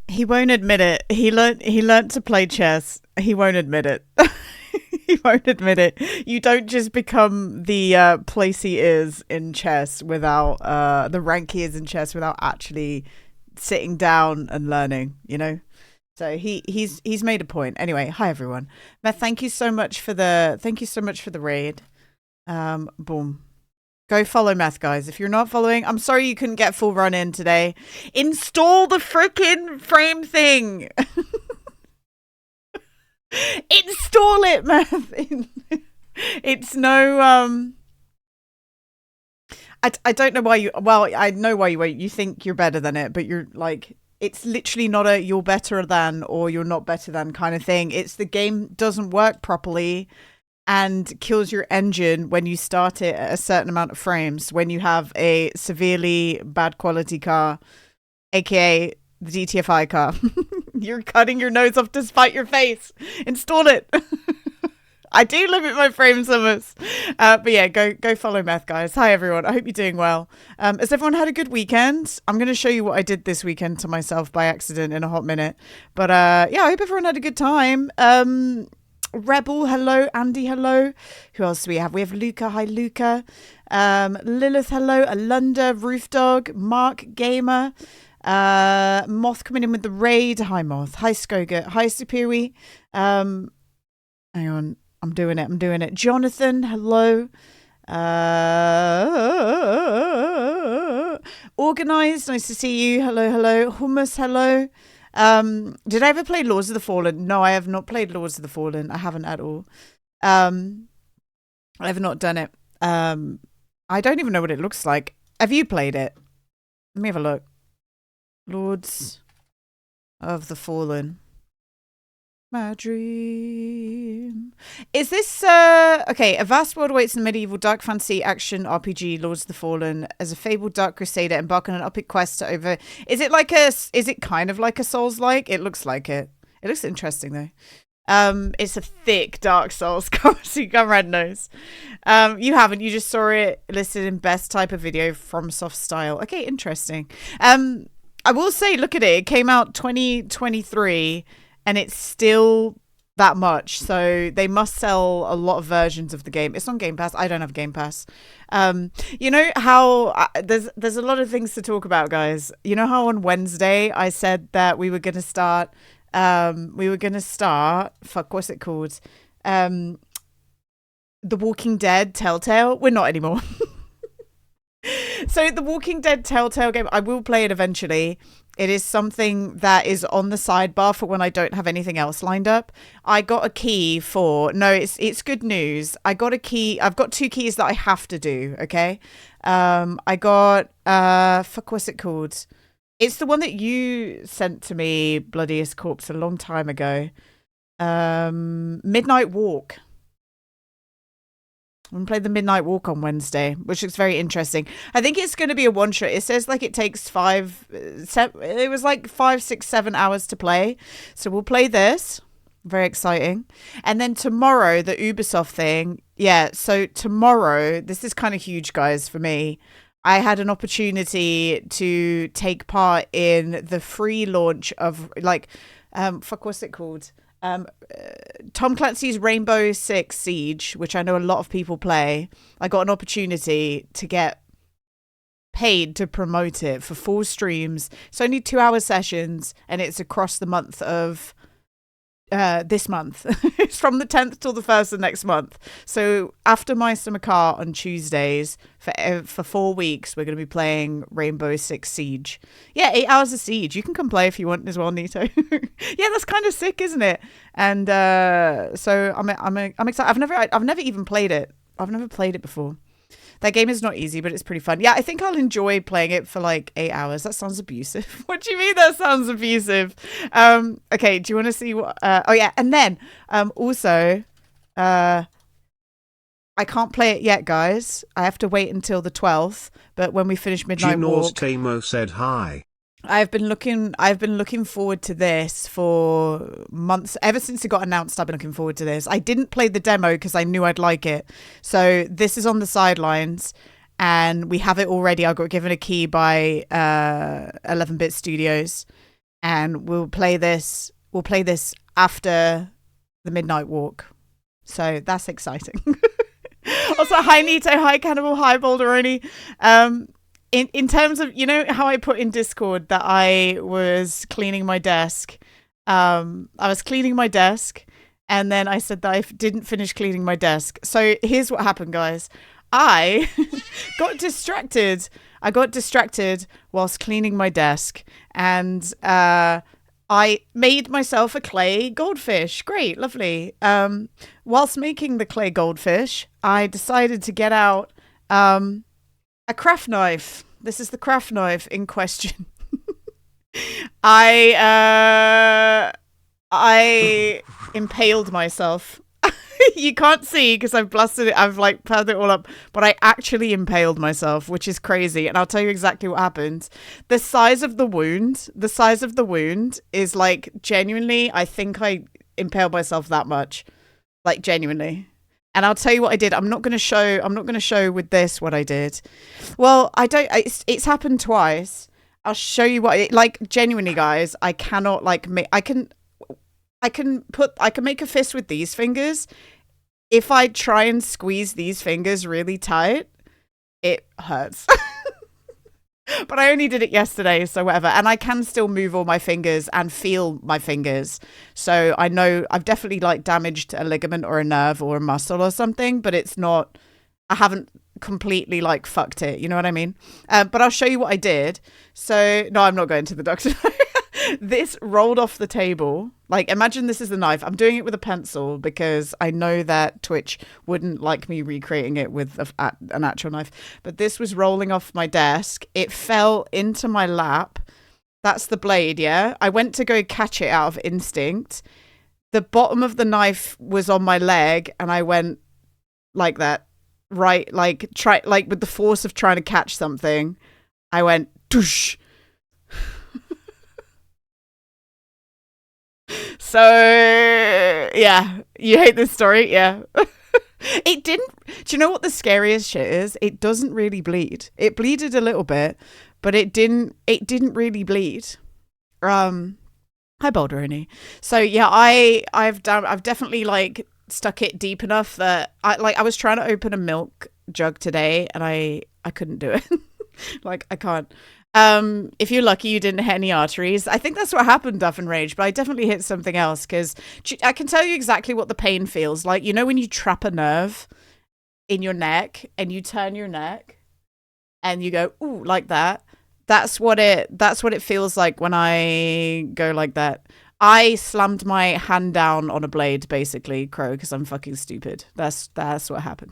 He won't admit it. He learned to play chess. He won't admit it. He won't admit it. You don't just become the place he is in chess without the rank he is in chess without actually sitting down and learning, you know? So he's made a point. Anyway, hi everyone. Meth, thank you so much for the raid. Boom. Go follow Meth, guys. If you're not following, I'm sorry you couldn't get full run in today. Install the freaking frame thing. Install it, Meth. It's no I don't know why you, well, I know why you wait. You think you're better than it, but you're like, it's literally not a you're better than or you're not better than kind of thing. It's the game doesn't work properly and kills your engine when you start it at a certain amount of frames when you have a severely bad quality car, aka the DTFI car. You're cutting your nose off to spite your face. Install it. I do limit my frame summers. But yeah, go follow Meth, guys. Hi, everyone. I hope you're doing well. Has everyone had a good weekend? I'm going to show you what I did this weekend to myself by accident in a hot minute. But yeah, I hope everyone had a good time. Rebel, hello. Andy, hello. Who else do we have? We have Luca. Hi, Luca. Lilith, hello. Alunda, Roof Dog, Mark Gamer, Moth coming in with the raid. Hi, Moth. Hi, Skoga. Hi, Superi. Hang on. I'm doing it. Jonathan, hello. Organized, nice to see you. Hello. Hummus, hello. Did I ever play Lords of the Fallen? No, I have not played Lords of the Fallen. I haven't at all. I have not done it. I don't even know what it looks like. Have you played it? Let me have a look. Lords of the Fallen. My dream. Is this okay? A vast world awaits in the medieval dark fantasy action RPG Lords of the Fallen. As a fabled dark crusader, embark on an epic quest to over. Is it kind of like a Souls-like? It looks like it. It looks interesting though. It's a thick Dark Souls. So you got red nose. You haven't. You just saw it listed in best type of video from Soft Style. Okay, interesting. I will say, look at it. It came out 2023. And it's still that much. So they must sell a lot of versions of the game. It's on Game Pass. I don't have Game Pass. You know how there's a lot of things to talk about, guys. You know how on Wednesday I said that we were going to start, fuck, what's it called? The Walking Dead Telltale. We're not anymore. So the Walking Dead Telltale game, I will play it eventually. It is something that is on the sidebar for when I don't have anything else lined up. I got a key for... No, it's good news. I got a key. I've got 2 keys that I have to do, okay? I got... fuck, what's it called? It's the one that you sent to me, Bloodiest Corpse, a long time ago. Midnight Walk. I'm going to play the Midnight Walk on Wednesday, which looks very interesting. I think it's going to be a one-shot. It says like it takes 5, 6, 7 hours to play. So we'll play this. Very exciting. And then tomorrow, the Ubisoft thing. Yeah, so tomorrow, this is kind of huge, guys, for me. I had an opportunity to take part in the free launch of like, fuck, what's it called? Tom Clancy's Rainbow Six Siege, which I know a lot of people play. I got an opportunity to get paid to promote it for 4 streams. It's only 2-hour sessions, and it's across the month of this month. It's from the 10th till the 1st of next month. So after my summer car on Tuesdays for 4 weeks, we're going to be playing Rainbow Six Siege. Yeah, 8 hours of Siege. You can come play if you want as well, Nito. Yeah, that's kind of sick, isn't it? And so I'm excited. I've never even played it. I've never played it before. That game is not easy, but it's pretty fun. Yeah, I think I'll enjoy playing it for like 8 hours. That sounds abusive. What do you mean that sounds abusive? Okay, do you want to see what... oh, yeah. And then also, I can't play it yet, guys. I have to wait until the 12th. But when we finish Midnight Walk... Tamo said hi. I've been looking forward to this for months. Ever since it got announced, I've been looking forward to this. I didn't play the demo because I knew I'd like it. So this is on the sidelines, and we have it already. I got given a key by 11-Bit Studios, and we'll play this. We'll play this after the Midnight Walk. So that's exciting. Also, hi Nito, hi Cannibal, hi Balderoni. In terms of, you know how I put in Discord that I was cleaning my desk? I was cleaning my desk, and then I said that I didn't finish cleaning my desk. So here's what happened, guys. I got distracted. I got distracted whilst cleaning my desk, and I made myself a clay goldfish. Great, lovely. Whilst making the clay goldfish, I decided to get out a craft knife. This is the craft knife in question. I impaled myself. You can't see because I've blasted it. I've like piled it all up, but I actually impaled myself, which is crazy. And I'll tell you exactly what happened. The size of the wound is like genuinely, I think I impaled myself that much, like genuinely. And I'll tell you what I did. I'm not going to show with this what I did. Well, it's happened twice. I'll show you what like genuinely, guys. I cannot like make, I can make a fist with these fingers. If I try and squeeze these fingers really tight, it hurts. But I only did it yesterday, so whatever. And I can still move all my fingers and feel my fingers. So I know I've definitely like damaged a ligament or a nerve or a muscle or something, but it's not, I haven't completely like fucked it. You know what I mean? But I'll show you what I did. So no, I'm not going to the doctor. This rolled off the table. Like, imagine this is the knife. I'm doing it with a pencil because I know that Twitch wouldn't like me recreating it with an actual knife. But this was rolling off my desk. It fell into my lap. That's the blade, yeah? I went to go catch it out of instinct. The bottom of the knife was on my leg, and I went like that. Right, like with the force of trying to catch something. I went, doosh. So, yeah, you hate this story? Yeah. It didn't, do you know what the scariest shit is? It doesn't really bleed. It bleeded a little bit, but it didn't really bleed. Hi, Balderini. So yeah, I've definitely like stuck it deep enough that I was trying to open a milk jug today and I couldn't do it. Like, I can't. If you're lucky you didn't hit any arteries. I think that's what happened, Duff and Rage, but I definitely hit something else because I can tell you exactly what the pain feels like. You know when you trap a nerve in your neck and you turn your neck and you go, ooh, like that. That's what it feels like when I go like that. I slammed my hand down on a blade, basically, Crow, because I'm fucking stupid. That's what happened.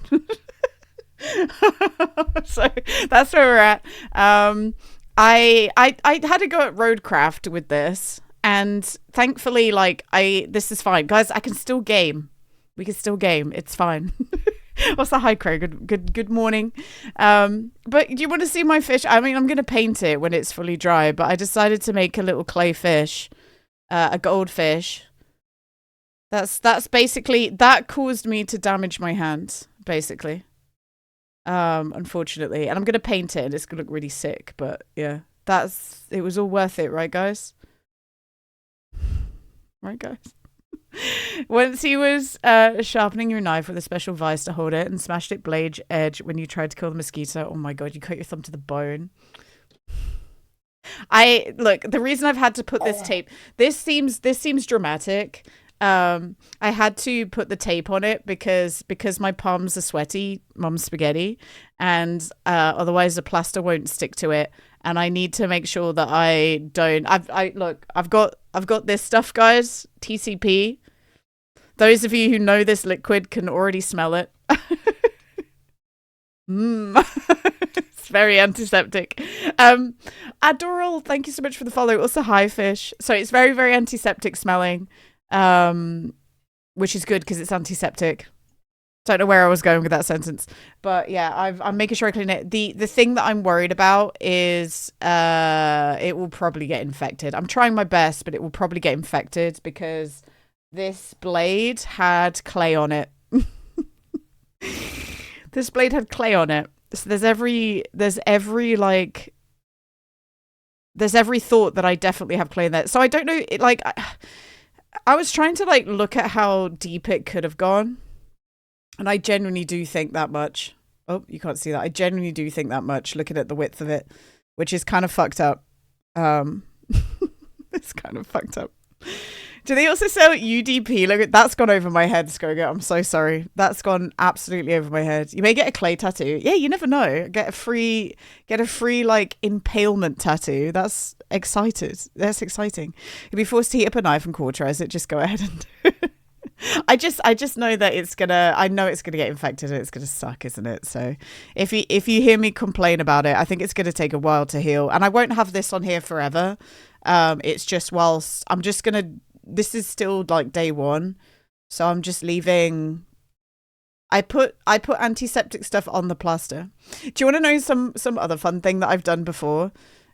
So that's where we're at. I had to go at Roadcraft with this, and thankfully, like, this is fine, guys. I can still game. We can still game. It's fine. Also, hi, Craig. Good morning. But do you want to see my fish? I mean, I'm gonna paint it when it's fully dry, but I decided to make a little clay fish, a goldfish. That's basically, that caused me to damage my hand, basically. Unfortunately, and I'm gonna paint it and it's gonna look really sick, but yeah, it was all worth it, right guys? Right guys? Once he was sharpening your knife with a special vise to hold it and smashed it blade edge when you tried to kill the mosquito. Oh my god, you cut your thumb to the bone. Look, the reason I've had to put this tape, this seems dramatic. I had to put the tape on it because my palms are sweaty, mum's spaghetti, and otherwise the plaster won't stick to it. And I need to make sure that I don't. I've got this stuff, guys. TCP. Those of you who know this liquid can already smell it. It's very antiseptic. Adoral, thank you so much for the follow. Also, hi, Fish. So it's very, very antiseptic smelling. Which is good because it's antiseptic. Don't know where I was going with that sentence, but yeah, I'm making sure I clean it. The thing that I'm worried about is it will probably get infected. I'm trying my best, but it will probably get infected because this blade had clay on it. This blade had clay on it. So there's every thought that I definitely have clay in there. So I don't know, I was trying to like look at how deep it could have gone, and I genuinely do think that much. Oh, you can't see that. I genuinely do think that much, looking at the width of it, which is kind of fucked up. It's kind of fucked up. Do they also sell UDP? Look, that's gone over my head, Skoga. I'm so sorry. That's gone absolutely over my head. You may get a clay tattoo. Yeah, you never know. Get a free like impalement tattoo. That's excited. That's exciting. You'll be forced to heat up a knife and cauterize it. Just go ahead and do it. I just know that I know it's gonna get infected and it's gonna suck, isn't it? So if you hear me complain about it, I think it's gonna take a while to heal, and I won't have this on here forever. It's just whilst I'm just gonna. This is still like day one, so I'm just leaving. I put antiseptic stuff on the plaster. Do you want to know some other fun thing that I've done before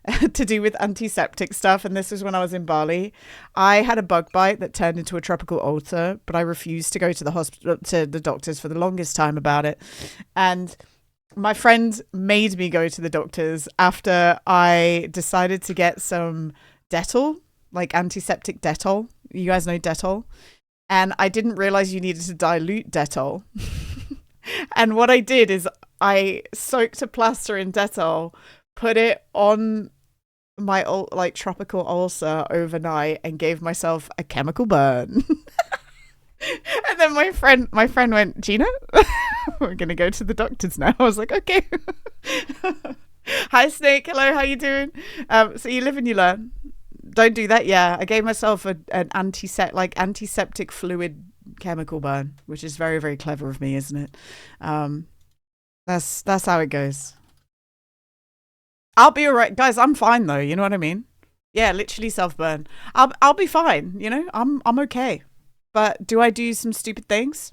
to do with antiseptic stuff? And this was when I was in Bali. I had a bug bite that turned into a tropical ulcer, but I refused to go to the hospital, to the doctors for the longest time about it. And my friend made me go to the doctors after I decided to get some Dettol, like antiseptic Dettol. You guys know Dettol? And I didn't realize you needed to dilute Dettol. And what I did is I soaked a plaster in Dettol, put it on my like tropical ulcer overnight, and gave myself a chemical burn. And then my friend went, Gina, we're gonna go to the doctors now. I was like, okay. Hi Snake, hello, how you doing? So you live and you learn. Don't do that. Yeah, I gave myself an antiseptic fluid chemical burn, which is very, very clever of me, isn't it? That's how it goes. I'll be alright, guys. I'm fine though. You know what I mean? Yeah, literally self burn. I'll be fine. You know, I'm okay. But do I do some stupid things?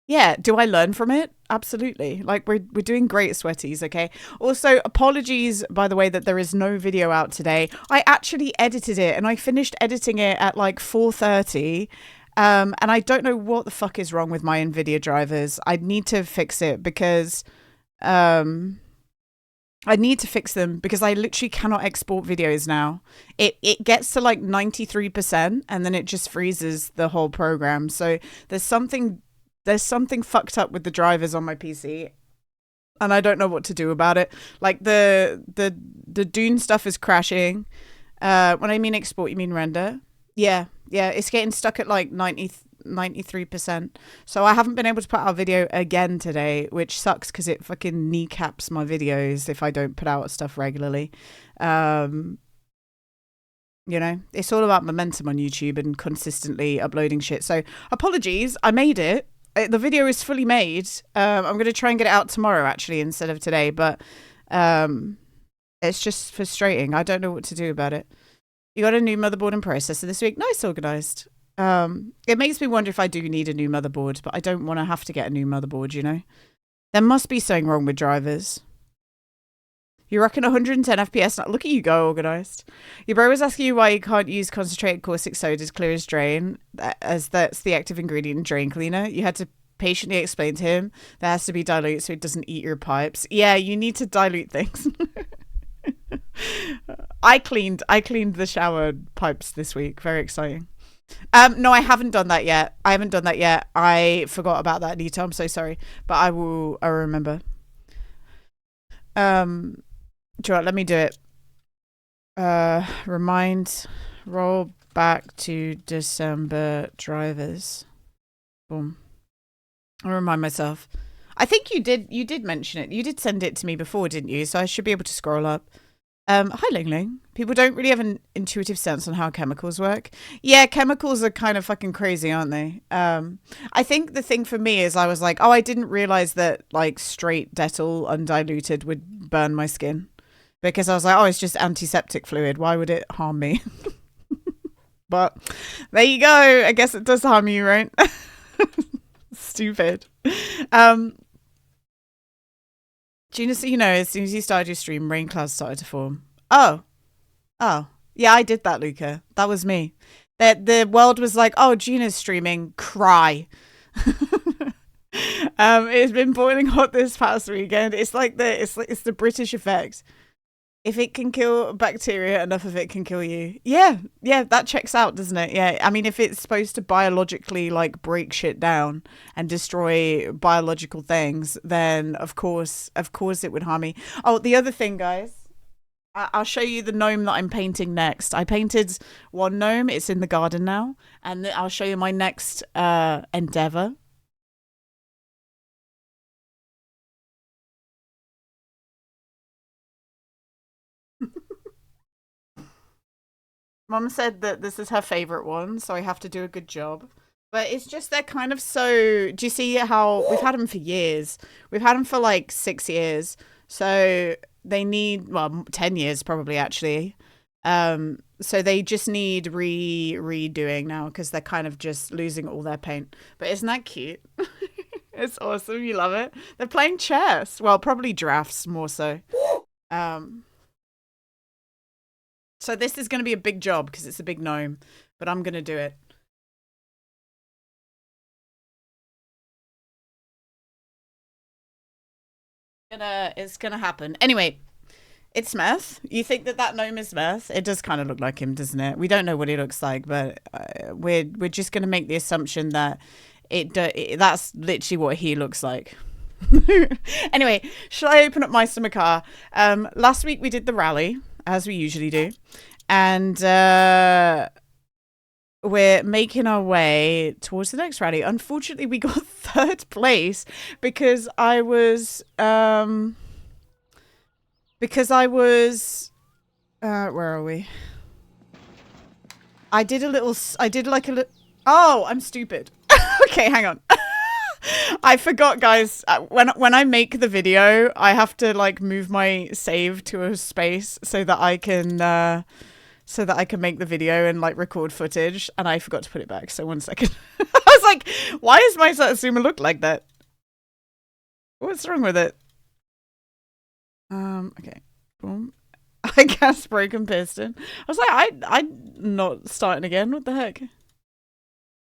Yeah. Do I learn from it? Absolutely. Like we're doing great, sweaties. Okay. Also, apologies by the way that there is no video out today. I actually edited it and I finished editing it at like 4:30. And I don't know what the fuck is wrong with my Nvidia drivers. I need to fix it because I need to fix them because I literally cannot export videos now. It gets to like 93% and then it just freezes the whole program. So there's something fucked up with the drivers on my PC and I don't know what to do about it. Like the Dune stuff is crashing. When I mean export, you mean render? Yeah, it's getting stuck at like 93%. So I haven't been able to put out a video again today, which sucks because it fucking kneecaps my videos if I don't put out stuff regularly. You know, it's all about momentum on YouTube and consistently uploading shit. So apologies, I made it. The video is fully made. I'm going to try and get it out tomorrow actually instead of today, but it's just frustrating. I don't know what to do about it. You got a new motherboard and processor this week. Nice organized. It makes me wonder if I do need a new motherboard, but I don't want to have to get a new motherboard, you know? There must be something wrong with drivers. You reckon 110 FPS? Now, look at you go, organized. Your bro was asking you why you can't use concentrated caustic soda to clear his drain, as that's the active ingredient in drain cleaner. You had to patiently explain to him there has to be dilute so it doesn't eat your pipes. Yeah, you need to dilute things. I cleaned the shower pipes this week. Very exciting. No, I haven't done that yet. I forgot about that, Nita. I'm so sorry. But I'll remember. Sure, let me do it. Roll back to December drivers. Boom. I'll remind myself. I think you did mention it. You did send it to me before, didn't you? So I should be able to scroll up. Hi, Ling Ling. People don't really have an intuitive sense on how chemicals work. Yeah, chemicals are kind of fucking crazy, aren't they? I think the thing for me is I was like, oh, I didn't realize that like straight Dettol undiluted would burn my skin. Because I was like, oh, it's just antiseptic fluid. Why would it harm me? But there you go. I guess it does harm you, right? Stupid. Gina, so you know, as soon as you started your stream, rain clouds started to form. Oh. Yeah, I did that, Luca. That was me. The world was like, oh, Gina's streaming. Cry. It's been boiling hot this past weekend. It's like it's the British effect. If it can kill bacteria, enough of it can kill you. Yeah, that checks out, doesn't it? Yeah, I mean, if it's supposed to biologically like break shit down and destroy biological things, then of course it would harm me. Oh, the other thing, guys, I'll show you the gnome that I'm painting next. I painted one gnome; it's in the garden now, and I'll show you my next endeavor. Mum said that this is her favorite one, so I have to do a good job. But it's just they're kind of so. Do you see how we've had them for years? We've had them for like 6 years, so they need 10 years probably actually. So they just need redoing now because they're kind of just losing all their paint. But isn't that cute? It's awesome. You love it. They're playing chess. Well, probably drafts more so. So this is going to be a big job because it's a big gnome, but I'm going to do it. It's gonna happen. Anyway, it's Smurf. You think that gnome is Smurf? It does kind of look like him, doesn't it? We don't know what he looks like, but we're just going to make the assumption that that's literally what he looks like. Anyway, shall I open up my summer car? Last week we did the rally, as we usually do, and we're making our way towards the next rally. Unfortunately, we got third place because I was where are we? I did a little, I did like a little, oh, I'm stupid. Okay, hang on. I forgot, guys. When I make the video, I have to like move my save to a space so that I can make the video and like record footage, and I forgot to put it back. So 1 second. I was like, why does my Satsuma look like that? What's wrong with it? Okay. Boom. I guess broken piston. I was like, I'm not starting again. What the heck?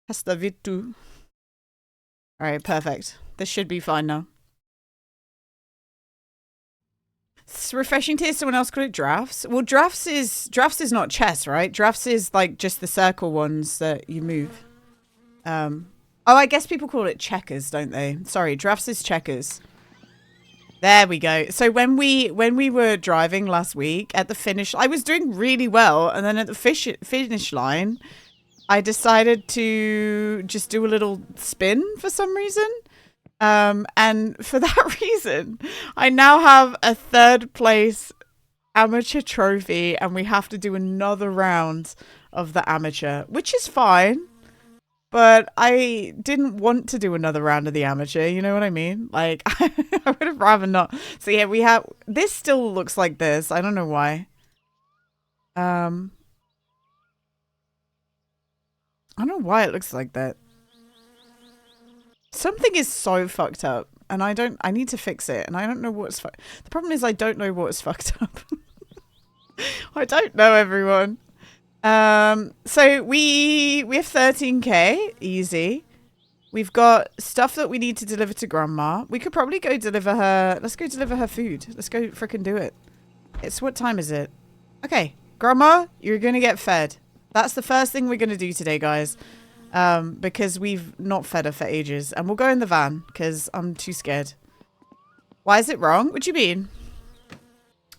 Hasta vitu. Alright, perfect. This should be fine now. It's refreshing to hear someone else call it drafts. Well, drafts is not chess, right? Drafts is like just the circle ones that you move. Oh, I guess people call it checkers, don't they? Sorry, drafts is checkers. There we go. So when we were driving last week at the finish, I was doing really well, and then at the finish line, I decided to just do a little spin for some reason. And for that reason, I now have a 3rd place amateur trophy, and we have to do another round of the amateur, which is fine. But I didn't want to do another round of the amateur, you know what I mean? Like, I would have rather not. So yeah, we have, this still looks like this. I don't know why. I don't know why it looks like that. Something is so fucked up, and I need to fix it, and I don't know what's the problem is I don't know what's fucked up. I don't know, everyone. So we have 13k, easy. We've got stuff that we need to deliver to Grandma. We could probably go deliver her, let's go deliver her food. Let's go frickin' do it. What time is it? Okay, Grandma, you're gonna get fed. That's the first thing we're gonna do today, guys. Because we've not fed her for ages. And we'll go in the van, because I'm too scared. Why is it wrong? What do you mean?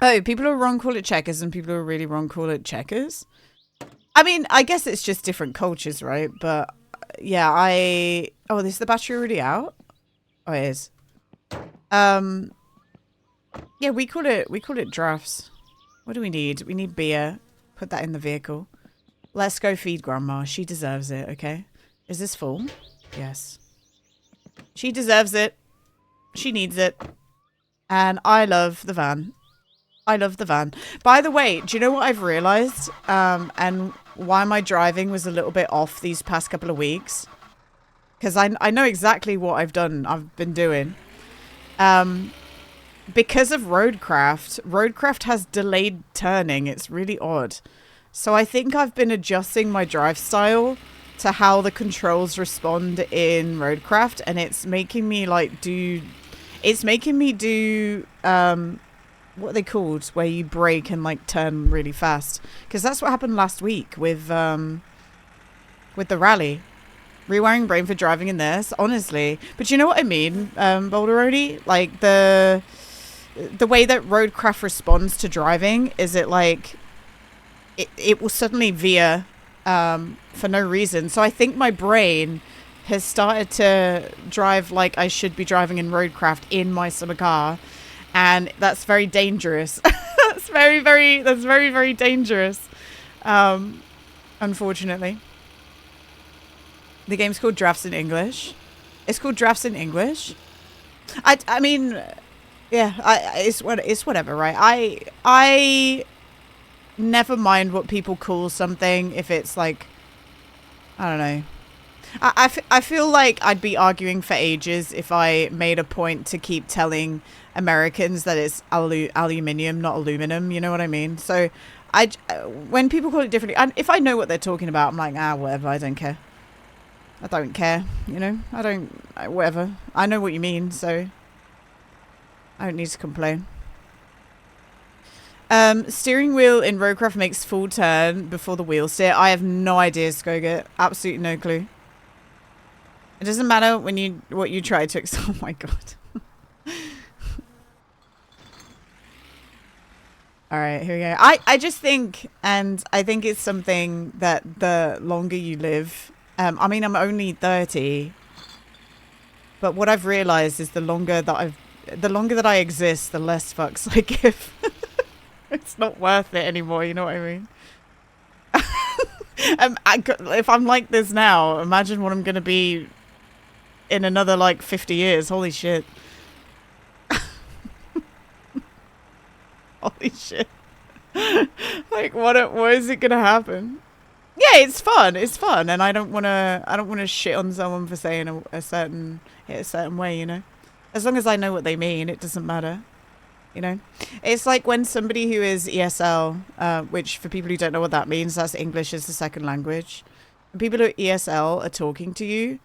Oh, people who are wrong call it checkers, and people who are really wrong call it checkers? I mean, I guess it's just different cultures, right? But, yeah, oh, is the battery already out? Oh, it is. Yeah, we call it drafts. What do we need? We need beer. Put that in the vehicle. Let's go feed Grandma. She deserves it, okay? Is this full? Yes. She deserves it. She needs it. And I love the van. I love the van. By the way, do you know what I've realized? And why my driving was a little bit off these past couple of weeks? Because I know exactly what I've been doing. Because of Roadcraft has delayed turning. It's really odd. So I think I've been adjusting my drive style to how the controls respond in Roadcraft, and it's making me like do what are they called, where you brake and like turn really fast, because that's what happened last week with the rally. Rewiring brain for driving in this, honestly. But you know what I mean, Boulderoni? Like the way that Roadcraft responds to driving is it like it will suddenly veer for no reason. So I think my brain has started to drive like I should be driving in Roadcraft in my summer car, and that's very dangerous. That's very, very dangerous. Unfortunately. The game's called Drafts in English. It's called Drafts in English. I mean, yeah, it's whatever, right? I never mind what people call something if it's like, I don't know. I feel like I'd be arguing for ages if I made a point to keep telling Americans that it's aluminium, not aluminum. You know what I mean? So when people call it differently, and if I know what they're talking about, I'm like, whatever. I don't care. I don't care. You know, whatever. I know what you mean, so I don't need to complain. Steering wheel in Roadcraft makes full turn before the wheel steer. I have no idea, Skoget. Absolutely no clue. It doesn't matter what you try to. Oh my god. All right, here we go. I just think, and I think it's something that the longer you live, I mean, I'm only 30, but what I've realized is the longer that I exist, the less fucks I give. It's not worth it anymore, you know what I mean? If I'm like this now, imagine what I'm gonna be in another like 50 years. Holy shit. Holy shit. Like what is it gonna happen? Yeah, it's fun, and I don't wanna shit on someone for saying a certain way, you know. As long as I know what they mean, it doesn't matter, you know. It's like when somebody who is ESL, which for people who don't know what that means, that's English as a second language. When people who are ESL are talking to you,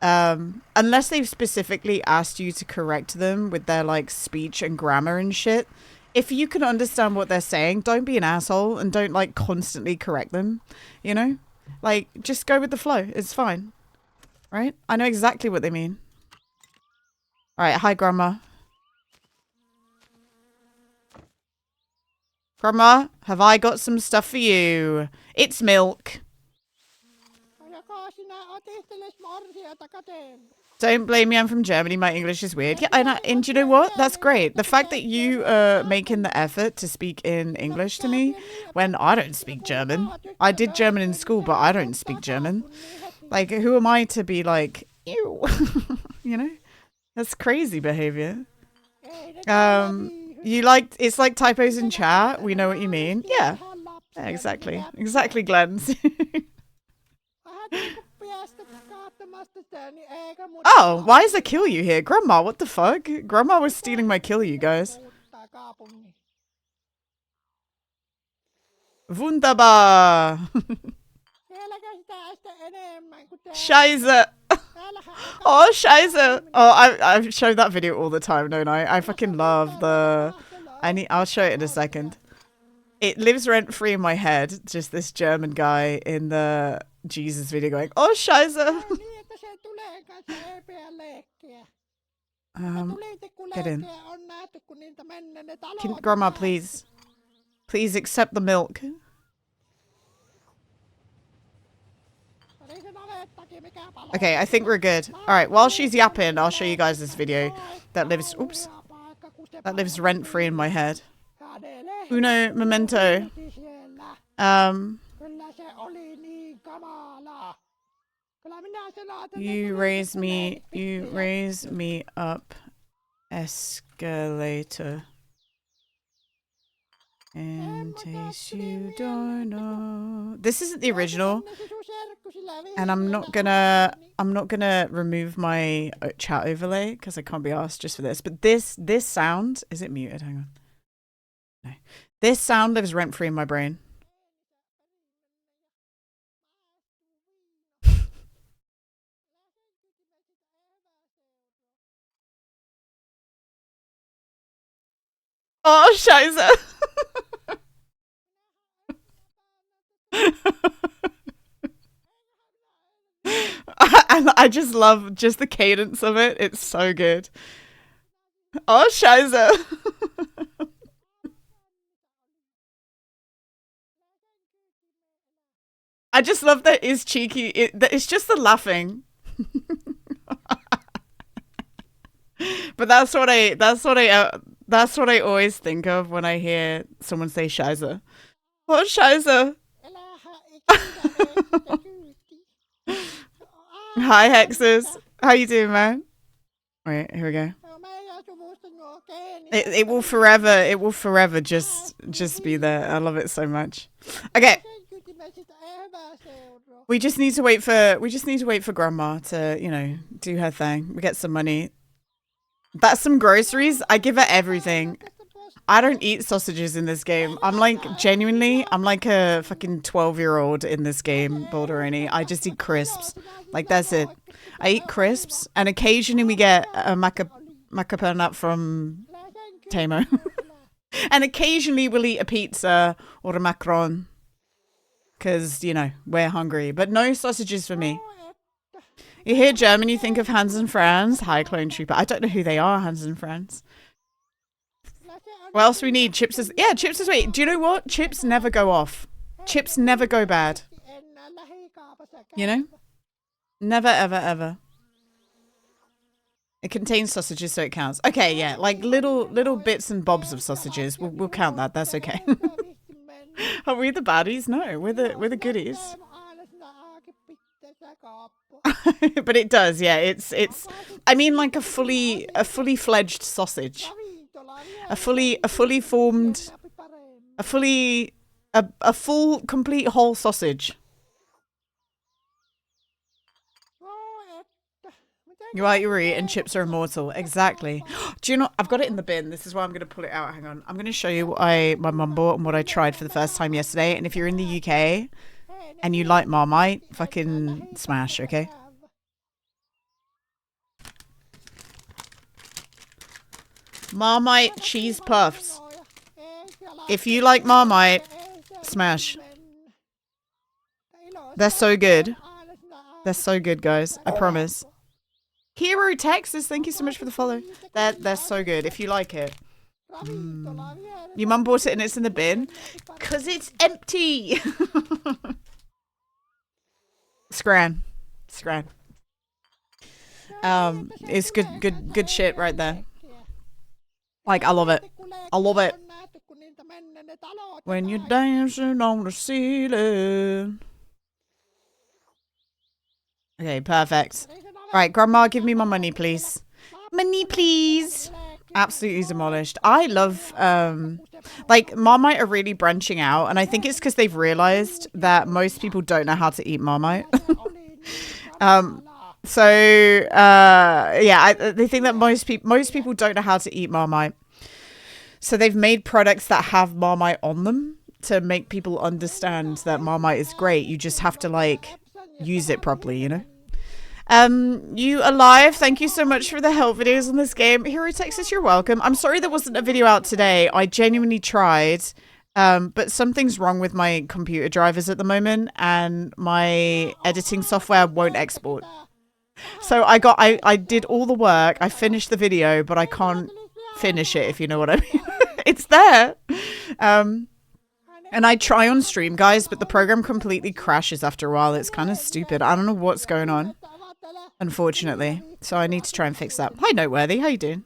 unless they've specifically asked you to correct them with their like speech and grammar and shit. If you can understand what they're saying, don't be an asshole and don't like constantly correct them, you know? Like, just go with the flow. It's fine. Right? I know exactly what they mean. Alright, hi Grandma. Grandma, have I got some stuff for you? It's milk. Don't blame me, I'm from Germany. My English is weird. Yeah, and you know what? That's great. The fact that you are making the effort to speak in English to me when I don't speak German. I did German in school, but I don't speak German. Like, who am I to be like, ew? You know? That's crazy behavior. It's like typos in chat. We know what you mean. Yeah, exactly. Exactly, Glens. Oh, why is a kill you here? Grandma, what the fuck? Grandma was stealing my kill you guys. Wunderbar. Scheiße. Oh, scheiße. Oh, I've showed that video all the time, don't I? I fucking love the... I'll show it in a second. It lives rent-free in my head. Just this German guy in the Jesus video going, oh, scheiße. Get in. Grandma, please. Please accept the milk. Okay, I think we're good. Alright, while she's yapping, I'll show you guys this video that lives... Oops. That lives rent-free in my head. Uno momento. You raise me up escalator. In case you don't know. This isn't the original. And I'm not gonna remove my chat overlay because I can't be asked just for this. But this sound, is it muted? Hang on. No. This sound lives rent free in my brain. Oh, scheiße. And I just love just the cadence of it. It's so good. Oh, scheiße. I just love that it's cheeky. It's just the laughing. But that's what I always think of when I hear someone say scheiße. Oh, scheiße. Hi, Hexes. How you doing, man? Wait, here we go. It will forever just be there. I love it so much. Okay. We just need to wait for Grandma to, you know, do her thing. We get some money. That's some groceries. I give her everything. I don't eat sausages in this game. I'm like, genuinely, I'm like a fucking 12-year-old in this game, Balderoni. I just eat crisps. Like, that's it. I eat crisps, and occasionally we get a macaron nut from Tamo. And occasionally we'll eat a pizza or a macaron. Because, you know, we're hungry. But no sausages for me. You hear German, you think of Hans and Franz. Hi, Clone Trooper. I don't know who they are, Hans and Franz. What else we need? Chips is... Yeah, chips is... Wait, do you know what? Chips never go off. Chips never go bad. You know? Never, ever, ever. It contains sausages, so it counts. Okay, yeah. Like little bits and bobs of sausages. We'll count that. That's okay. Are we the baddies? No, we're the goodies. But it does, yeah. It's I mean like a fully fledged sausage. A full complete whole sausage. You're right, you're right, and chips are immortal. Exactly. Do you know, I've got it in the bin. This is why I'm going to pull it out. Hang on. I'm going to show you what my mum bought and what I tried for the first time yesterday. And if you're in the UK and you like Marmite, fucking smash, okay? Marmite cheese puffs. If you like Marmite, smash. They're so good. They're so good, guys. I promise. Hero Texas, thank you so much for the follow. They're so good. If you like it. Your mum bought it and it's in the bin? Because it's empty. Scran. It's good shit right there. Like, I love it. I love it. When you're dancing on the ceiling. Okay, perfect. Right, Grandma, give me my money, please. Money, please. Absolutely demolished. I love, like, Marmite are really branching out, and I think it's because they've realized that most people don't know how to eat Marmite. They think that most people don't know how to eat Marmite. So they've made products that have Marmite on them to make people understand that Marmite is great. You just have to, like, use it properly, you know? You alive? Thank you so much for the help videos on this game. Hero Texas, you're welcome. I'm sorry there wasn't a video out today. I genuinely tried. But something's wrong with my computer drivers at the moment and my editing software won't export. So I did all the work. I finished the video, but I can't finish it, if you know what I mean. It's there. And I try on stream, guys, but the program completely crashes after a while. It's kind of stupid. I don't know what's going on, unfortunately. So I need to try and fix that. Hi, Noteworthy. How you doing?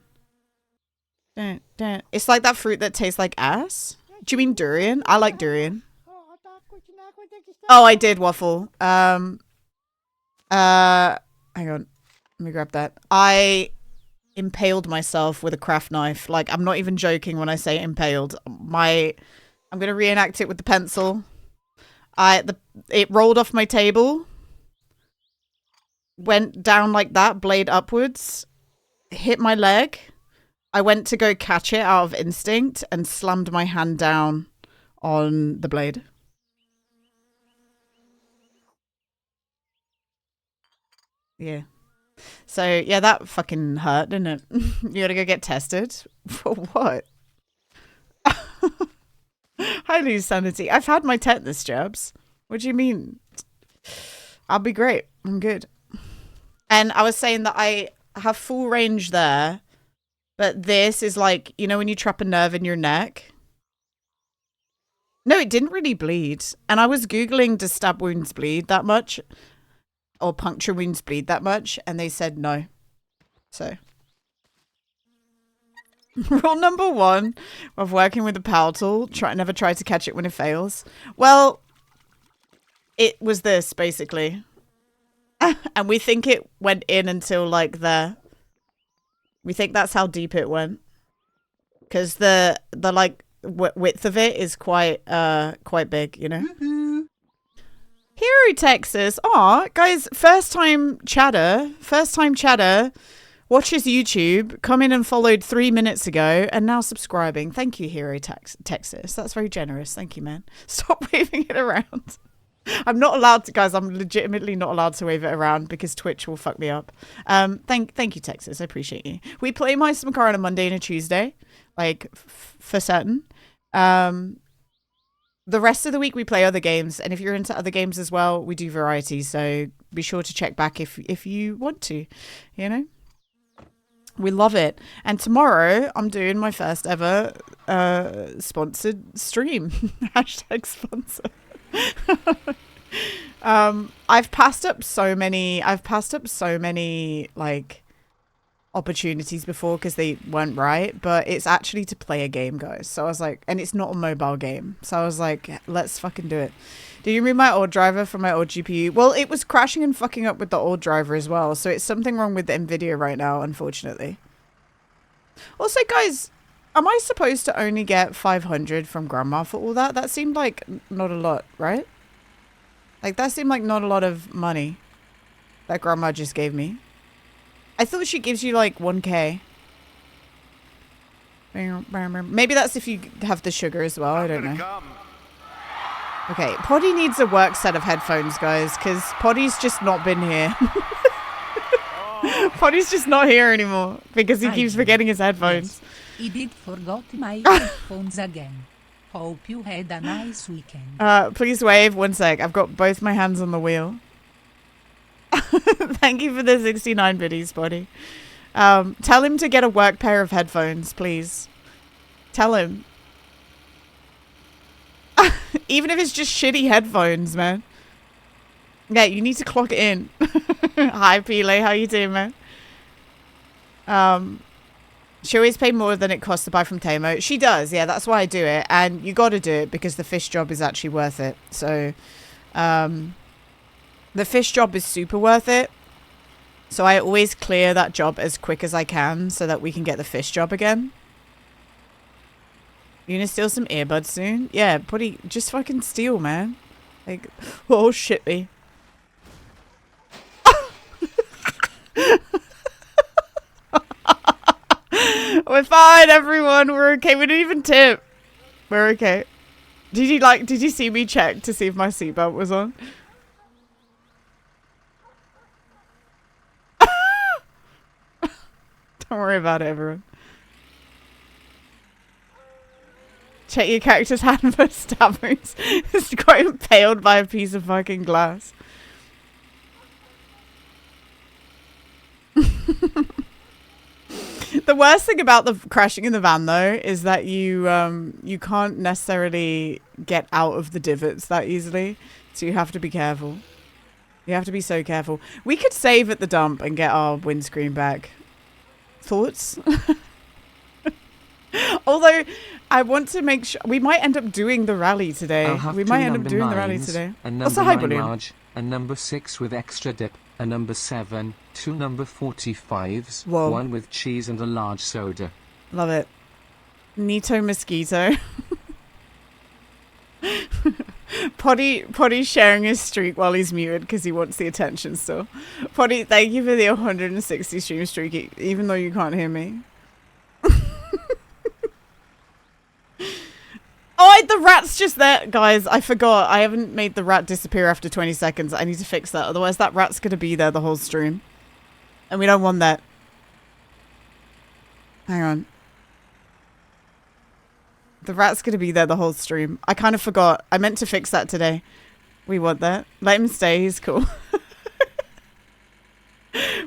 It's like that fruit that tastes like ass. Do you mean durian? I like durian. Oh, I did, Waffle. Hang on. Let me grab that. I impaled myself with a craft knife. Like, I'm not even joking when I say impaled. I'm going to reenact it with the pencil. It rolled off my table. Went down like that, blade upwards. Hit my leg. I went to go catch it out of instinct and slammed my hand down on the blade. Yeah. So, yeah, that fucking hurt, didn't it? You gotta go get tested? For what? I lose sanity. I've had my tetanus jabs. What do you mean? I'll be great. I'm good. And I was saying that I have full range there, but this is like, you know when you trap a nerve in your neck? No, it didn't really bleed. And I was Googling, does stab wounds bleed that much? Or puncture wounds bleed that much? And they said no. So. Rule number 1 of working with a power tool, never try to catch it when it fails. Well, it was this, basically. And we think it went in until, like, there. We think that's how deep it went. Because the like, width of it is quite big, you know? Mm-hmm. Hero Texas. Aw, guys, first time chatter, watches YouTube, come in and followed 3 minutes ago, and now subscribing. Thank you, Hero Texas. That's very generous. Thank you, man. Stop waving it around. I'm not allowed to, guys. I'm legitimately not allowed to wave it around because Twitch will fuck me up. Thank you, Texas. I appreciate you. We play Mice Macar on a Monday and a Tuesday, like for certain. The rest of the week we play other games, and if you're into other games as well, we do variety. So be sure to check back if you want to. You know, we love it. And tomorrow I'm doing my first ever sponsored stream. Hashtag sponsor. I've passed up so many like opportunities before because they weren't right, but it's actually to play a game, guys. So I was like, and it's not a mobile game. So I was like, let's fucking do it. Did you remove my old driver from my old GPU? Well, it was crashing and fucking up with the old driver as well. So it's something wrong with the NVIDIA right now, unfortunately. Also, guys, am I supposed to only get 500 from Grandma for all that? That seemed like not a lot, right? Like, that seemed like not a lot of money that Grandma just gave me. I thought she gives you like 1K. Maybe that's if you have the sugar as well. I don't know. Okay, Poddy needs a work set of headphones, guys, because Poddy's just not been here. Poddy's just not here anymore because he keeps forgetting his headphones. Yes, he did forgot my headphones again. Hope you had a nice weekend. Please wave. One sec. I've got both my hands on the wheel. Thank you for the 69 biddies, Poddy. Tell him to get a work pair of headphones, please. Tell him. Even if it's just shitty headphones, man. Yeah, you need to clock it in. Hi, Pele. How you doing, man? She always pay more than it costs to buy from Tamo. She does, yeah. That's why I do it. And you got to do it because the fish job is actually worth it. So, the fish job is super worth it. So I always clear that job as quick as I can so that we can get the fish job again. You gonna steal some earbuds soon? Yeah, Poddy, just fucking steal, man. Like, oh shit me. We're fine, everyone. We're okay. We didn't even tip. We're okay. Did you see me check to see if my seatbelt was on? Don't worry about it, everyone. Check your character's hand for stab wounds. It's quite impaled by a piece of fucking glass. The worst thing about the crashing in the van, though, is that you can't necessarily get out of the divots that easily. So you have to be careful. You have to be so careful. We could save at the dump and get our windscreen back. Thoughts? Although, I want to make sure... We might end up doing the rally today. We might end up doing the rally today. Also, hi, large, a number 6 with extra dip, a number 7, 2 number 45s, Whoa. 1 with cheese and a large soda. Love it. Nito Mosquito. Poddy's sharing his streak while he's muted because he wants the attention still. Poddy, thank you for the 160 stream streak, even though you can't hear me. Oh, the rat's just there. Guys, I forgot. I haven't made the rat disappear after 20 seconds. I need to fix that. Otherwise, that rat's going to be there the whole stream. And we don't want that. Hang on. The rat's going to be there the whole stream. I kind of forgot. I meant to fix that today. We want that. Let him stay. He's cool.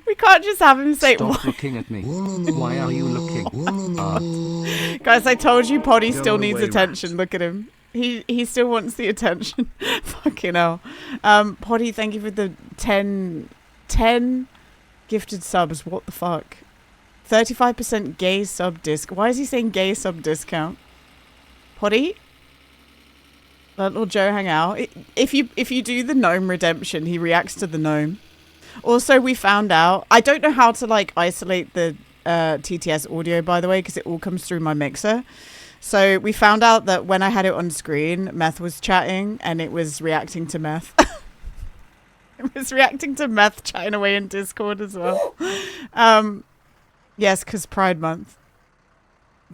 We can't just have him say... Stop looking at me. Why are you looking? Guys, I told you Poddy still needs attention. Look at him. He still wants the attention. Fucking hell. Poddy, thank you for the 10 gifted subs. What the fuck? 35% gay sub disc. Why is he saying gay sub discount? Poddy? Let little Joe hang out. If you do the gnome redemption, he reacts to the gnome. Also, we found out... I don't know how to, like, isolate the TTS audio, by the way, because it all comes through my mixer. So we found out that when I had it on screen, Meth was chatting, and it was reacting to Meth. It was reacting to Meth chatting away in Discord as well. Yes, because Pride Month.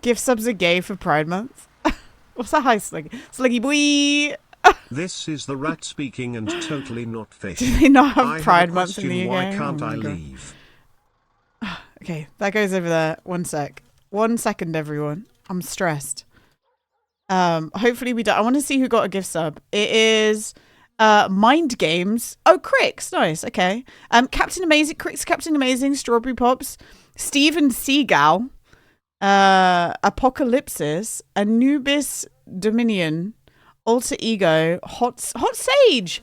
Gift subs are gay for Pride Month. What's that? Hi, Sluggy. Sluggy boy! This is the rat speaking and totally not fish. Do they not have Pride Month in the UK? Why can't I leave? Okay, that goes over there. 1 sec. 1 second, everyone. I'm stressed. Hopefully we don't... I want to see who got a gift sub. It is Mind Games. Oh, Crix. Nice. Okay. Captain Amazing. Crix, Captain Amazing. Strawberry Pops. Steven Seagal. Apocalypsis. Anubis Dominion. Alter Ego, Hot Sage.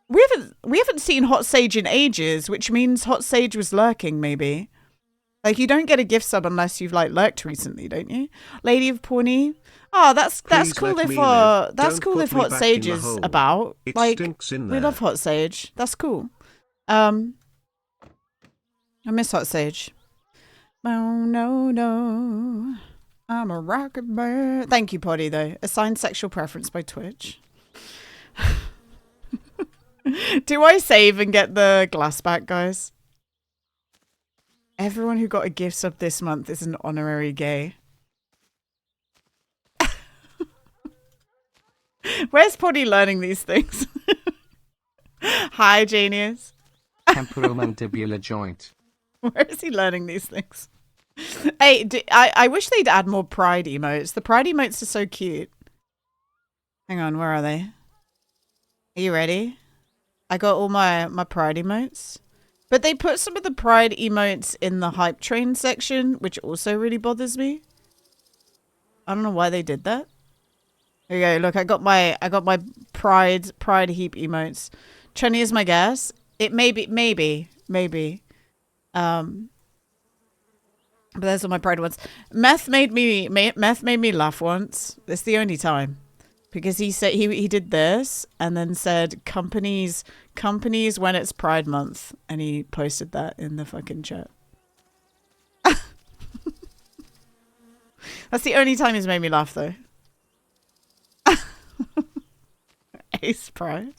We haven't seen Hot Sage in ages, which means Hot Sage was lurking, maybe. Like, you don't get a gift sub unless you've like lurked recently, don't you? Lady of Pawnee. Oh, that's Please cool let if me live. that's Don't cool put if me Hot back in Sage the is hole. about. It Like, stinks in we there. love Hot Sage. That's cool. I miss Hot Sage. Oh no no, I'm a rocket bird. Thank you, Poddy. Though assigned sexual preference by Twitch. Do I save and get the glass back, guys? Everyone who got a gift sub this month is an honorary gay. Where's Poddy learning these things? Hi, genius. Temporomandibular joint. Where is he learning these things? Hey, I wish they'd add more pride emotes. The pride emotes are so cute. Hang on, where are they? Are you ready? I got all my pride emotes. But they put some of the pride emotes in the hype train section, which also really bothers me. I don't know why they did that. Here you go. Look, I got my pride heap emotes. Chunny is my guess. It maybe. But those are my pride ones. Meth made me laugh once. It's the only time. Because he said he did this and then said companies when it's Pride Month, and he posted that in the fucking chat. That's the only time he's made me laugh though. Ace Pride.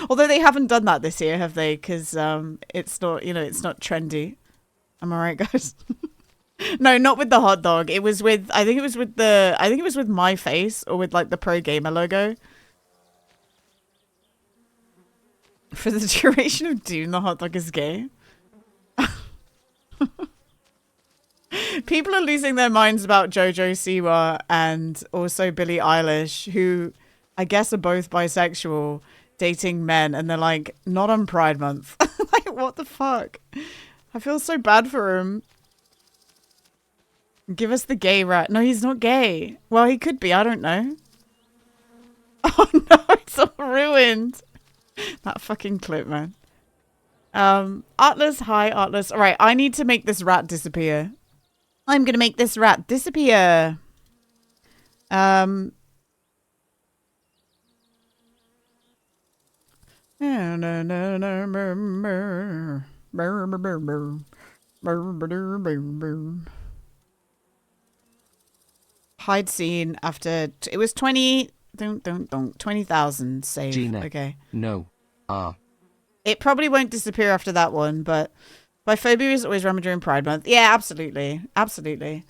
Although they haven't done that this year, have they? Because it's not, it's not trendy. Am I right, guys? No, not with the hot dog. It was with, I think it was with my face or with like the Pro Gamer logo. For the duration of Doom, the hot dog is gay. People are losing their minds about JoJo Siwa and also Billie Eilish, who I guess are both bisexual, dating men, and they're like, not on Pride Month. Like, what the fuck? I feel so bad for him. Give us the gay rat. No, he's not gay. Well, he could be. I don't know. Oh no, it's all ruined. That fucking clip, man. Atlas, hi, Atlas. All right, I need to make this rat disappear. I'm gonna make this rat disappear. Hide scene after it was 20,000 save. Gina. Okay. No. It probably won't disappear after that one, but biphobia is always around during Pride Month. Yeah, absolutely. Absolutely.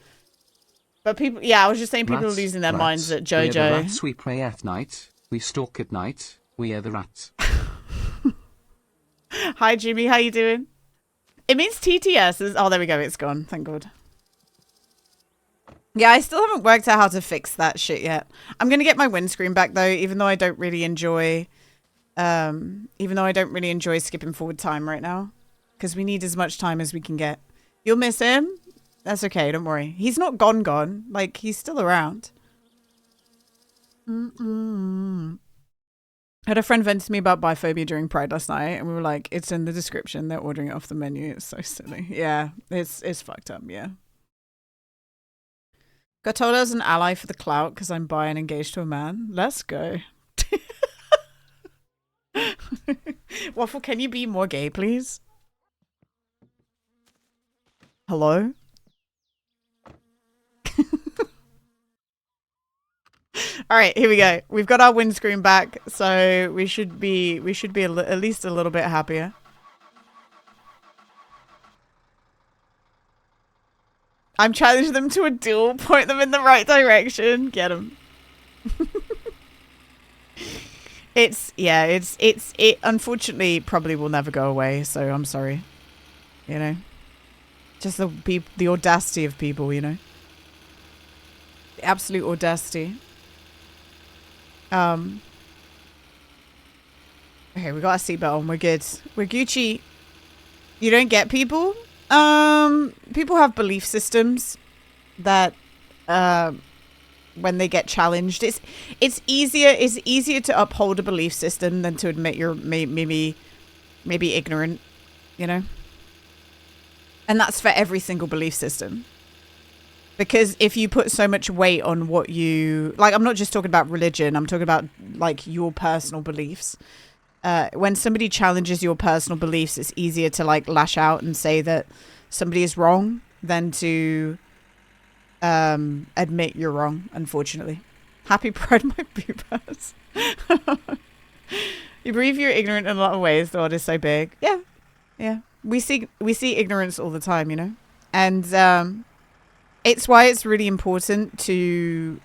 But people, yeah, I was just saying people Rats, are losing their rats. minds at We're the JoJo. rats, we pray at night, we stalk at night, we are the rats. Hi, Jimmy. How you doing? It means TTS is... Oh, there we go. It's gone. Thank God. Yeah, I still haven't worked out how to fix that shit yet. I'm going to get my windscreen back, though, even though I don't really enjoy... skipping forward time right now. Because we need as much time as we can get. You'll miss him? That's okay. Don't worry. He's not gone. Like, he's still around. I had a friend vent to me about biphobia during Pride last night, and we were like, it's in the description. They're ordering it off the menu. It's so silly. Yeah, it's fucked up, yeah. Got told I was an ally for the clout because I'm bi and engaged to a man. Let's go. Waffle, can you be more gay, please? Hello? All right, here we go. We've got our windscreen back, so we should be at least a little bit happier. I'm challenging them to a duel. Point them in the right direction. Get them. It unfortunately probably will never go away. So I'm sorry. You know, just the audacity of people. You know, the absolute audacity. Okay, we got our seatbelt on. We're good. We're Gucci. You don't get people? People have belief systems that, when they get challenged, it's easier to uphold a belief system than to admit you're maybe ignorant, you know? And that's for every single belief system. Because if you put so much weight on what you... Like, I'm not just talking about religion. I'm talking about, like, your personal beliefs. When somebody challenges your personal beliefs, it's easier to, like, lash out and say that somebody is wrong than to admit you're wrong, unfortunately. Happy Pride, my boobas. You believe you're ignorant in a lot of ways. The world is so big. Yeah. Yeah. We see ignorance all the time, you know? And... it's why it's really important to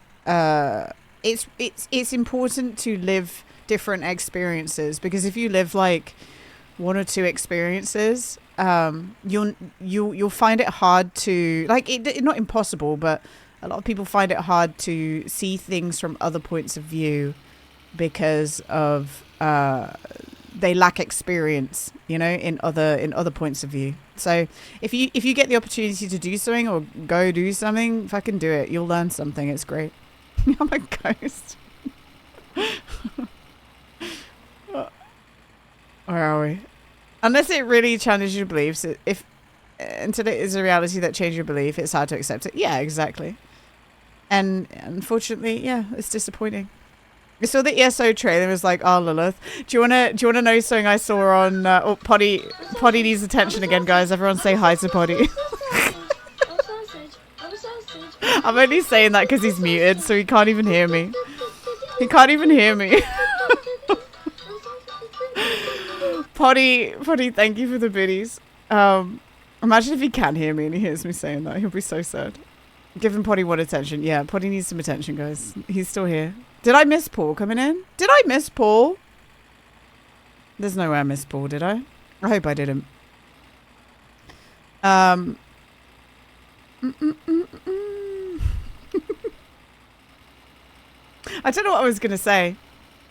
it's important to live different experiences, because if you live like one or two experiences, you'll find it hard to like it not impossible, but a lot of people find it hard to see things from other points of view because of they lack experience, you know, in other points of view. So if you get the opportunity to do something or go do something, fucking do it. You'll learn something. It's great. I'm a ghost. Where are we? Unless it really challenges your beliefs, if until it is a reality that changes your belief, it's hard to accept it. Yeah, exactly. And unfortunately, yeah, it's disappointing. I saw the ESO trailer and was like, oh, Lilith, do you wanna know something I saw on Poddy needs attention again, guys. Everyone say hi to Poddy. I'm only saying that because he's muted, so he can't even hear me. He can't even hear me. Poddy, thank you for the biddies. Imagine if he can hear me and he hears me saying that. He'll be so sad. Giving Poddy what attention? Yeah, Poddy needs some attention, guys. He's still here. Did I miss Paul coming in? Did I miss Paul? There's no way I missed Paul, did I? I hope I didn't. I don't know what I was going to say.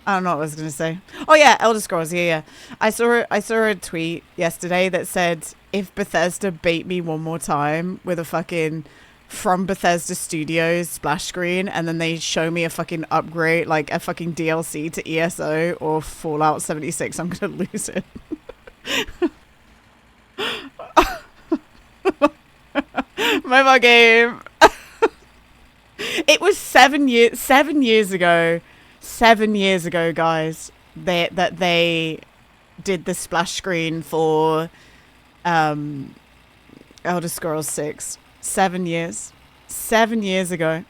I don't know what I was going to say. Oh yeah, Elder Scrolls. Yeah. I saw a tweet yesterday that said, if Bethesda bait me one more time with a fucking from Bethesda Studios splash screen and then they show me a fucking upgrade, like a fucking DLC to ESO or Fallout 76, I'm gonna lose it. Mobile game. It was 7 years ago, guys, that they did the splash screen for Elder Scrolls 6. 7 years. 7 years ago.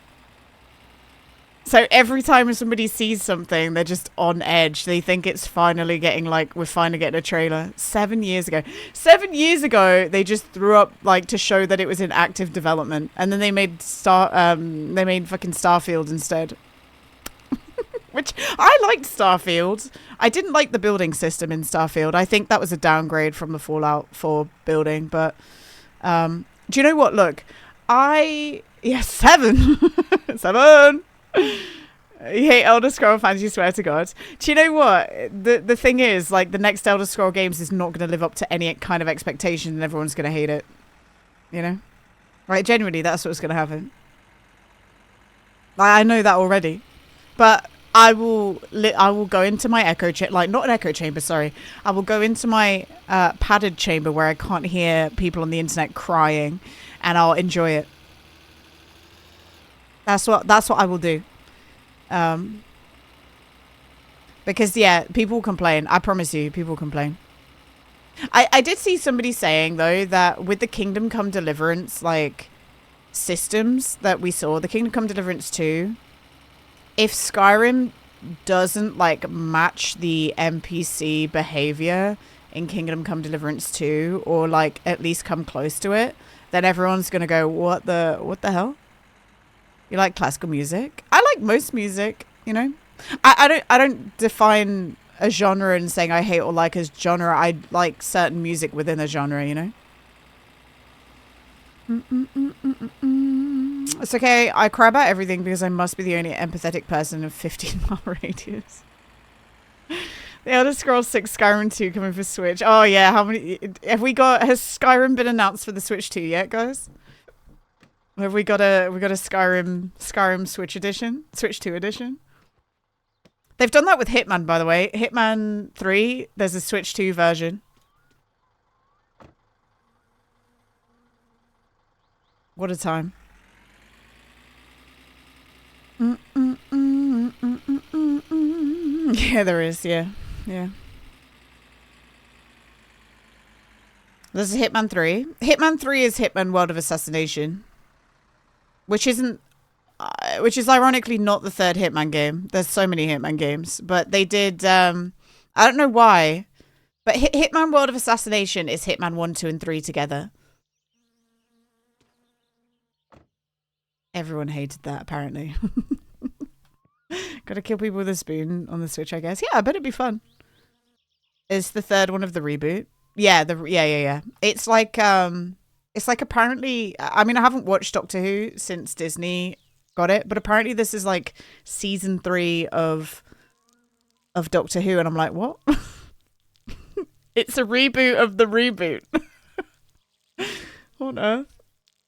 So every time somebody sees something, they're just on edge. They think it's finally getting, like, we're finally getting a trailer. 7 years ago. 7 years ago, they just threw up, like, to show that it was in active development. And then they made fucking Starfield instead. Which, I liked Starfield. I didn't like the building system in Starfield. I think that was a downgrade from the Fallout 4 building, but, do you know what? Look, yeah, 7. 7. You hate Elder Scroll fans, you swear to God. Do you know what? The thing is, like, the next Elder Scroll games is not going to live up to any kind of expectation and everyone's going to hate it. You know? Right, genuinely, that's what's going to happen. I know that already. But I will go into my echo chamber, like, not an echo chamber, sorry. I will go into my padded chamber where I can't hear people on the internet crying, and I'll enjoy it. That's what I will do. Because yeah, people complain. I promise you, people complain. I did see somebody saying though that with the Kingdom Come Deliverance like systems that we saw, the Kingdom Come Deliverance 2, if Skyrim doesn't like match the NPC behavior in Kingdom Come Deliverance 2, or like at least come close to it, then everyone's gonna go, what the hell? You like classical music? I like most music, you know. I don't define a genre and saying I hate or like a genre. I like certain music within a genre, you know. It's okay. I cry about everything because I must be the only empathetic person in 15-mile radius. The Elder Scrolls 6 Skyrim 2 coming for Switch. Oh yeah, how many have we got? Has Skyrim been announced for the Switch 2 yet, guys? Have we got a Skyrim Switch edition? Switch 2 edition? They've done that with Hitman, by the way. Hitman 3, there's a Switch 2 version. What a time. Yeah, there is. Yeah. Yeah. There's a Hitman 3. Hitman 3 is Hitman World of Assassination. Which isn't... which is ironically not the third Hitman game. There's so many Hitman games. But they did... I don't know why. But Hitman World of Assassination is Hitman 1, 2, and 3 together. Everyone hated that, apparently. Gotta kill people with a spoon on the Switch, I guess. Yeah, I bet it'd be fun. Is the third one of the reboot? Yeah, yeah. It's like apparently, I mean, I haven't watched Doctor Who since Disney got it, but apparently this is like season 3 of Doctor Who, and I'm like, what? It's a reboot of the reboot. What on earth?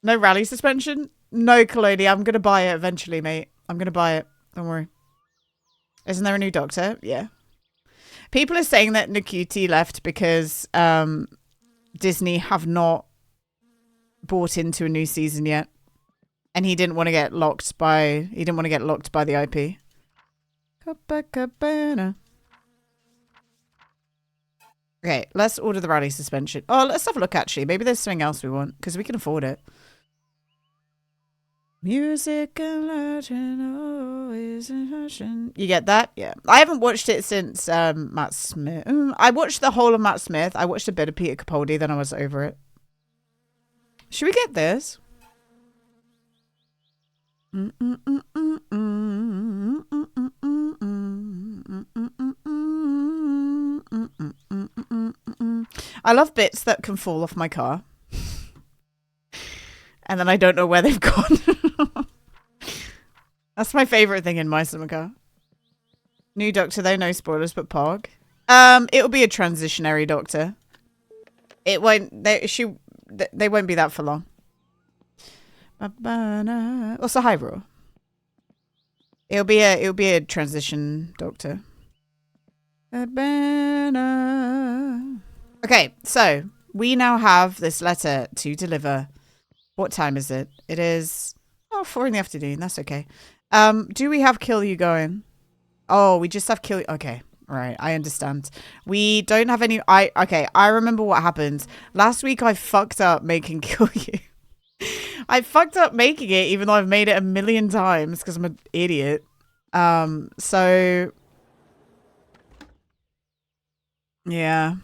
No rally suspension? No, Colody, I'm gonna buy it eventually, mate. I'm gonna buy it. Don't worry. Isn't there a new Doctor? Yeah. People are saying that Nakuti left because Disney have not bought into a new season yet, and he didn't want to get locked by the IP. Copacabana. Okay, let's order the rally suspension. Oh, let's have a look. Actually, maybe there's something else we want because we can afford it. Music and legend always in fashion. You get that? Yeah. I haven't watched it since Matt Smith. I watched the whole of Matt Smith. I watched a bit of Peter Capaldi, then I was over it. Should we get this? I love bits that can fall off my car. And then I don't know where they've gone. That's my favorite thing in my summer car. New Doctor though, no spoilers, but Pog. It'll be a transitionary Doctor. It won't. They won't be that for long. Also, hi, bro. It'll be a transition Doctor. Okay, so we now have this letter to deliver. What time is it? It is 4 in the afternoon. That's okay. Do we have Kill You going? Oh, we just have Kill You. Okay. All right. I understand. We don't have any. Okay. I remember what happened. Last week I fucked up making Kill You. I fucked up making it even though I've made it a million times because I'm an idiot. So. Yeah.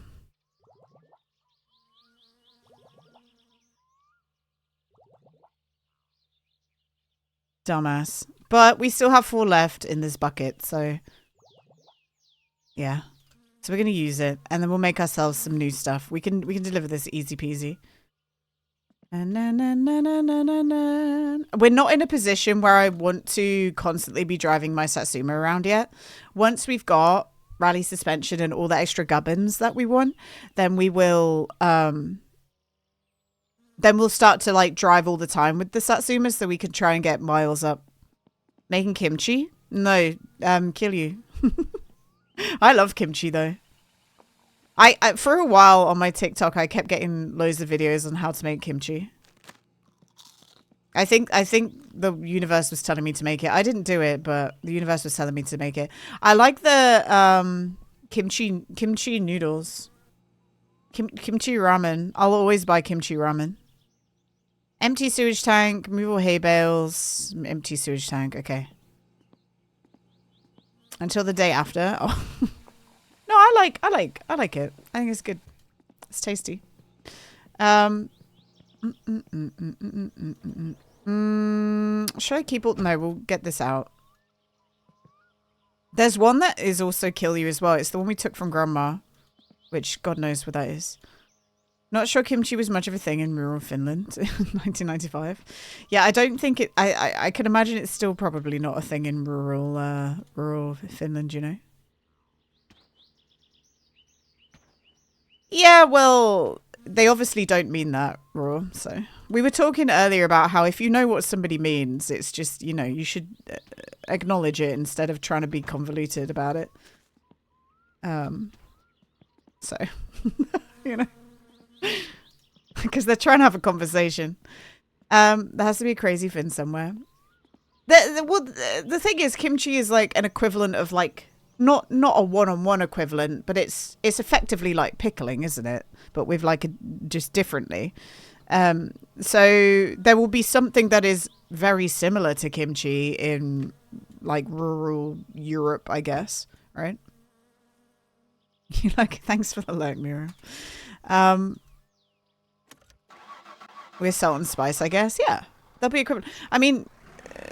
Dumbass. But we still have 4 left in this bucket, so yeah. So we're gonna use it, and then we'll make ourselves some new stuff. We can deliver this easy peasy. We're not in a position where I want to constantly be driving my Satsuma around yet. Once we've got rally suspension and all the extra gubbins that we want, then we will then we'll start to like drive all the time with the Satsuma so we can try and get miles up. Making kimchi? No, Kill You. I love kimchi though. I for a while on my TikTok I kept getting loads of videos on how to make kimchi. I think the universe was telling me to make it. I didn't do it, but the universe was telling me to make it. I like the kimchi noodles. Kimchi ramen. I'll always buy kimchi ramen. Empty sewage tank, move all hay bales, empty sewage tank, okay. Until the day after. Oh. No, I like it. I think it's good. It's tasty. Should I keep all? No, we'll get this out. There's one that is also Kill You as well. It's the one we took from Grandma, which God knows what that is. Not sure kimchi was much of a thing in rural Finland in 1995. Yeah, I don't think it. I can imagine it's still probably not a thing in rural Finland. You know. Yeah, well, they obviously don't mean that raw. So we were talking earlier about how if you know what somebody means, it's just, you know, you should acknowledge it instead of trying to be convoluted about it. So, you know, because they're trying to have a conversation. There has to be a crazy fin somewhere. The thing is, kimchi is like an equivalent of like not a one-on-one equivalent, but it's effectively like pickling, isn't it? But with like just differently. So there will be something that is very similar to kimchi in like rural Europe, I guess, right? You like, thanks for the lurk, Mira. With salt and spice, I guess. Yeah, they'll be equivalent. I mean,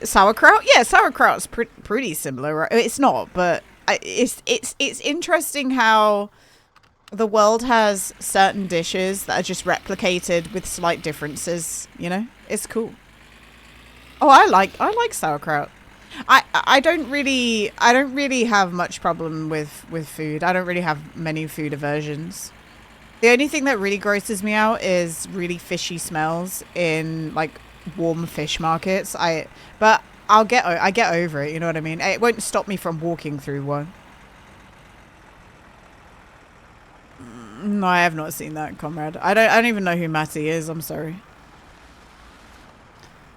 sauerkraut. Yeah, sauerkraut's pretty similar. Right? It's not, but it's interesting how the world has certain dishes that are just replicated with slight differences. You know, it's cool. Oh, I like sauerkraut. I don't really have much problem with food. I don't really have many food aversions. The only thing that really grosses me out is really fishy smells in like warm fish markets. But I get over it. You know what I mean? It won't stop me from walking through one. No, I have not seen that, comrade. I don't even know who Matty is. I'm sorry.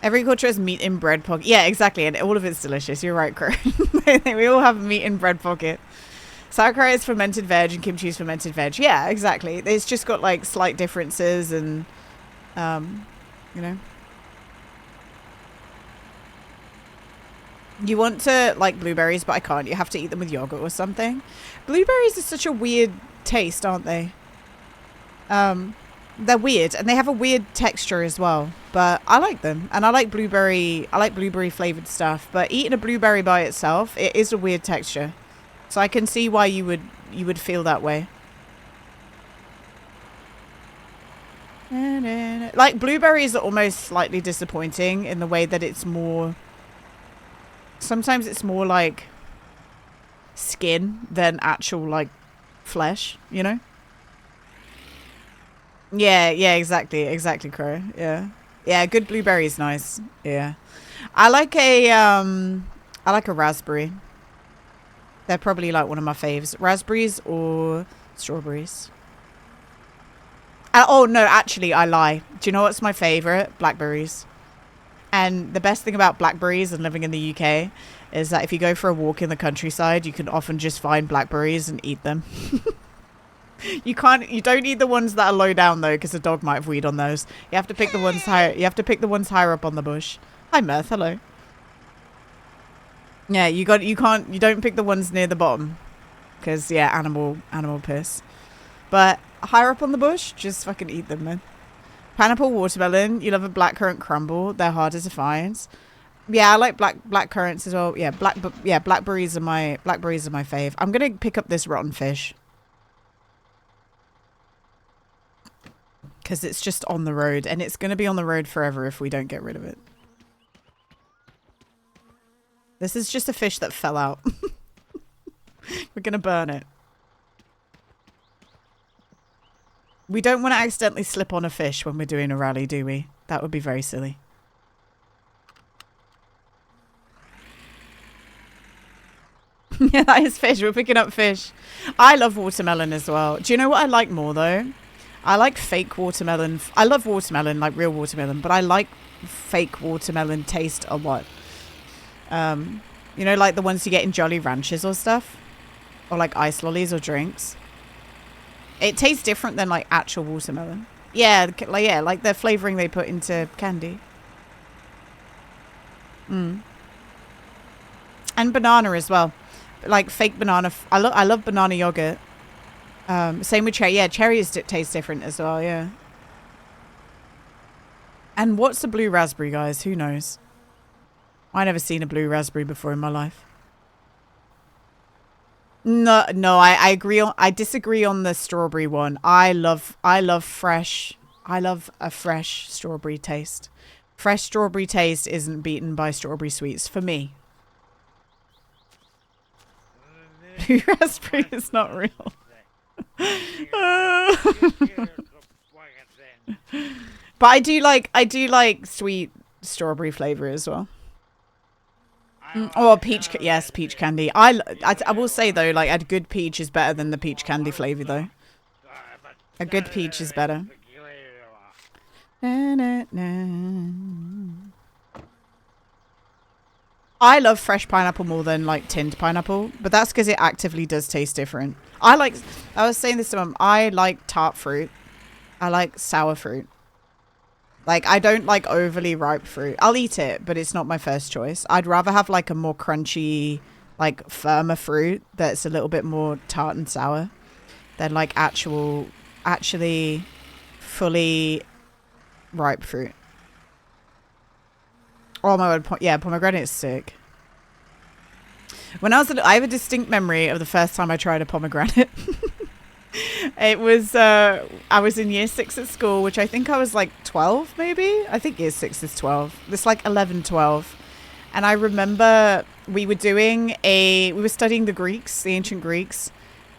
Every culture has meat in bread pocket. Yeah, exactly. And all of it's delicious. You're right, Crow. We all have meat in bread pocket. Sauerkraut is fermented veg and kimchi is fermented veg. Yeah, exactly. It's just got like slight differences and, you know. You want to like blueberries, but I can't. You have to eat them with yogurt or something. Blueberries are such a weird taste, aren't they? They're weird and they have a weird texture as well, but I like them. And I like blueberry flavored stuff, but eating a blueberry by itself, it is a weird texture. So I can see why you would feel that way. Like blueberries are almost slightly disappointing in the way that it's more, sometimes it's more like skin than actual like flesh, you know? Yeah, exactly, Crow. Yeah, good blueberry is nice. Yeah. I like a raspberry. They're probably like one of my faves. Raspberries or strawberries. Oh no, actually I lie. Do you know what's my favorite? Blackberries. And the best thing about blackberries and living in the UK is that if you go for a walk in the countryside, you can often just find blackberries and eat them. You don't eat the ones that are low down though, because the dog might have weed on those. You have to pick the ones higher. You have to pick the ones higher up on the bush. Hi, Mirth. Hello. Yeah, you don't pick the ones near the bottom, because yeah, animal piss. But higher up on the bush, just fucking eat them, man. Pineapple, watermelon. You love a blackcurrant crumble. They're harder to find. Yeah, I like black currants as well. Yeah, blackberries are my fave. I'm gonna pick up this rotten fish. Because it's just on the road, and it's going to be on the road forever if we don't get rid of it. This is just a fish that fell out. We're going to burn it. We don't want to accidentally slip on a fish when we're doing a rally, do we? That would be very silly. Yeah, that is fish. We're picking up fish. I love watermelon as well. Do you know what I like more, though? I like fake watermelon. I love watermelon, like real watermelon, but I like fake watermelon taste a lot. You know, like the ones you get in Jolly Ranchers or stuff, or like ice lollies or drinks. It tastes different than like actual watermelon. Yeah, like the flavoring they put into candy. And banana as well, like fake banana. I love banana yogurt. Same with cherry. Yeah, cherries taste different as well, yeah. And what's a blue raspberry, guys? Who knows? I never seen a blue raspberry before in my life. No, I agree on, I disagree on the strawberry one. I love a fresh strawberry taste. Fresh strawberry taste isn't beaten by strawberry sweets for me. Blue raspberry is not real. But I do like sweet strawberry flavor as well. Or peach, yes, peach candy. I will say though, like a good peach is better than the peach candy flavor though. A good peach is better. Na, na, na. I love fresh pineapple more than like tinned pineapple, but that's because it actively does taste different. I was saying this to Mum, I like tart fruit. I like sour fruit. Like, I don't like overly ripe fruit. I'll eat it, but it's not my first choice. I'd rather have like a more crunchy, like firmer fruit that's a little bit more tart and sour than like actually fully ripe fruit. Oh my word, yeah, pomegranate is sick. When I was I have a distinct memory of the first time I tried a pomegranate. It was, I was in year 6 at school, which I think I was like 12 maybe? I think year 6 is 12. It's like 11, 12. And I remember we were studying the Greeks, the ancient Greeks.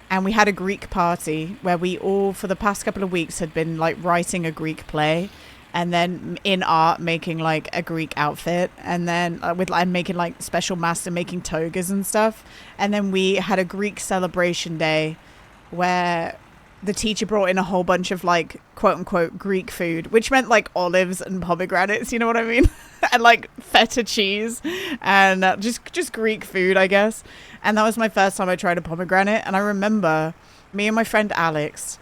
And we had a Greek party where we all, for the past couple of weeks, had been like writing a Greek play. And then in art, making like a Greek outfit, and then making like special masks and making togas and stuff. And then we had a Greek celebration day where the teacher brought in a whole bunch of like quote unquote Greek food, which meant like olives and pomegranates, you know what I mean? And like feta cheese and just Greek food, I guess. And that was my first time I tried a pomegranate. And I remember me and my friend Alex,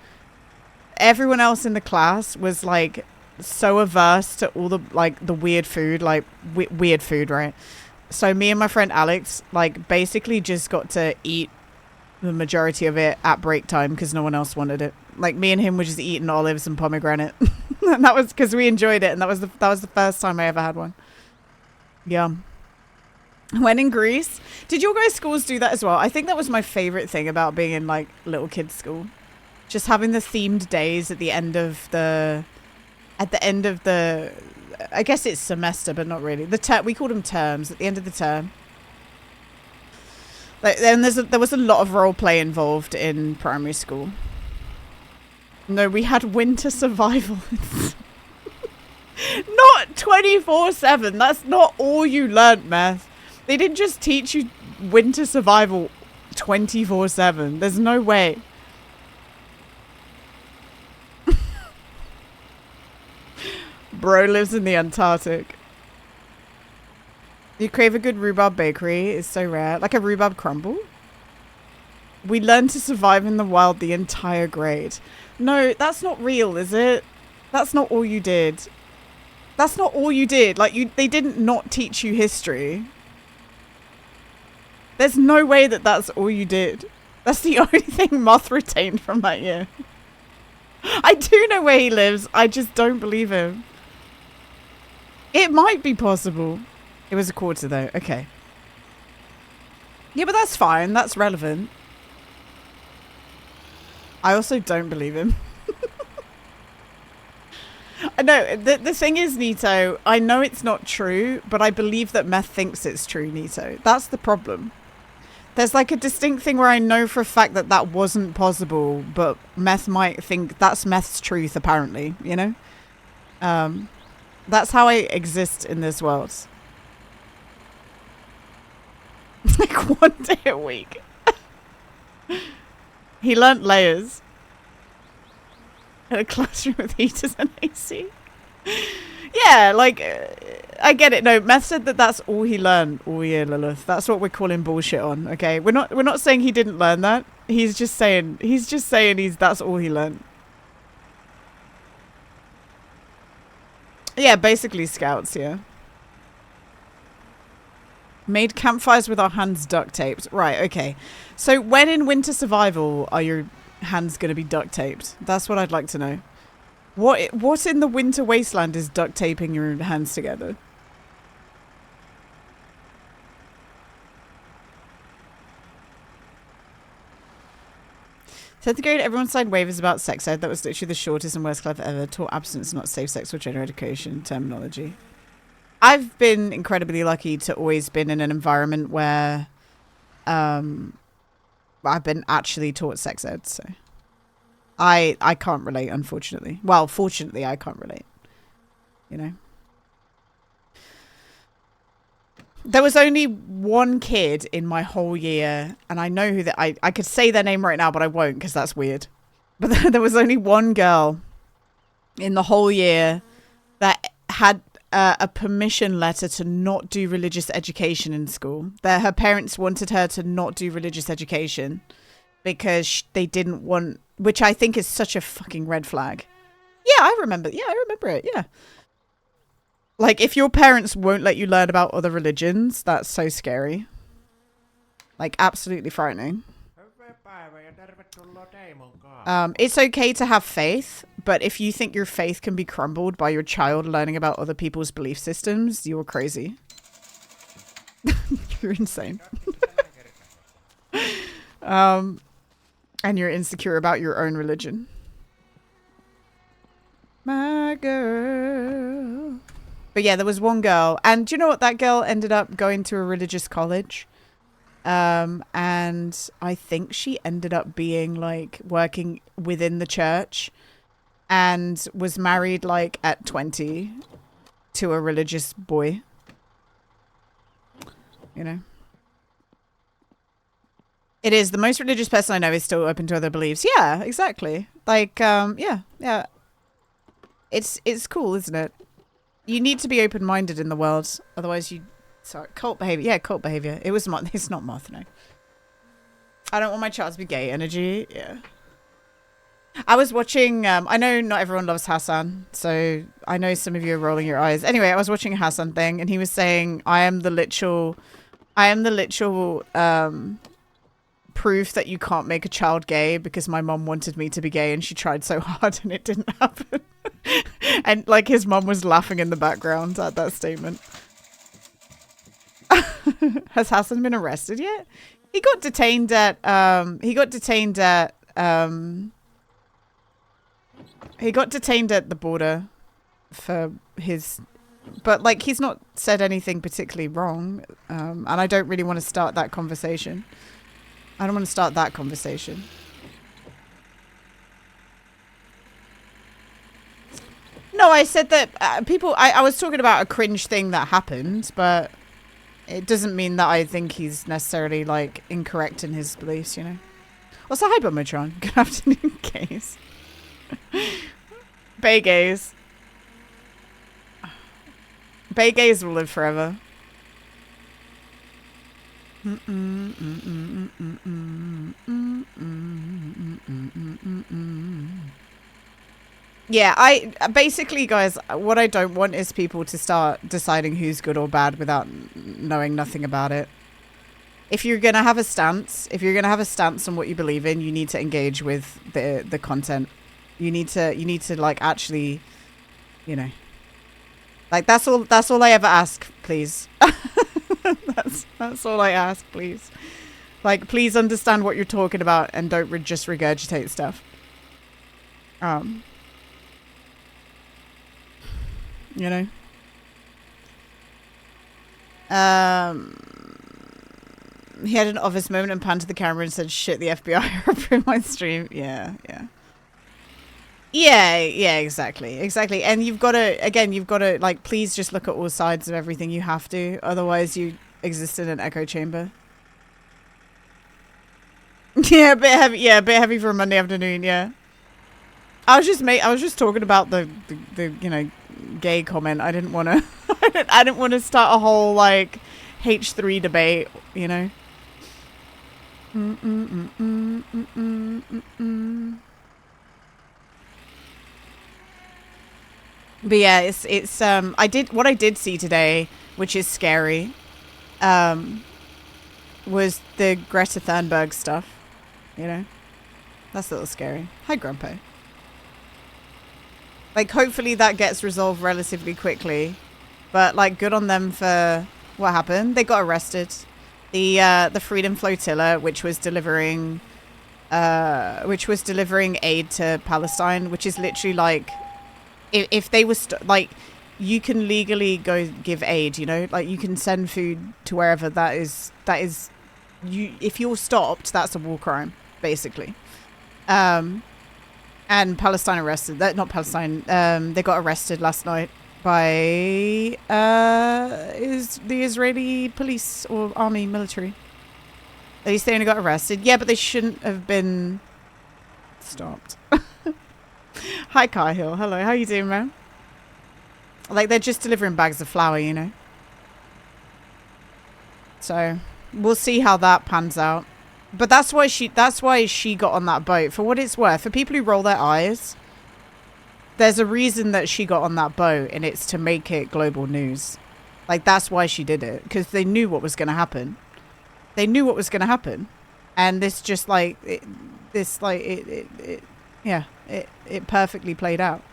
everyone else in the class was like so averse to all the like the weird food, like weird food, right? So me and my friend Alex like basically just got to eat the majority of it at break time because no one else wanted it. Like me and him were just eating olives and pomegranate. And that was because we enjoyed it, and that was the first time I ever had one. Yeah. When in Greece, did your guys' schools do that as well? I think that was my favorite thing about being in like little kids' school, just having the themed days at the end of the I guess it's semester, but not really. We called them terms at the end of the term. Like, then there was a lot of role play involved in primary school. No, we had winter survival. Not 24/7. That's not all you learnt, Meth. They didn't just teach you winter survival 24/7. There's no way. Bro lives in the Antarctic. You crave a good rhubarb bakery. It's so rare. Like a rhubarb crumble. We learned to survive in the wild the entire grade. No, that's not real, is it? That's not all you did. That's not all you did. Like, they didn't not teach you history. There's no way that that's all you did. That's the only thing Moth retained from that year. I do know where he lives. I just don't believe him. It might be possible. It was a quarter though. Okay. Yeah, but that's fine. That's relevant. I also don't believe him. I know. The thing is, Nito, I know it's not true, but I believe that Meth thinks it's true, Nito. That's the problem. There's like a distinct thing where I know for a fact that that wasn't possible, but Meth might think that's Meth's truth, apparently, you know? That's how I exist in this world. Like 1 day a week. He learnt layers. In a classroom with heaters and AC. Yeah, like, I get it. No, Meth said that that's all he learned all year, Lilith. That's what we're calling bullshit on, okay? We're not saying he didn't learn that. He's just saying that's all he learned. Yeah, basically scouts, yeah. Made campfires with our hands duct taped. Right, okay. So when in winter survival are your hands going to be duct taped? That's what I'd like to know. What in the winter wasteland is duct taping your hands together? Tenth grade, everyone signed waivers about sex ed. That was literally the shortest and worst club ever. Taught abstinence, not safe sex or gender education terminology. I've been incredibly lucky to always been in an environment where I've been actually taught sex ed, so I can't relate, unfortunately. Well, fortunately, I can't relate. You know? There was only one kid in my whole year, and I know who that I could say their name right now, but I won't because that's weird. But there was only one girl in the whole year that had a permission letter to not do religious education in school. That her parents wanted her to not do religious education because they didn't want, which I think is such a fucking red flag. Yeah, I remember. Yeah, I remember it. Yeah. Like, if your parents won't let you learn about other religions, that's so scary. Like, absolutely frightening. It's okay to have faith, but if you think your faith can be crumbled by your child learning about other people's belief systems, you're crazy. You're insane. And you're insecure about your own religion. My girl. But yeah, there was one girl, and do you know what? That girl ended up going to a religious college. And I think she ended up being like working within the church and was married like at 20 to a religious boy. You know? It is the most religious person I know is still open to other beliefs. Yeah, exactly. Like, yeah. It's cool, isn't it? You need to be open-minded in the world. Otherwise you... Sorry, cult behavior. Yeah, cult behavior. It was moth. It's not moth, no. I don't want my child to be gay energy. Yeah. I was watching, I know not everyone loves Hassan, so I know some of you are rolling your eyes. Anyway, I was watching a Hassan thing, and he was saying, I am the literal proof that you can't make a child gay because my mom wanted me to be gay and she tried so hard and it didn't happen. And like his mom was laughing in the background at that statement. Has Hassan been arrested yet? He got detained at the border for his, but like he's not said anything particularly wrong, and I don't really want to start that conversation. I don't want to start that conversation. No, I said that I was talking about a cringe thing that happened, but it doesn't mean that I think he's necessarily, like, incorrect in his beliefs, you know? Also, hi, Bumotron. Good afternoon, gays. Bay gays. Bay gays will live forever. Yeah, basically, guys, what I don't want is people to start deciding who's good or bad without knowing nothing about it. If you're going to have a stance, on what you believe in, you need to engage with the content. You need to like actually, you know, like that's all I ever ask, please. that's all I ask, please. Like, please understand what you're talking about and don't just regurgitate stuff. You know? He had an office moment and panned to the camera and said, shit, the FBI are approving my stream. Yeah. Yeah, exactly. And you've got to, like, please just look at all sides of everything. You have to. Otherwise, you exist in an echo chamber. Yeah, a bit heavy. Yeah, a bit heavy for a Monday afternoon, yeah. I was just talking about the you know, gay comment. I didn't want to I didn't want to start a whole like H3 debate, you know. But yeah, it's what I did see today, which is scary, was the Greta Thunberg stuff, you know. That's a little scary. Hi, Grandpa. Like, hopefully that gets resolved relatively quickly. But, like, good on them for what happened. They got arrested. The Freedom Flotilla, which was delivering aid to Palestine, which is literally like, if they were like, you can legally go give aid, you know, like you can send food to wherever that is you. If you're stopped, that's a war crime, basically. And Palestine arrested that, not Palestine. They got arrested last night by is the Israeli police or army military. At least they only got arrested. Yeah, but they shouldn't have been stopped. Hi, Cahill. Hello. How you doing, man? Like, they're just delivering bags of flour, you know? So, we'll see how that pans out. But that's why she got on that boat. For what it's worth, for people who roll their eyes, there's a reason that she got on that boat, and it's to make it global news. Like, that's why she did it, because they knew what was going to happen. They knew what was going to happen. And this just, like, it perfectly played out.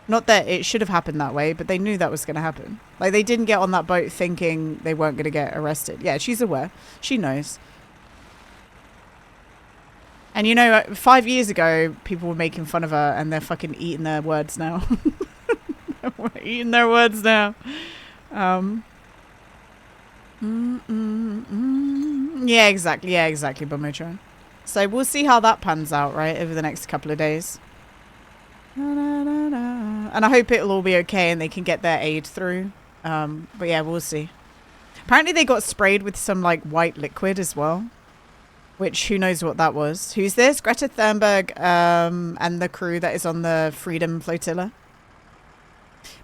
Not that it should have happened that way, but they knew that was going to happen. Like, they didn't get on that boat thinking they weren't going to get arrested. Yeah, she's aware. She knows. And, you know, 5 years ago, people were making fun of her, and they're fucking eating their words now. They're eating their words now. Yeah, exactly. Yeah, exactly, Bumotron. So we'll see how that pans out, right, over the next couple of days. And I hope it'll all be okay and they can get their aid through. But yeah, we'll see. Apparently they got sprayed with some, like, white liquid as well. Which, who knows what that was. Who's this? Greta Thunberg and the crew that is on the Freedom Flotilla.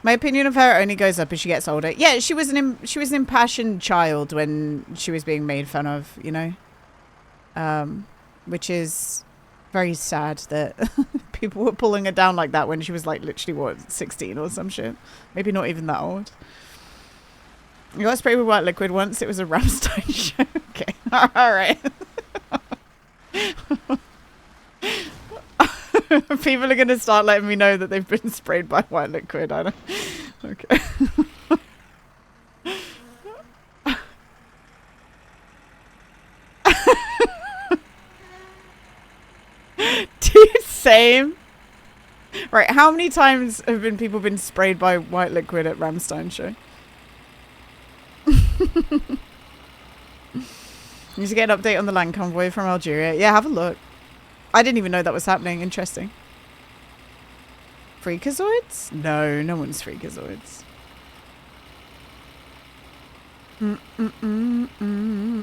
My opinion of her only goes up as she gets older. Yeah, she was an impassioned child when she was being made fun of, you know? Which is very sad that people were pulling her down like that when she was, like, literally, what, 16 or some shit? Maybe not even that old. I got sprayed with white liquid once. It was a Rammstein show. Okay. All right. People are going to start letting me know that they've been sprayed by white liquid. I don't... Okay. Dude, same. Right, how many times have people been sprayed by white liquid at Rammstein show? Need to get an update on the land convoy from Algeria. Yeah, have a look. I didn't even know that was happening. Interesting. Freakazoids? No, no one's freakazoids.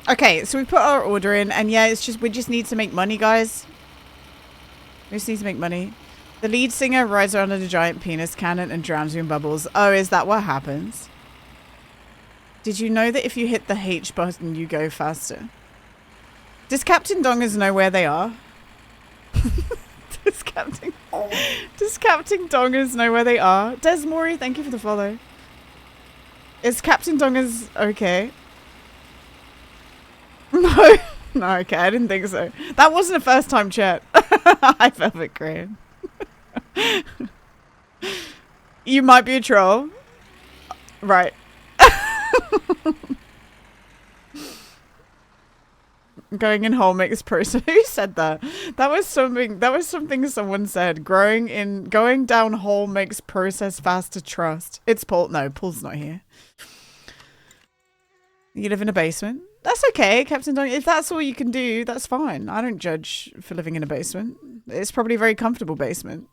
Okay, so we put our order in, and yeah, it's just we just need to make money, guys. We just need to make money. The lead singer rides around in a giant penis cannon and drowns you in bubbles. Oh, is that what happens? Did you know that if you hit the H button, you go faster? Does Captain Dongers know where they are? Does Captain Dongers know where they are? Des Mori, thank you for the follow. Is Captain Dongers okay? No. No, okay, I didn't think so. That wasn't a first time chat. Hi, Velvet Crane. You might be a troll. Right. Going in whole makes process. Who said that? That was something someone said. Going down whole makes process faster. Trust. It's Paul. No, Paul's not here. You live in a basement. That's okay, Captain Don. If that's all you can do, that's fine. I don't judge for living in a basement. It's probably a very comfortable basement.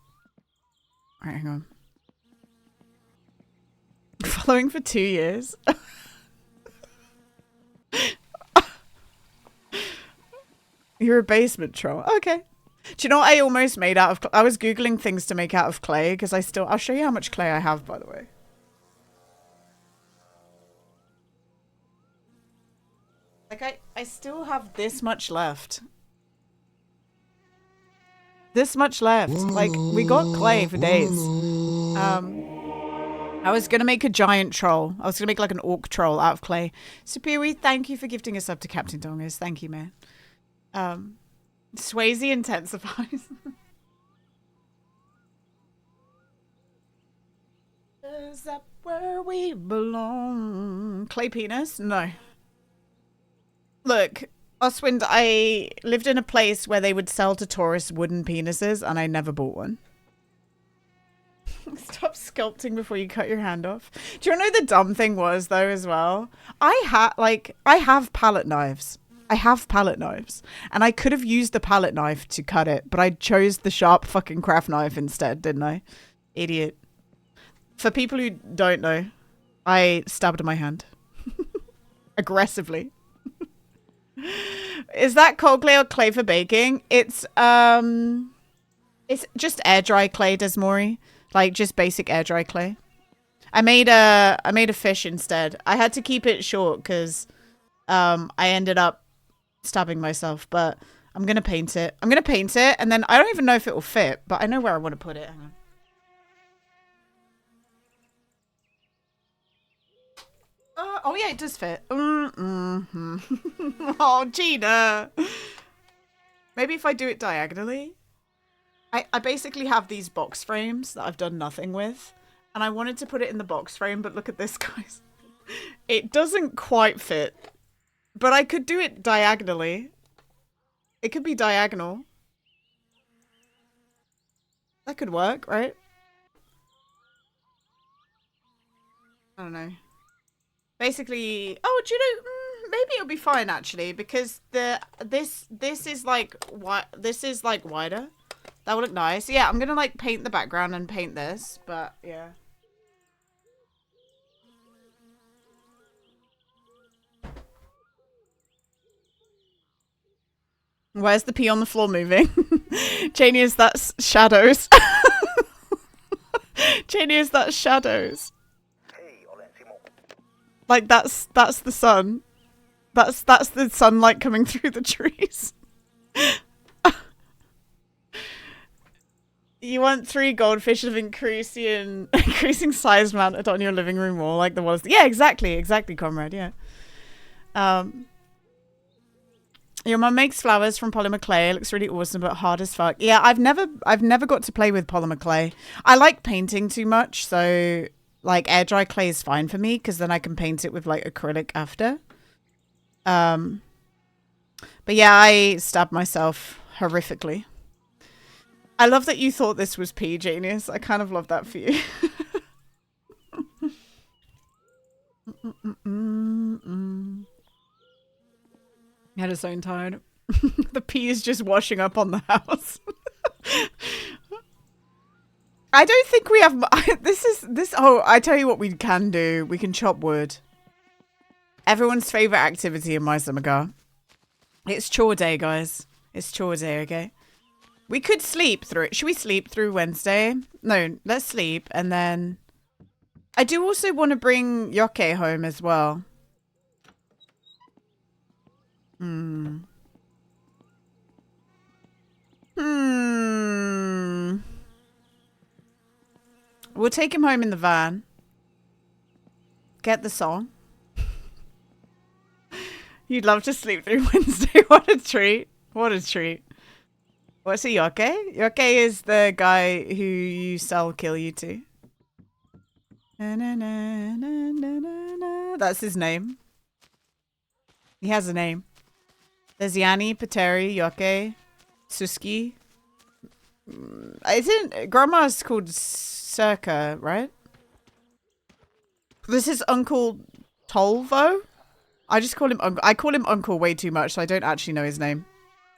Alright, hang on. Following for 2 years. You're a basement troll. Okay. Do you know what I almost made out of? I was Googling things to make out of clay because I'll show you how much clay I have, by the way. Like, I still have this much left. This much left. Like, we got clay for days. I was going to make a giant troll. I was going to make like an orc troll out of clay. Superi, thank you for gifting us up to Captain Dongers. Thank you, man. Swayze intensifies. Is that where we belong? Clay penis? No. Look, Oswind, I lived in a place where they would sell to tourists wooden penises, and I never bought one. Stop sculpting before you cut your hand off. Do you know the dumb thing was, though, as well? I have palette knives. I have palette knives. And I could have used the palette knife to cut it, but I chose the sharp fucking craft knife instead, didn't I? Idiot. For people who don't know, I stabbed my hand. Aggressively. Is that cold clay or clay for baking? It's just air dry clay, Desmori. Like just basic air dry clay. I made a fish instead. I had to keep it short because I ended up stabbing myself, but I'm gonna paint it. I'm gonna paint it, and then I don't even know if it will fit, but I know where I want to put it. Hang on. Oh yeah, it does fit. Mm-hmm. Oh, Gina. Maybe if I do it diagonally. I basically have these box frames that I've done nothing with, and I wanted to put it in the box frame, but look at this, guys. It doesn't quite fit, but I could do it diagonally. It could be diagonal. That could work, right? I don't know. Basically, oh, do you know? Maybe it'll be fine actually, because this is like this is like wider. That would look nice. Yeah, I'm gonna like paint the background and paint this, but yeah. Where's the pee on the floor moving? Janius, that's shadows. Janius, that's shadows. Like that's the sun. That's the sunlight coming through the trees. You want 3 goldfish of increasing size mounted on your living room wall, like the ones. Yeah, exactly, comrade. Yeah. Your mum makes flowers from polymer clay. It looks really awesome, but hard as fuck. Yeah, I've never got to play with polymer clay. I like painting too much, so like air dry clay is fine for me because then I can paint it with like acrylic after. But yeah, I stabbed myself horrifically. I love that you thought this was pee, Genius. I kind of love that for you. Head is so tired. The pee is just washing up on the house. I don't think we have. Oh, I tell you what we can do. We can chop wood. Everyone's favorite activity in my summer car. It's chore day, guys. It's chore day, okay? We could sleep through it. Should we sleep through Wednesday? No, let's sleep. And then I do also want to bring Yoke home as well. We'll take him home in the van. Get the song. You'd love to sleep through Wednesday. What a treat. What a treat. What's a Yoke? Yoke is the guy who you sell kill you to. Na, na, na, na, na, na, na. That's his name. He has a name. There's Yanni, Pateri, Yoke, Suski. Grandma's called Circa, right? This is Uncle Tolvo. I just call him Uncle. I call him Uncle way too much, so I don't actually know his name.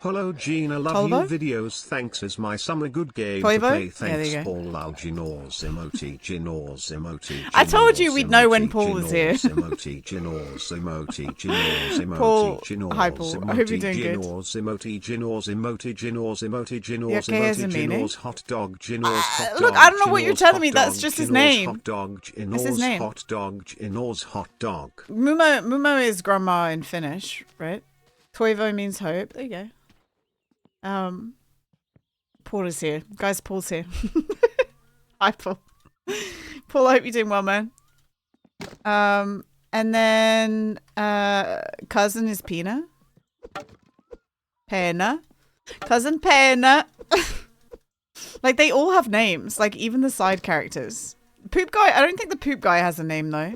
Hello Gina, love Tolvo? you videos, thanks is my summer good game Toivo? to play, Yeah, thanks there you go. Paul Ginors emoji, Ginors emoji, I told you Ginors, we'd know when emoji, Paul was here. Emoji, Ginors emoji, Ginors emoji, Paul, Ginors, hi Paul, I hope you're doing good. Ginors emoji, Ginors emoji, Ginors emoji, Ginors Yeah, has a emoji, meaning. Ginors hot dog, Ginors hot dog. Look, I don't know what you're Ginors telling me, hot that's dog, just his Ginors name. hot dog, That's his Ginors name. hot dog, Ginors hot dog. Mumo is grandma in Finnish, right? Toivo means hope. There you go. Paul is here. Guys, Paul's here. Hi, Paul. Paul, I hope you're doing well, man. And then, cousin is Pina. Pena. Cousin Pena. Like, they all have names. Like, even the side characters. Poop guy, I don't think the poop guy has a name, though.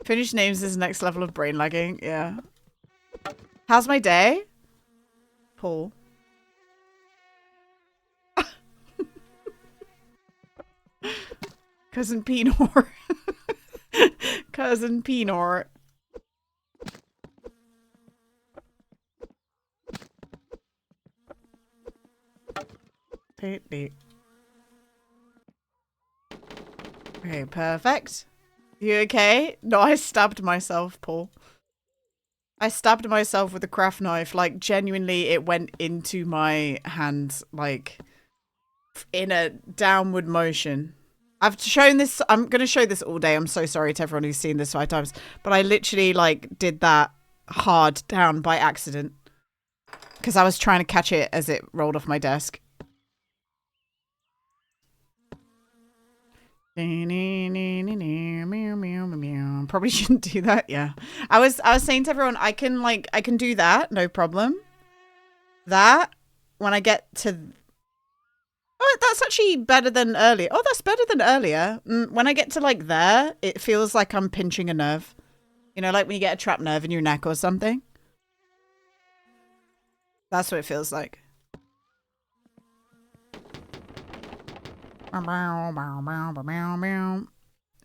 Finnish names is next level of brain lagging. Yeah. How's my day? Paul. Cousin Pinor. Cousin Pinor. Okay, perfect. You okay? No, I stabbed myself, Paul. I stabbed myself with a craft knife. Like, genuinely, it went into my hand, like, in a downward motion. I've shown this. I'm going to show this all day. I'm so sorry to everyone who's seen this 5 times. But I literally, like, did that hard down by accident. Because I was trying to catch it as it rolled off my desk. Probably shouldn't do that. Yeah. I was saying to everyone, I can do that. No problem. That, when I get to... Oh, that's actually better than earlier. Oh, that's better than earlier. When I get to, like, there, it feels like I'm pinching a nerve. You know, like when you get a trapped nerve in your neck or something. That's what it feels like.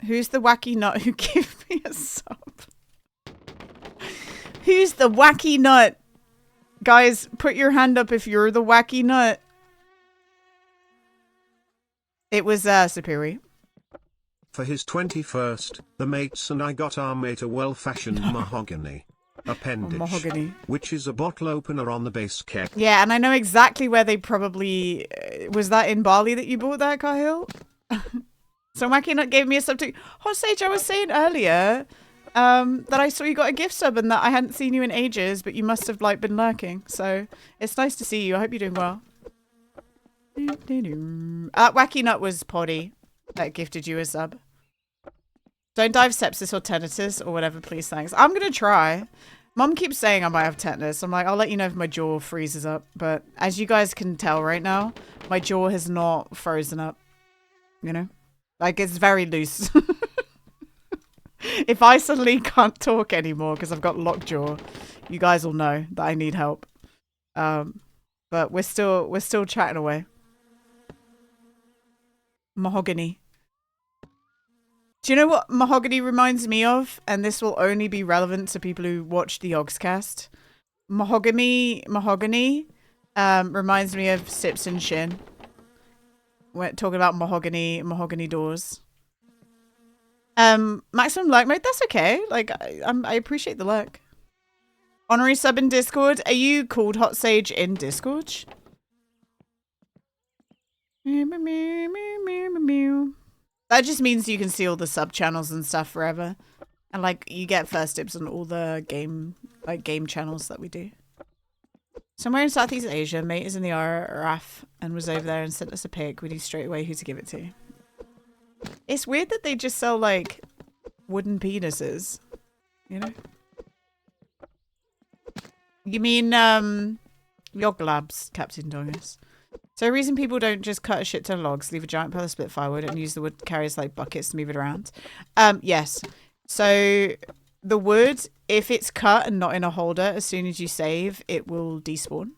Who's the wacky nut who gave me a sub? Who's the wacky nut? Guys, put your hand up if you're the wacky nut. It was Superi. For his 21st, the mates and I got our mate a well-fashioned mahogany appendage, Mahogany. which is a bottle opener on the base keg. Yeah, and I know exactly where they probably... was that in Bali that you bought that, Cahill? So Wacky Nut gave me a sub too. Hot Sage, I was saying earlier that I saw you got a gift sub and that I hadn't seen you in ages, but you must have like been lurking. So it's nice to see you. I hope you're doing well. Wacky Nut was Poddy that gifted you a sub. Don't die of sepsis or tinnitus or whatever, please, thanks. I'm going to try. Mom keeps saying I might have tetanus. I'm like, I'll let you know if my jaw freezes up. But as you guys can tell right now, my jaw has not frozen up. You know? Like, it's very loose. If I suddenly can't talk anymore because I've got lockjaw, you guys will know that I need help. But we're still chatting away. Mahogany. Do you know what mahogany reminds me of? And this will only be relevant to people who watch the Yogscast. Mahogany reminds me of Sips and Shin. We're talking about mahogany doors. Maximum lurk mode, that's okay. Like, I appreciate the lurk. Honorary sub in Discord. Are you called Hot Sage in Discord? That just means you can see all the sub channels and stuff forever. And like you get first dibs on all the game channels that we do. Somewhere in Southeast Asia, mate is in the RAF and was over there and sent us a pic. We knew straight away who to give it to. It's weird that they just sell like wooden penises. You know? You mean Yog Labs, Captain Dongus. So the reason people don't just cut a shit ton of logs, leave a giant pile of split firewood and use the wood carriers like buckets to move it around. Yes. So the wood, if it's cut and not in a holder, as soon as you save, it will despawn.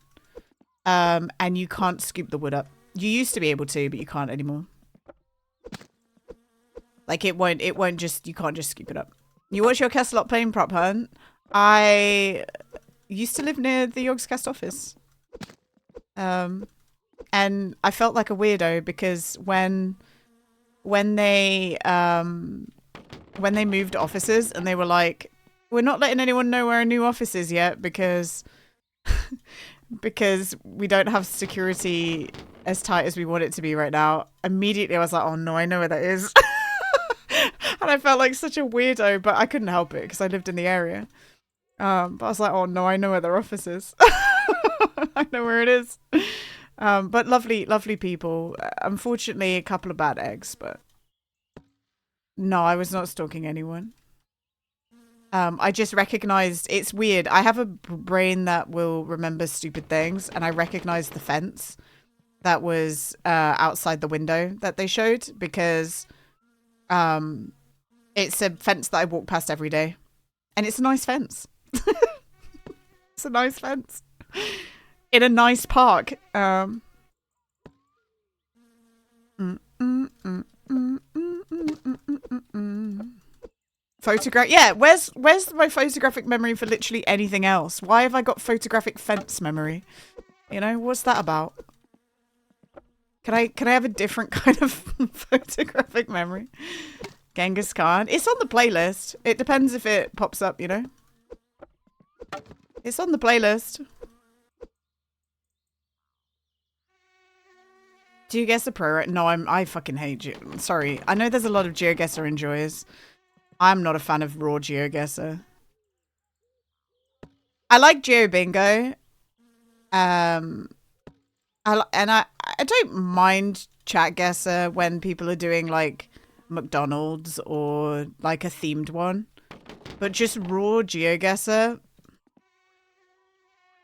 And you can't scoop the wood up. You used to be able to, but you can't anymore. Like it won't just, you can't just scoop it up. You watch your Kesselot playing prop hunt. I used to live near the Yogscast office. And I felt like a weirdo because when they moved offices and they were like, we're not letting anyone know where our new office is yet because because we don't have security as tight as we want it to be right now. Immediately I was like, oh no, I know where that is. And I felt like such a weirdo, but I couldn't help it because I lived in the area. But I was like, oh no, I know where their office is. I know where it is. But lovely people. Unfortunately, a couple of bad eggs, but no, I was not stalking anyone. I just recognized, it's weird. I have a brain that will remember stupid things, and I recognized the fence that was outside the window that they showed because it's a fence that I walk past every day, and it's a nice fence. It's a nice fence. In a nice park. Photograph. Yeah, where's my photographic memory for literally anything else? Why have I got photographic fence memory? You know, what's that about? Can I have a different kind of photographic memory? Genghis Khan. It's on the playlist. It depends if it pops up, you know? It's on the playlist. GeoGuessr Pro, right? No, I fucking hate sorry. I know there's a lot of GeoGuessr enjoyers. I'm not a fan of raw GeoGuessr. I like GeoBingo. I don't mind ChatGuessr when people are doing like McDonald's or like a themed one, but just raw GeoGuessr.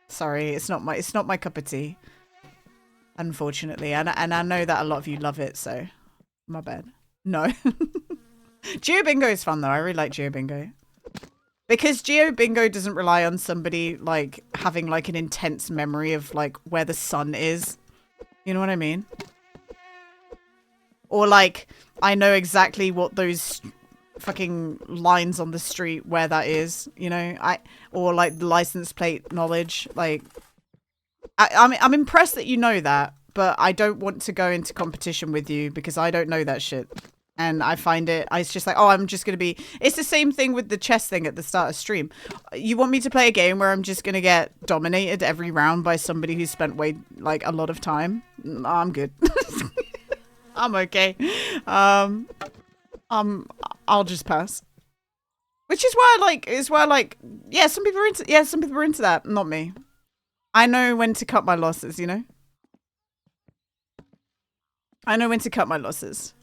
Sorry, it's not my cup of tea, unfortunately, and I know that a lot of you love it, so my bad. No, GeoBingo is fun though. I really like GeoBingo. Because GeoBingo doesn't rely on somebody, like, having, like, an intense memory of, like, where the sun is. You know what I mean? Or, like, I know exactly what those fucking lines on the street, where that is, you know? Or, like, the license plate knowledge. Like, I'm impressed that you know that, but I don't want to go into competition with you because I don't know that shit. And I find it's just like, oh, I'm just going to be... It's the same thing with the chess thing at the start of stream. You want me to play a game where I'm just going to get dominated every round by somebody who's spent a lot of time? I'm good. I'm okay. I'll just pass. Which is why yeah, some people are into that. Not me. I know when to cut my losses, you know? I know when to cut my losses.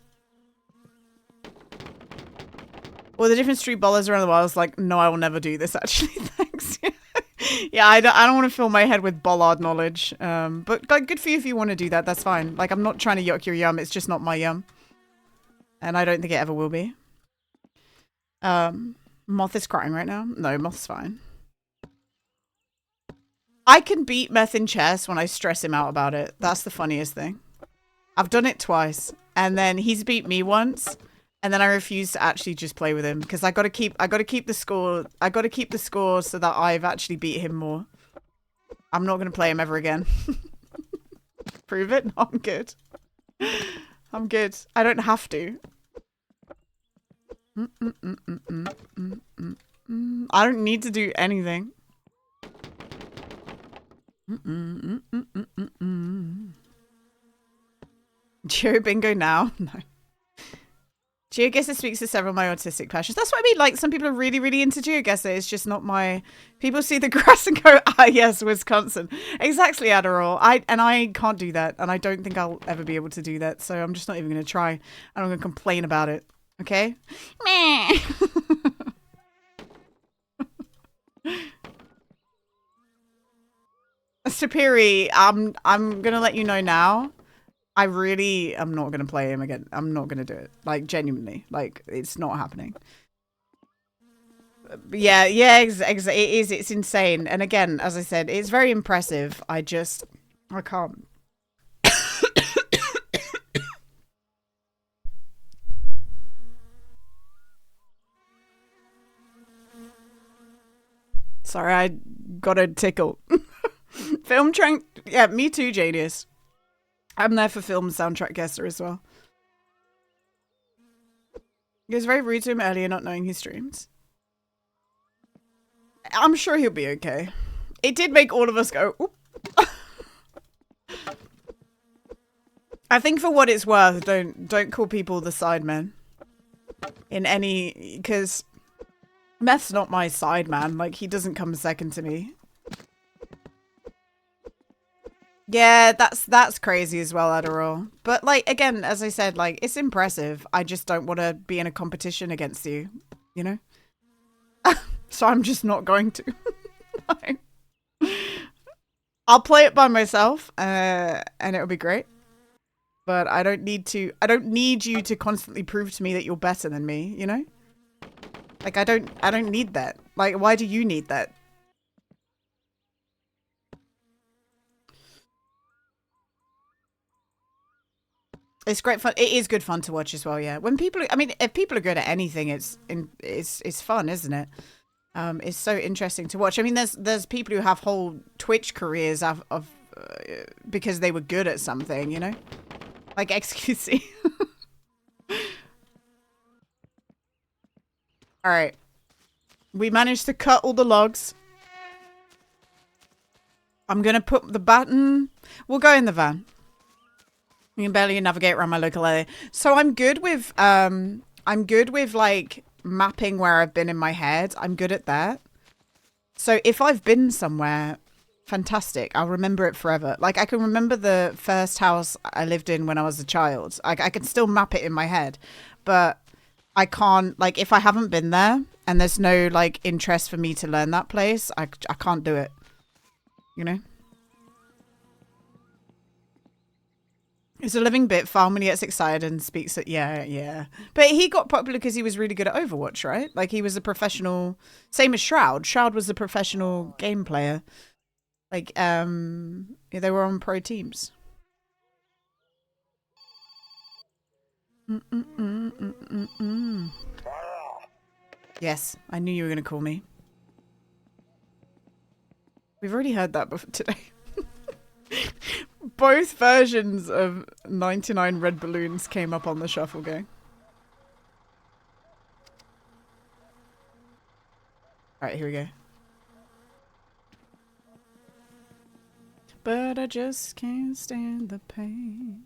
Well, the different street ballers around the world is like, no, I will never do this, actually. Thanks. Yeah, I don't want to fill my head with bollard knowledge. But like, good for you if you want to do that. That's fine. Like, I'm not trying to yuck your yum. It's just not my yum. And I don't think it ever will be. Moth is crying right now. No, Moth's fine. I can beat Meth in chess when I stress him out about it. That's the funniest thing. I've done it twice. And then he's beat me once. And then I refuse to actually just play with him because I gotta keep the score. I gotta keep the score so that I've actually beat him more. I'm not gonna play him ever again. Prove it? No, I'm good. I'm good. I don't have to. I don't need to do anything. GeoBingo now? No. GeoGuessr speaks to several of my autistic passions. That's what I mean. Like, some people are really, really into GeoGuessr. It's just not my... People see the grass and go, ah, yes, Wisconsin. Exactly, Adderall. I can't do that. And I don't think I'll ever be able to do that. So I'm just not even going to try. And I'm going to complain about it. Okay? Meh. Superi, I'm going to let you know now. I really am not going to play him again. I'm not going to do it. Like, genuinely. Like, it's not happening. But yeah, it is. It's insane. And again, as I said, it's very impressive. I can't. Sorry, I got a tickle. Film track. Yeah, me too, Janius. I'm there for film soundtrack guesser as well. It was very rude to him earlier not knowing he streams. I'm sure he'll be okay. It did make all of us go, oop. I think for what it's worth, don't call people the sidemen. In any, because Meth's not my sideman. Like, he doesn't come second to me. Yeah, that's crazy as well, Adderall. But, like, again, as I said, like, it's impressive. I just don't want to be in a competition against you, you know? So I'm just not going to. I'll play it by myself, and it'll be great. But I don't need you to constantly prove to me that you're better than me, you know? Like, I don't need that. Like, why do you need that? It's great fun. It is good fun to watch as well, yeah. When people, I mean, if people are good at anything, it's fun, isn't it? It's so interesting to watch. I mean, there's people who have whole Twitch careers of because they were good at something, you know? Like XQC. All right. We managed to cut all the logs. I'm going to put the baton. We'll go in the van. You can barely navigate around my local area. So I'm good with like mapping where I've been in my head. I'm good at that. So if I've been somewhere, fantastic. I'll remember it forever. Like I can remember the first house I lived in when I was a child. I can still map it in my head, but I can't, like, if I haven't been there and there's no like interest for me to learn that place, I can't do it. You know? It's a living bit. Farman gets excited and speaks at, yeah. But he got popular because he was really good at Overwatch, right? Like he was a professional, same as Shroud. Shroud was a professional game player. Like, yeah, they were on pro teams. Yes, I knew you were going to call me. We've already heard that before today. Both versions of 99 Red Balloons came up on the shuffle gang. Alright, here we go. But I just can't stand the pain.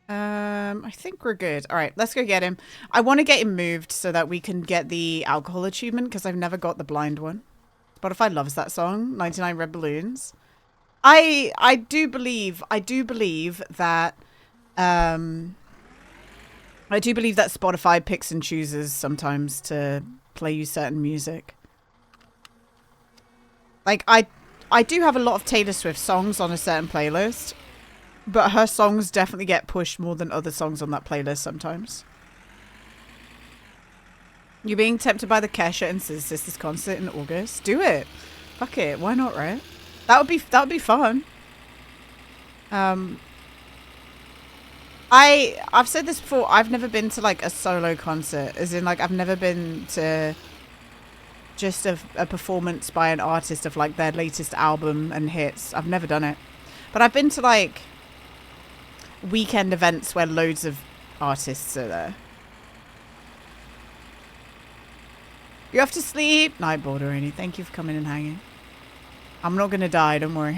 I think we're good. Alright, let's go get him. I want to get him moved so that we can get the alcohol achievement because I've never got the blind one. Spotify loves that song, 99 Red Balloons. I do believe that Spotify picks and chooses sometimes to play you certain music. Like I do have a lot of Taylor Swift songs on a certain playlist, but her songs definitely get pushed more than other songs on that playlist sometimes. You're being tempted by the Kesha and Sis Sisters concert in August. Do it. Fuck it. Why not, right? That would be fun. I've said this before. I've never been to like a solo concert, as in like I've never been to just a performance by an artist of like their latest album and hits. I've never done it, but I've been to like weekend events where loads of artists are there. You're off to sleep? Night Borderini. Thank you for coming and hanging. I'm not gonna die, don't worry.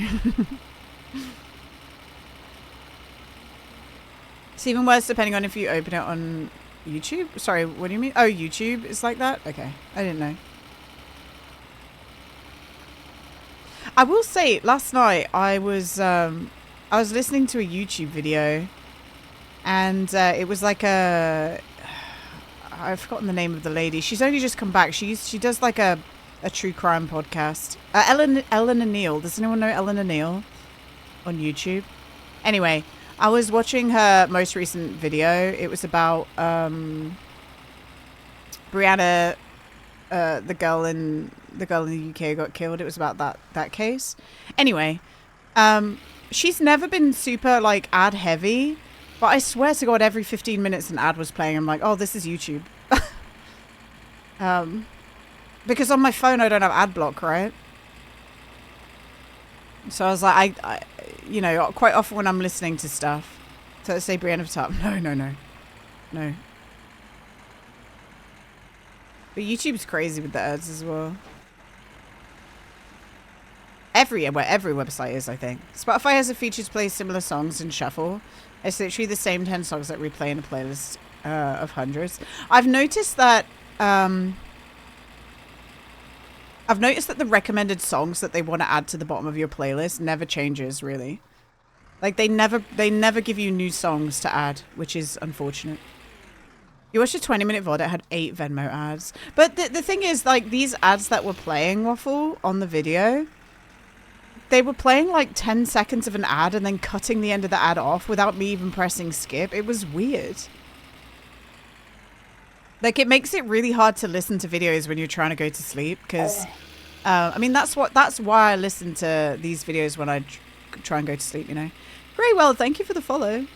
It's even worse depending on if you open it on YouTube. Sorry, what do you mean? Oh, YouTube is like that? Okay, I didn't know. I will say, last night I was listening to a YouTube video, and it was like I've forgotten the name of the lady. She's only just come back. She does like a true crime podcast. Eleanor Neal. Does anyone know Eleanor Neal on YouTube? Anyway, I was watching her most recent video. It was about Brianna, the girl in the UK who got killed. It was about that case. Anyway, she's never been super like ad heavy, but I swear to God, every 15 minutes an ad was playing. I'm like, oh, this is YouTube. Because on my phone I don't have ad block, right? So I was like, I you know, quite often when I'm listening to stuff, so let's say Brianna Top. No. But YouTube's crazy with the ads as well. Every website is, I think. Spotify has a feature to play similar songs in shuffle. It's literally the same 10 songs that replay in a playlist of hundreds. I've noticed that the recommended songs that they want to add to the bottom of your playlist never changes, really. Like they never give you new songs to add, which is unfortunate. You watched a 20-minute VOD, it had 8 Venmo ads. But the thing is, like, these ads that were playing, Waffle, on the video, they were playing like 10 seconds of an ad and then cutting the end of the ad off without me even pressing skip. It was weird. Like, it makes it really hard to listen to videos when you're trying to go to sleep, because I mean, that's why I listen to these videos when I try and go to sleep, you know. Very well, thank you for the follow.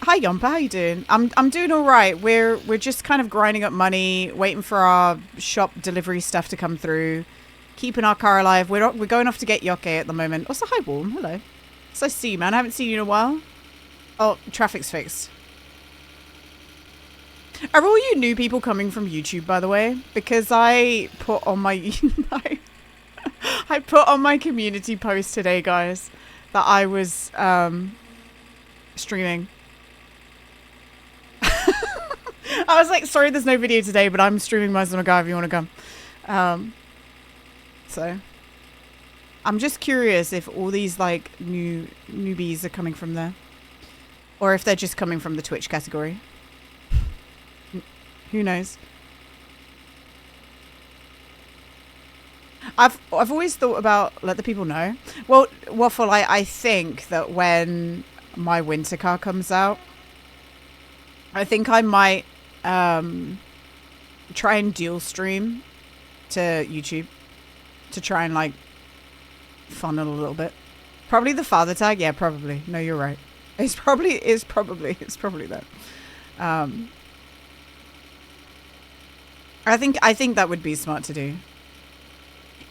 Hi Yompa, how you doing? I'm doing all right. We're just kind of grinding up money, waiting for our shop delivery stuff to come through, keeping our car alive. We're going off to get Yoke at the moment. Also, hi Warm, hello. So I see you, man. I haven't seen you in a while. Oh, traffic's fixed. Are all you new people coming from YouTube, by the way? Because I put on my I put on my community post today, guys, that I was streaming. I was like, sorry, there's no video today, but I'm streaming Muslim a guy if you want to come. So I'm just curious if all these like newbies are coming from there, or if they're just coming from the Twitch category. Who knows? I've always thought about let the people know. Well, Waffle, I think that when my winter car comes out, I think I might try and dual stream to YouTube to try and like funnel a little bit. Probably the father tag, yeah, probably. No, you're right. It's probably that. I think that would be smart to do.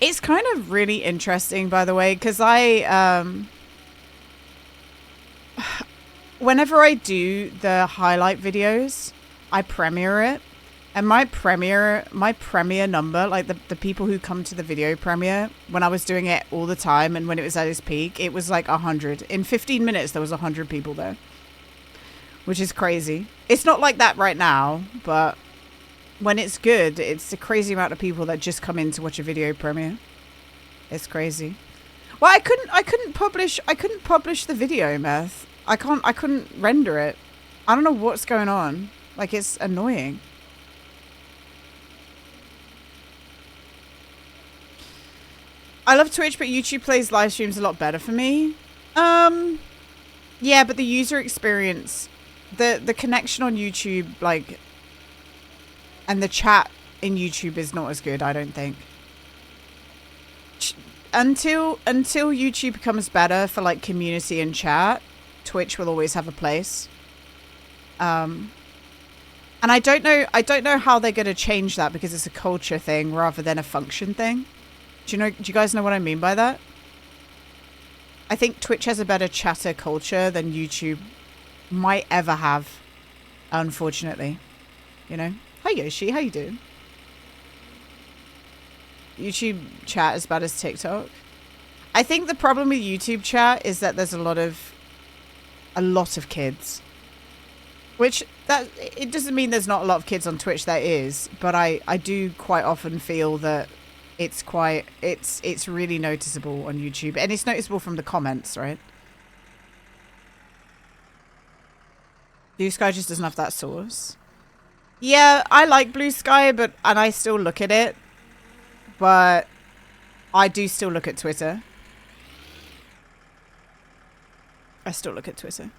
It's kind of really interesting, by the way, because whenever I do the highlight videos, I premiere it, and my premiere number, like the people who come to the video premiere, when I was doing it all the time and when it was at its peak, it was like 100. In 15 minutes, there was 100 people there, which is crazy. It's not like that right now, but when it's good, it's a crazy amount of people that just come in to watch a video premiere. It's crazy. Well, I couldn't publish the video, Meth. I couldn't render it. I don't know what's going on. Like, it's annoying. I love Twitch, but YouTube plays live streams a lot better for me. Yeah, but the user experience, the connection on YouTube, like, and the chat in YouTube is not as good, I don't think. Until YouTube becomes better for like community and chat, Twitch will always have a place. And I don't know how they're going to change that, because it's a culture thing rather than a function thing. Do you guys know what I mean by that? I think Twitch has a better chatter culture than YouTube might ever have, unfortunately. You know? Hi Yoshi, how you doing? YouTube chat as bad as TikTok. I think the problem with YouTube chat is that there's a lot of kids. Which it doesn't mean there's not a lot of kids on Twitch, there is, but I do quite often feel that it's really noticeable on YouTube, and it's noticeable from the comments, right? Blue Sky just doesn't have that source. Yeah, I like Blue Sky, and I still look at it, but I do still look at Twitter. I still look at Twitter.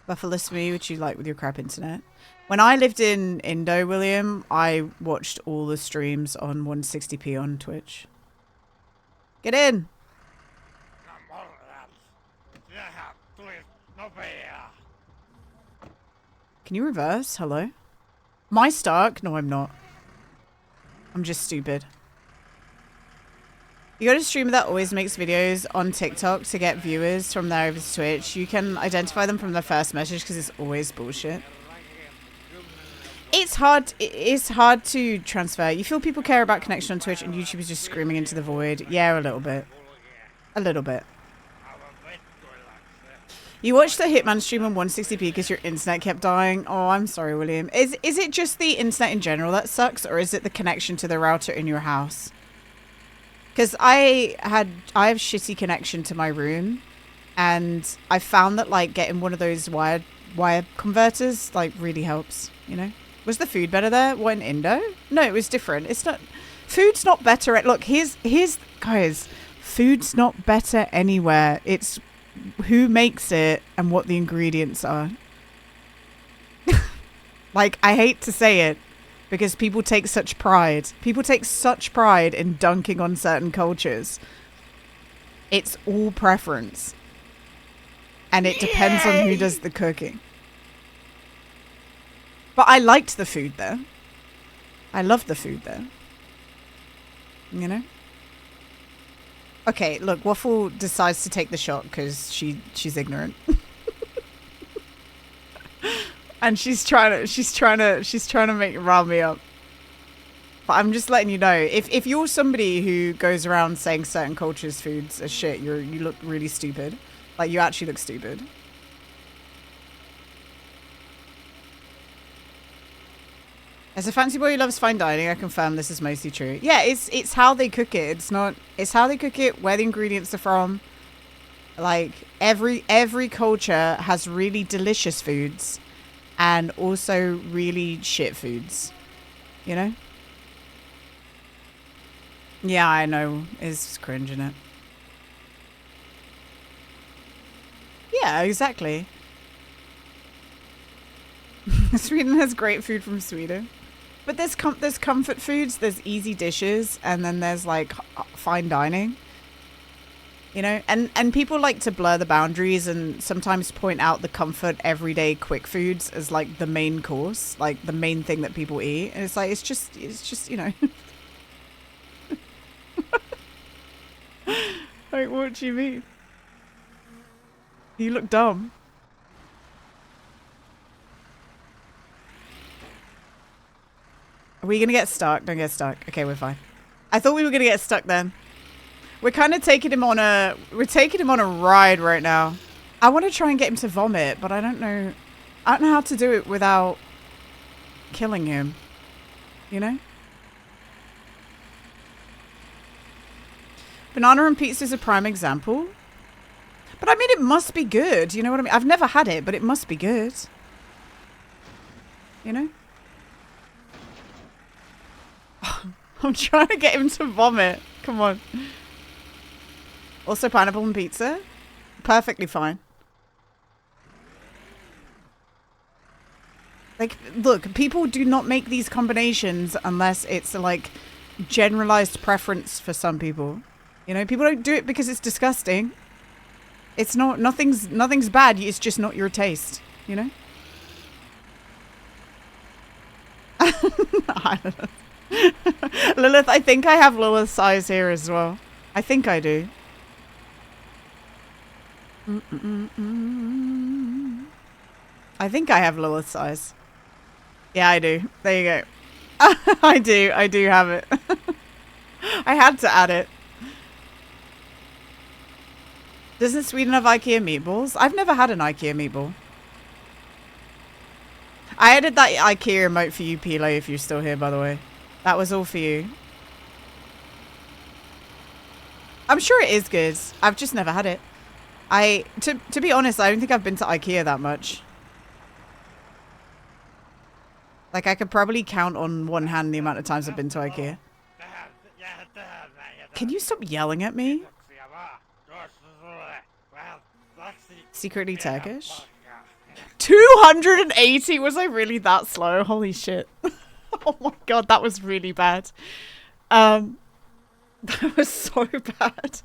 Buffalo me, which you like with your crap internet. When I lived in Indo, William, I watched all the streams on 160p on Twitch. Get in! Can you reverse? Hello? My Stark? No, I'm not. I'm just stupid. You got a streamer that always makes videos on TikTok to get viewers from there over to Twitch. You can identify them from their first message because it's always bullshit. It's hard to transfer. You feel people care about connection on Twitch and YouTube is just screaming into the void. Yeah, a little bit. A little bit. You watched the Hitman stream on 160p because your internet kept dying. Oh, I'm sorry, William. Is it just the internet in general that sucks, or is it the connection to the router in your house? Because I have shitty connection to my room, and I found that like getting one of those wire converters like really helps. You know, was the food better there? What, in Indo? No, it was different. It's not. Food's not better at. Look, here's guys. Food's not better anywhere. It's who makes it and what the ingredients are. Like, I hate to say it, because people take such pride. People take such pride in dunking on certain cultures. It's all preference. And it depends on who does the cooking. But I liked the food there. I loved the food there. You know? Okay, look, Waffle decides to take the shot because she's ignorant. And she's trying to rile me up. But I'm just letting you know, if you're somebody who goes around saying certain cultures' foods are shit, you look really stupid. Like, you actually look stupid. As a fancy boy who loves fine dining, I confirm this is mostly true. Yeah, it's how they cook it. It's how they cook it, where the ingredients are from. Like, every culture has really delicious foods and also really shit foods. You know? Yeah, I know. It's cringe, isn't it? Yeah, exactly. Sweden has great food from Sweden. But there's comfort foods, there's easy dishes, and then there's like fine dining. You know, and people like to blur the boundaries and sometimes point out the comfort everyday quick foods as like the main course, like the main thing that people eat. And it's like it's just you know. Like, what do you mean? You look dumb. Are we gonna get stuck? Don't get stuck. Okay, we're fine. I thought we were gonna get stuck then. We're kind of taking him on a ride right now. I want to try and get him to vomit, but I don't know how to do it without killing him. You know? Banana and pizza is a prime example. But I mean, it must be good. You know what I mean? I've never had it, but it must be good. You know? I'm trying to get him to vomit. Come on. Also pineapple and pizza. Perfectly fine. Like, look, people do not make these combinations unless it's like generalized preference for some people. You know, people don't do it because it's disgusting. It's not, nothing's bad. It's just not your taste, you know? I don't know. Lilith, I think I have Lilith's size here as well. I think I do. I think I have Lilith's size. Yeah, I do. There you go. I do have it. I had to add it. Doesn't Sweden have IKEA meatballs? I've never had an IKEA meatball. I added that IKEA emote for you, Pilo, if you're still here, by the way. That was all for you. I'm sure it is good. I've just never had it. To be honest, I don't think I've been to IKEA that much. Like, I could probably count on one hand the amount of times I've been to IKEA. Can you stop yelling at me? Secretly Turkish? 280? Was I really that slow? Holy shit. Oh my god, that was really bad. That was so bad.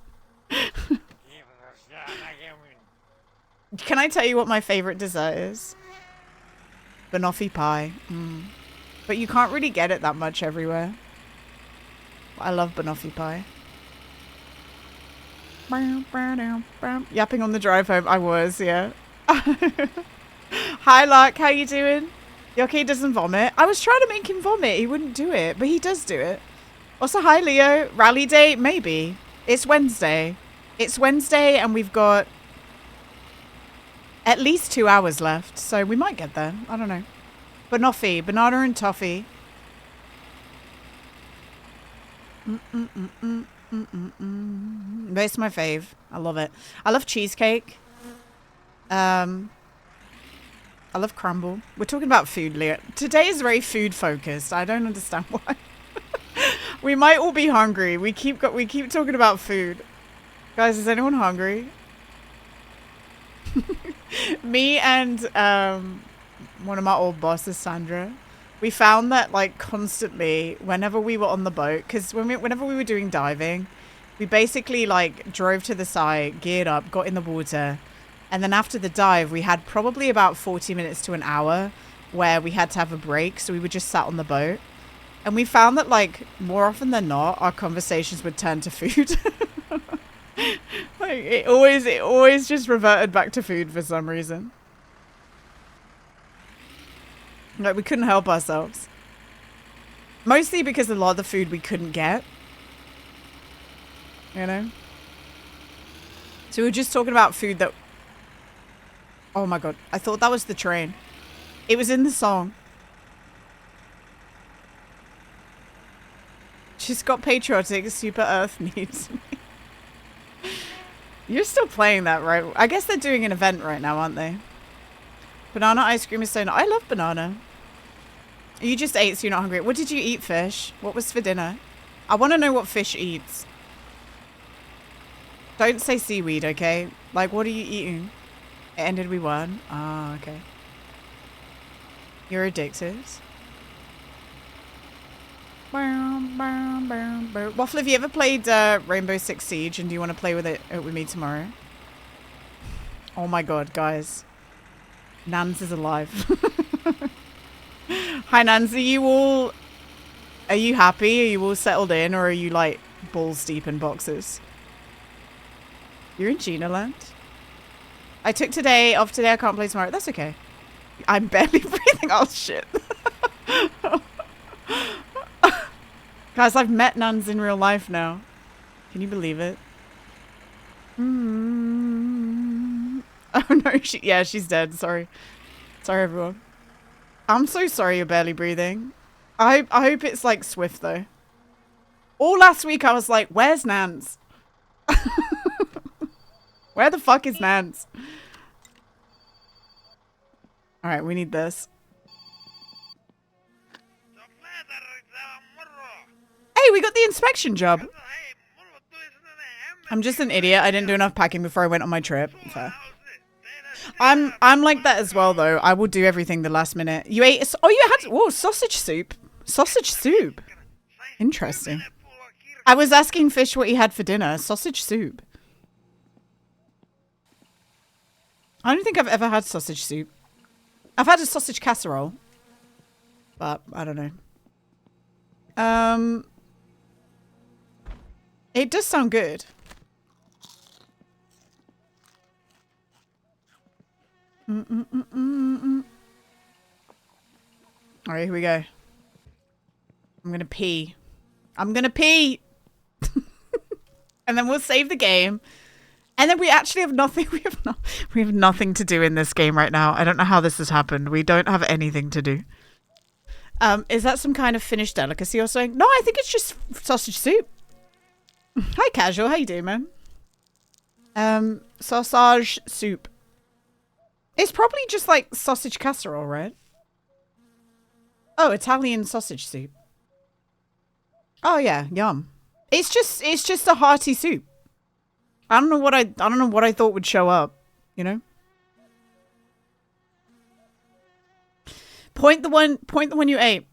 Can I tell you what my favorite dessert is? Banoffee pie. But you can't really get it that much everywhere. I love banoffee pie. Yapping on the drive home. I was, yeah. Hi, Lark. How you doing? Yoki doesn't vomit. I was trying to make him vomit. He wouldn't do it, but he does do it. Also, hi, Leo. Rally day? Maybe. It's Wednesday. It's Wednesday, and we've got at least 2 hours left, so we might get there. I don't know. Banoffee. Banana and toffee. That's my fave. I love it. I love cheesecake. I love crumble. We're talking about food, Leo. Today is very food focused. I don't understand why. We might all be hungry. We keep talking about food. Guys, is anyone hungry? Me and one of my old bosses, Sandra, we found that like constantly whenever we were on the boat, because whenever we were doing diving, we basically like drove to the site, geared up, got in the water, and then after the dive we had probably about 40 minutes to an hour where we had to have a break, so we were just sat on the boat, and we found that like more often than not our conversations would turn to food. Like it always just reverted back to food for some reason. Like we couldn't help ourselves. Mostly because a lot of the food we couldn't get. You know? So we were just talking about food that... Oh my god. I thought that was the train. It was in the song. She's got patriotic, super earth needs. You're still playing that, right? I guess they're doing an event right now, aren't they? Banana ice cream is so nice. I love banana. You just ate, so you're not hungry. What did you eat, fish? What was for dinner? I want to know what fish eats. Don't say seaweed, okay? Like, what are you eating? It ended we won. Ah, okay. You're addicted. Waffle, have you ever played Rainbow Six Siege and do you want to play with it with me tomorrow? Oh my god, guys. Nans is alive. Hi Nans, are you happy? Are you all settled in or are you like balls deep in boxes? You're in Gina land? I took today off today, I can't play tomorrow. That's okay. I'm barely breathing. Oh shit. Guys, I've met nuns in real life now. Can you believe it? Oh no, she's dead. Sorry. Sorry, everyone. I'm so sorry you're barely breathing. I hope it's like swift though. All last week I was like, where's Nans? Where the fuck is Nans? Alright, we need this. Hey, we got the inspection job. I'm just an idiot. I didn't do enough packing before I went on my trip. Fair. I'm like that as well, though. I will do everything the last minute. You ate... Oh, you had... Whoa, sausage soup. Sausage soup. Interesting. I was asking Fish what he had for dinner. Sausage soup. I don't think I've ever had sausage soup. I've had a sausage casserole. But, I don't know. It does sound good. Alright, here we go. I'm gonna pee. I'm gonna pee! And then we'll save the game. And then we actually have nothing. We have nothing to do in this game right now. I don't know how this has happened. We don't have anything to do. Is that some kind of Finnish delicacy or something? No, I think it's just sausage soup. Hi, Casual. How you doing, man? Sausage soup. It's probably just like sausage casserole, right? Oh, Italian sausage soup. Oh yeah, yum. It's just a hearty soup. I don't know what I thought would show up, you know? Point the one you ate.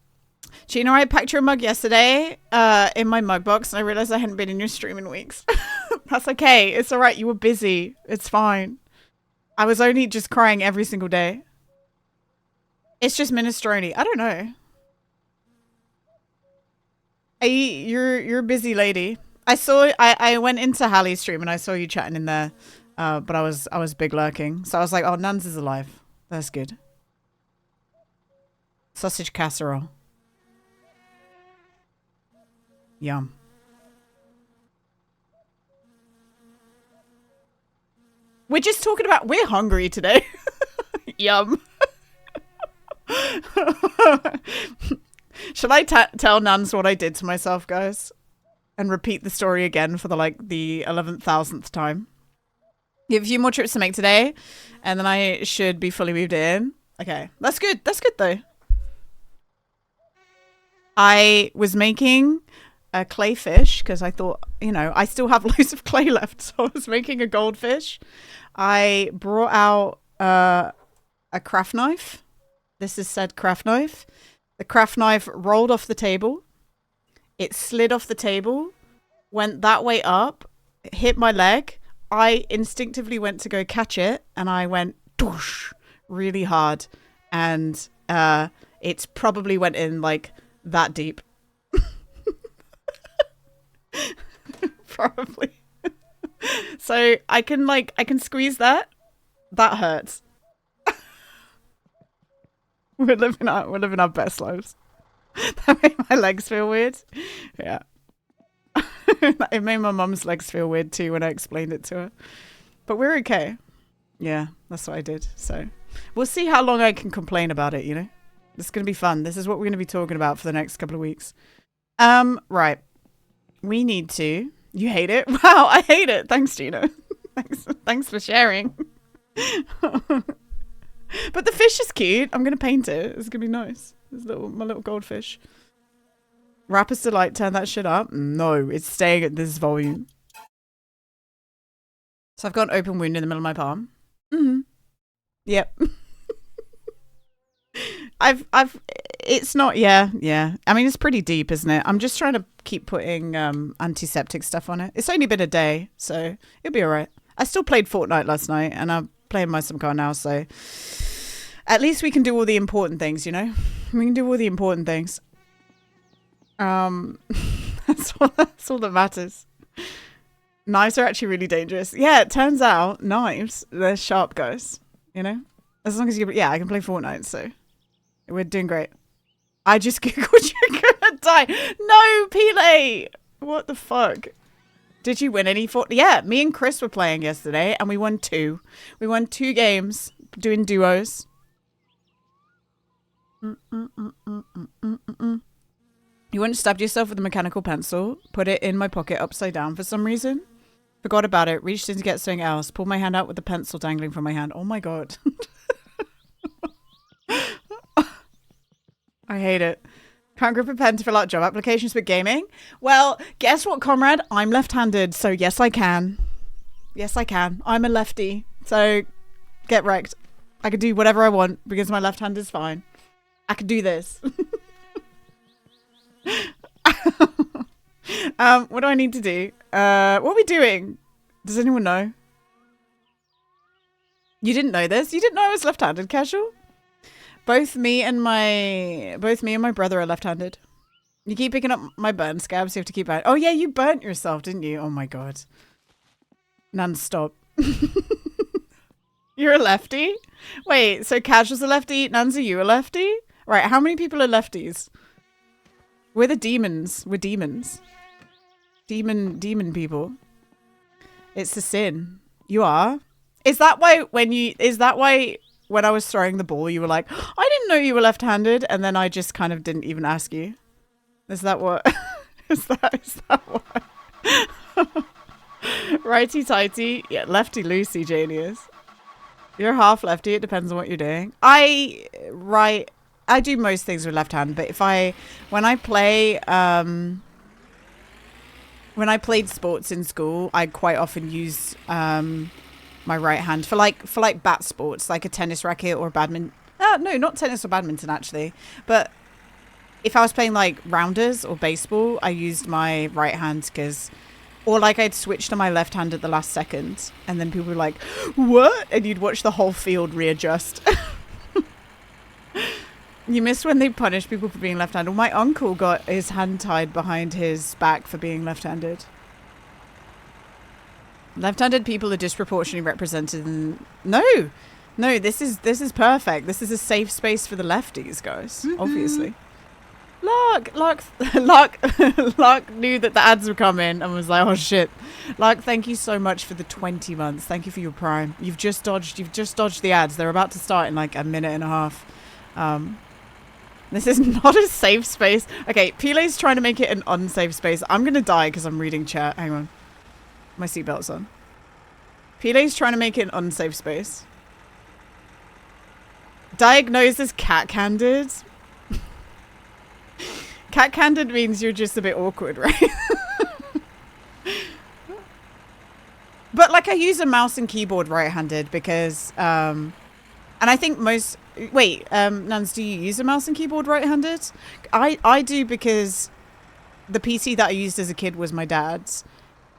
Gina, I packed your mug yesterday in my mug box and I realized I hadn't been in your stream in weeks. That's okay. It's alright. You were busy. It's fine. I was only just crying every single day. It's just minestrone. I don't know. You're a busy lady. I went into Hallie's stream and I saw you chatting in there. But I was big lurking. So I was like, oh, Nuns is alive. That's good. Sausage casserole. Yum. We're just talking about... We're hungry today. Yum. Shall I tell Nuns what I did to myself, guys? And repeat the story again for the 11,000th time? You have a few more trips to make today. And then I should be fully moved in. Okay. That's good. That's good, though. I was making... a clay fish because I thought, you know, I still have loads of clay left, so I was making a goldfish. I brought out a craft knife. This is said craft knife. The craft knife rolled off the table. It slid off the table, went that way up, hit my leg. I instinctively went to go catch it, and I went doosh really hard, and it probably went in like that deep. Probably. So I can squeeze that. That hurts. We're living our best lives. That made my legs feel weird. Yeah. It made my mum's legs feel weird too when I explained it to her. But we're okay. Yeah, that's what I did. So we'll see how long I can complain about it, you know? This is going to be fun. This is what we're going to be talking about for the next couple of weeks. Right. We need to... You hate it? Wow, I hate it. Thanks, Gina. Thanks for sharing. But the fish is cute. I'm going to paint it. It's going to be nice. My little goldfish. Rapper's Delight, turn that shit up. No, it's staying at this volume. So I've got an open wound in the middle of my palm. Yep. It's not, yeah. I mean, it's pretty deep, isn't it? I'm just trying to keep putting antiseptic stuff on it. It's only been a day, so it'll be all right. I still played Fortnite last night, and I'm playing my some car now, so at least we can do all the important things, you know? We can do all the important things. That's all that matters. Knives are actually really dangerous. Yeah, it turns out knives, they're sharp, guys. You know? As long as you... Yeah, I can play Fortnite, so... We're doing great. I just googled you're gonna die. No, Pele! What the fuck? Did you win any Fortnite? Yeah, me and Chris were playing yesterday, and we won 2. We won 2 games, doing duos. You wouldn't stabbed yourself with a mechanical pencil, put it in my pocket upside down for some reason. Forgot about it, reached in to get something else, pulled my hand out with the pencil dangling from my hand. Oh my god. I hate it. Can't grip a pen to fill out job applications but gaming? Well, guess what, comrade? I'm left-handed, so yes I can. Yes I can. I'm a lefty, so get wrecked. I can do whatever I want because my left hand is fine. I can do this. What do I need to do? What are we doing? Does anyone know? You didn't know this? You didn't know I was left-handed, Casual? Both me and my brother are left-handed. You keep picking up my burn scabs, you have to keep out. Oh yeah, you burnt yourself, didn't you? Oh my god. Non-stop. You're a lefty? Wait, so Casual's a lefty, Nuns, are you a lefty? Right, how many people are lefties? We're the demons. We're demons. Demon people. It's a sin. You are? Is that why when I was throwing the ball you were like, I didn't know you were left-handed, and then I just kind of didn't even ask you? Is that what? is that what? Righty-tighty. Yeah, lefty-loosey, Janius. You're half lefty. It depends on what you're doing. I do most things with left hand, but when I played sports in school, I quite often use my right hand for like bat sports, like a tennis racket or badminton. No, not tennis or badminton actually. But if I was playing like rounders or baseball, I used my right hand or like I'd switch to my left hand at the last second, and then people were like, "What?" And you'd watch the whole field readjust. You missed when they punished people for being left-handed. Well, my uncle got his hand tied behind his back for being left-handed. Left-handed people are disproportionately represented in... No, this is perfect. This is a safe space for the lefties, guys. Obviously. Lark knew that the ads were coming and was like, oh shit. Lark, thank you so much for the 20 months. Thank you for your prime. You've just dodged the ads. They're about to start in like a minute and a half. This is not a safe space. Okay, Pele's trying to make it an unsafe space. I'm gonna die because I'm reading chat. Hang on. My seatbelt's on. Pele's trying to make it an unsafe space. Diagnosed as cat-candid. Cat-candid means you're just a bit awkward, right? But like I use a mouse and keyboard right-handed because and I think most... Wait, Nuns, do you use a mouse and keyboard right-handed? I do because the PC that I used as a kid was my dad's.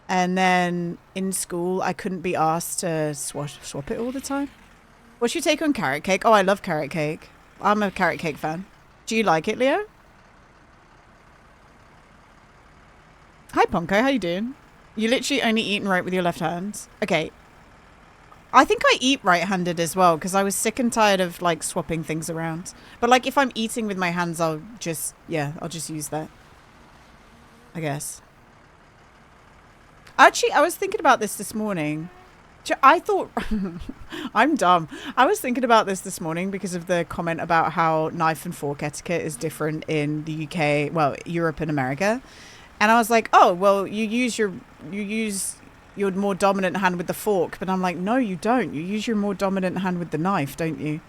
And then in school, I couldn't be asked to swap it all the time. What's your take on carrot cake? Oh, I love carrot cake. I'm a carrot cake fan. Do you like it, Leo? Hi, Ponko. How you doing? You literally only eat and write with your left hand. Okay. I think I eat right-handed as well because I was sick and tired of like swapping things around. But like if I'm eating with my hands, I'll just use that, I guess. Actually, I was thinking about this morning. I thought I'm dumb. I was thinking about this morning because of the comment about how knife and fork etiquette is different in the UK, well, Europe and America. And I was like, oh, well, you use your more dominant hand with the fork. But I'm like, no, you don't. You use your more dominant hand with the knife, don't you?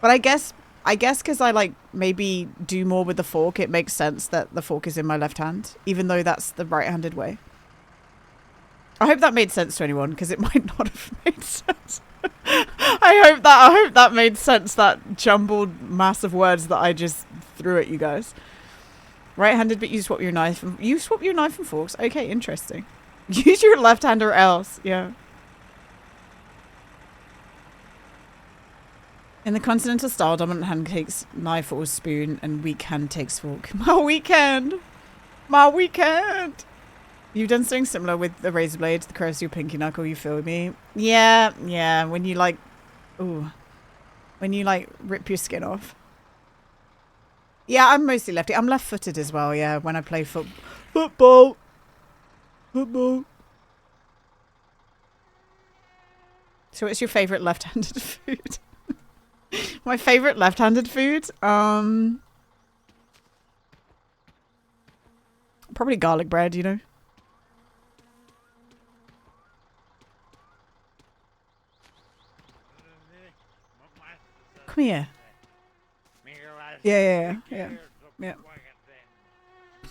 But I guess because I like maybe do more with the fork, it makes sense that the fork is in my left hand, even though that's the right-handed way. I hope that made sense to anyone, because it might not have made sense. I hope that made sense, that jumbled mass of words that I just threw at you guys. Right-handed, but you swap your knife. You swap your knife and forks? Okay, interesting. Use your left hand or else. Yeah. In the continental style, dominant hand takes knife or spoon and weak hand takes fork. My weekend! My weekend! You've done something similar with the razor blade, the curves of your pinky knuckle, you feel me? Yeah, yeah, when you like, when you like rip your skin off. Yeah, I'm mostly lefty. I'm left-footed as well, yeah, when I play football. Football. So what's your favourite left-handed food? My favourite left-handed food? Probably garlic bread, you know? Come here. Yeah.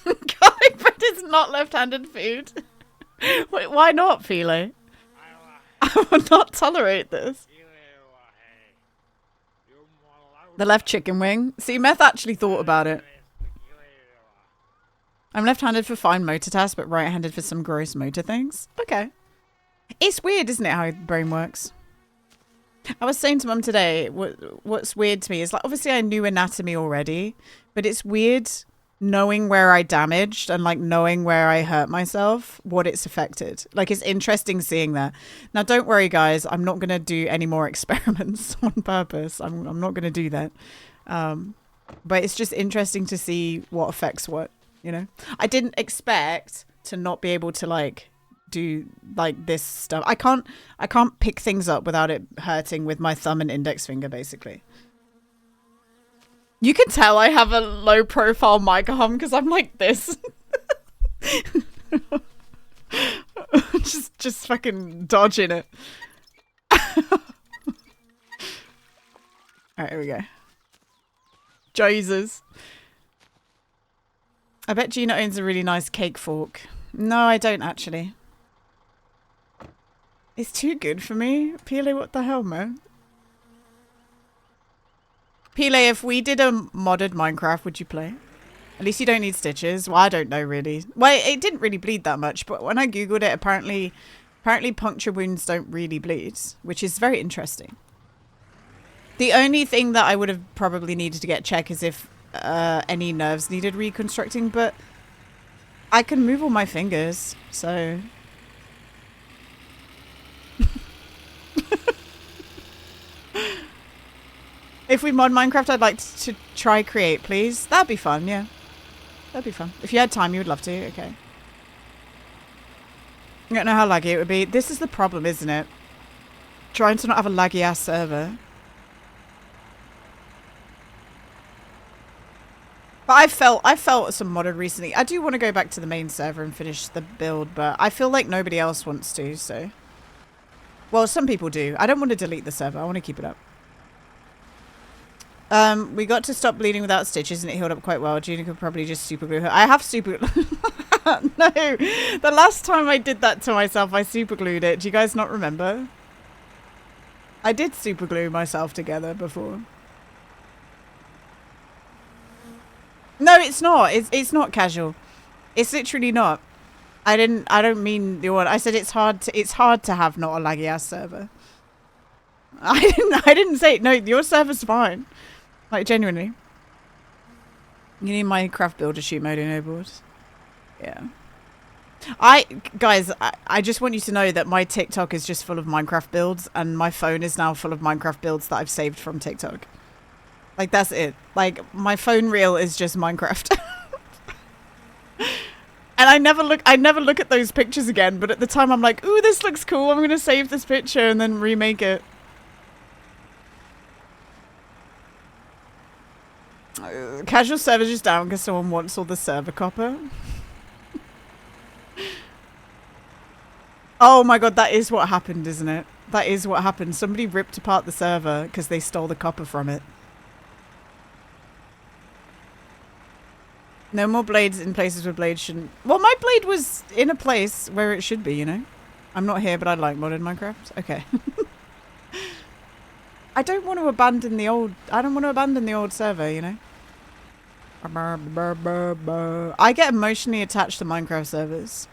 Garlic bread is not left-handed food. Wait, why not, Philo? I will not tolerate this. The left chicken wing. See, Meth actually thought about it. I'm left-handed for fine motor tasks, but right-handed for some gross motor things. Okay. It's weird, isn't it, how the brain works? I was saying to Mum today, what's weird to me is, like, obviously I knew anatomy already, but it's weird knowing where I damaged and, like, knowing where I hurt myself, what it's affected. Like, it's interesting seeing that. Now, don't worry, guys. I'm not going to do any more experiments on purpose. I'm not going to do that. But it's just interesting to see what affects what, you know? I didn't expect to not be able to, like, do like this stuff. I can't pick things up without it hurting with my thumb and index finger, basically. You can tell I have a low profile mic arm because I'm like this. just fucking dodging it. Alright, here we go. Jesus. I bet Gina owns a really nice cake fork. No, I don't actually. It's too good for me. Pele, what the hell, man? Pele, if we did a modded Minecraft, would you play? At least you don't need stitches. Well, I don't know, really. Well, it didn't really bleed that much, but when I googled it, apparently puncture wounds don't really bleed, which is very interesting. The only thing that I would have probably needed to get checked is if any nerves needed reconstructing, but I can move all my fingers, so... If we mod Minecraft, I'd like to try create, please. That'd be fun, yeah. That'd be fun. If you had time, you would love to. Okay. I don't know how laggy it would be. This is the problem, isn't it? Trying to not have a laggy ass server. But I felt some modded recently. I do want to go back to the main server and finish the build, but I feel like nobody else wants to, so. Well, some people do. I don't want to delete the server. I want to keep it up. We got to stop bleeding without stitches and it healed up quite well. Gina could probably just super glue her. I have super... No. The last time I did that to myself, I super glued it. Do you guys not remember? I did super glue myself together before. No, it's not. It's not casual. It's literally not. I don't mean the one. I said it's hard to have not a laggy ass server. I didn't say no, your server's fine. Like, genuinely. You need Minecraft builder shoot mode enabled. Yeah. Guys, I just want you to know that my TikTok is just full of Minecraft builds, and my phone is now full of Minecraft builds that I've saved from TikTok. Like, that's it. Like, my phone reel is just Minecraft. And I never look at those pictures again, but at the time I'm like, ooh, this looks cool, I'm gonna save this picture and then remake it. Casual server just down because someone wants all the server copper. Oh my god, that is what happened, isn't it? That is what happened. Somebody ripped apart the server because they stole the copper from it. No more blades in places where blades shouldn't... Well, my blade was in a place where it should be, you know? I'm not here, but I like modded Minecraft. Okay. I don't want to abandon the old... I don't want to abandon the old server, you know? I get emotionally attached to Minecraft servers.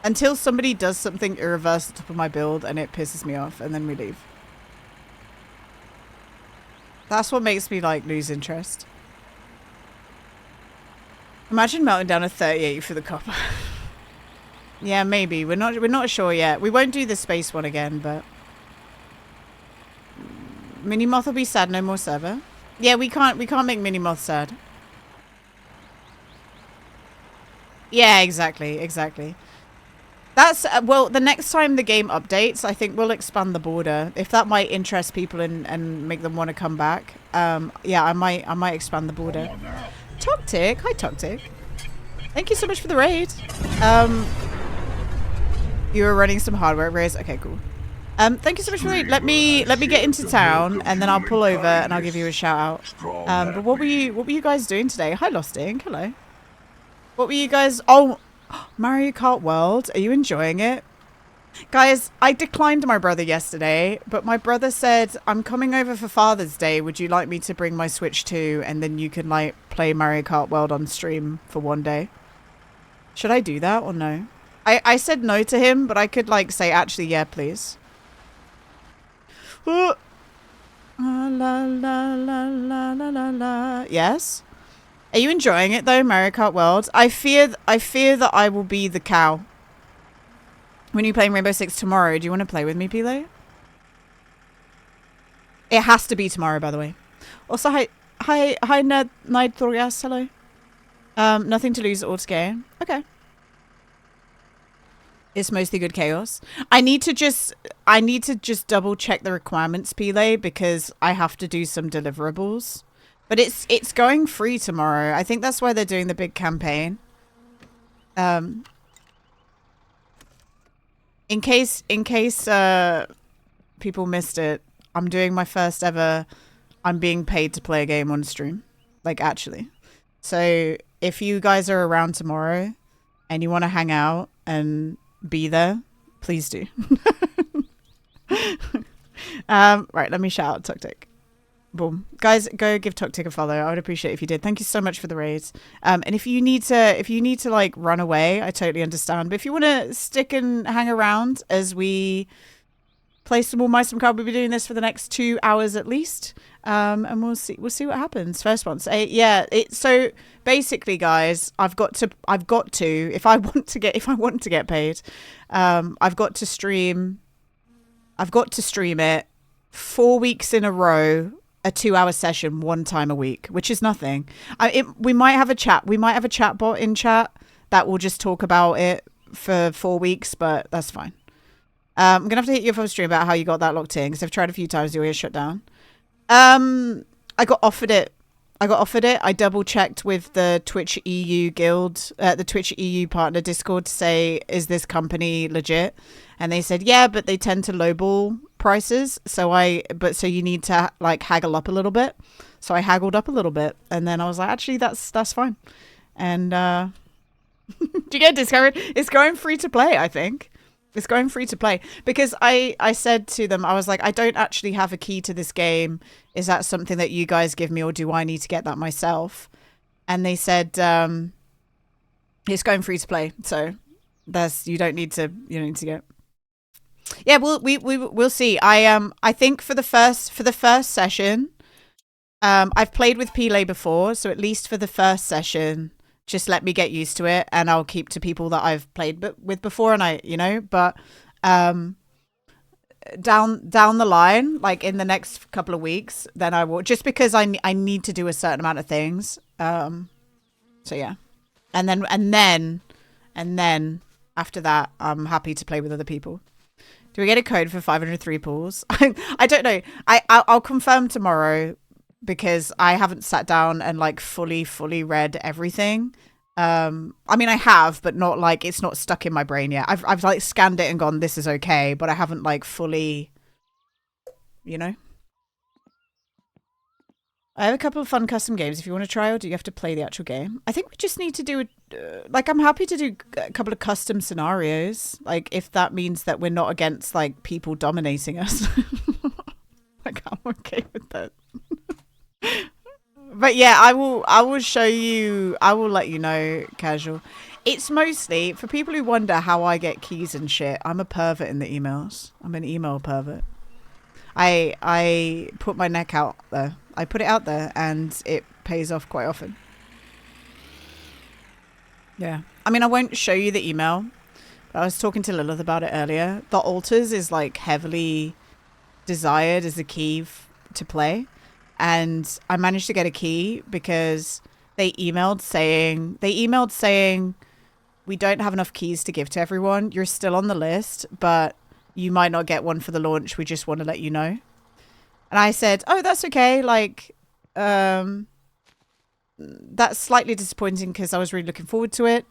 Until somebody does something irreversible to my build and it pisses me off, and then we leave. That's what makes me, like, lose interest. Imagine melting down a 38 for the copper. Yeah, maybe. We're not sure yet. We won't do the space one again, but Minimoth will be sad, no more server. Yeah, we can't make Minimoth sad. Yeah, exactly. That's well, the next time the game updates, I think we'll expand the border. If that might interest people and make them want to come back. Yeah, I might expand the border. Toctic, hi Toctic. Thank you so much for the raid. You were running some hardware raids. Okay, cool. Thank you so much for the raid. Let me get into town and then I'll pull over and I'll give you a shout out. But what were you guys doing today? Hi Lost Ink, hello. What were you guys? Oh, Mario Kart World. Are you enjoying it? Guys, I declined my brother yesterday, but my brother said, I'm coming over for Father's Day. Would you like me to bring my Switch too? And then you can like play Mario Kart World on stream for one day. Should I do that or no? I said no to him, but I could like say, actually, yeah, please. La, la, la, la, la, la, la. Yes? Are you enjoying it though, Mario Kart World? I fear that I will be the cow. When you playing Rainbow Six tomorrow, do you want to play with me, Pile? It has to be tomorrow, by the way. Also, hi, Nidthorias, hello. Nothing to lose, all to gain. Okay. It's mostly good chaos. I need to just double check the requirements, Pile, because I have to do some deliverables. But it's going free tomorrow. I think that's why they're doing the big campaign. In case people missed it, I'm doing my first ever I'm being paid to play a game on stream. Like, actually. So, if you guys are around tomorrow and you want to hang out and be there, please do. Right, let me shout out Toctic. Boom. Guys, go give Toctic a follow. I would appreciate it if you did. Thank you so much for the raids. And if you need to like run away, I totally understand. But if you want to stick and hang around as we play some more Mice and Card, we'll be doing this for the next 2 hours at least. And we'll see what happens. First one. So basically, guys, I've got to if I want to get paid, I've got to stream it 4 weeks in a row. A 2-hour session 1 time a week, which is nothing. We might have a chat. We might have a chat bot in chat that will just talk about it for 4 weeks, but that's fine. I'm gonna have to hit you up on stream about how you got that locked in because I've tried a few times. Your ears shut down. I got offered it. I double checked with the Twitch EU guild, the Twitch EU partner Discord to say, is this company legit? And they said, yeah, but they tend to lowball prices. So you need to like haggle up a little bit. So I haggled up a little bit and then I was like, actually, that's fine. And, do you get discovered? It's going free to play, I think. It's going free to play because I said to them, I was like, I don't actually have a key to this game. Is that something that you guys give me or do I need to get that myself? And they said, it's going free to play. So you don't need to get. Yeah, we'll see. I think for the first session, I've played with Pile before. So at least for the first session, Just let me get used to it, and I'll keep to people that I've played with before, and but down the line, like in the next couple of weeks, then I will, just because I need to do a certain amount of things. So yeah, and then after that, I'm happy to play with other people. Do we get a code for 503 pools? I don't know. I'll confirm tomorrow, because I haven't sat down and like fully read everything. I mean, I have, but not like, it's not stuck in my brain yet. I've like scanned it and gone, this is okay, but I haven't like fully, I have a couple of fun custom games if you want to try, or do you have to play the actual game? I think we just need to do I'm happy to do a couple of custom scenarios, like if that means that we're not against like people dominating us. Like, I'm okay with that. But yeah, I will show you, I will let you know, Casual. It's mostly for people who wonder how I get keys and shit. I'm a pervert in the emails. I'm an email pervert. I put my neck out there. I put it out there, and it pays off quite often. Yeah. I mean, I won't show you the email. But I was talking to Lilith about it earlier. The altars is like heavily desired as a key to play. And I managed to get a key because they emailed saying, we don't have enough keys to give to everyone. You're still on the list, but you might not get one for the launch. We just want to let you know. And I said, oh, that's okay. Like, that's slightly disappointing because I was really looking forward to it,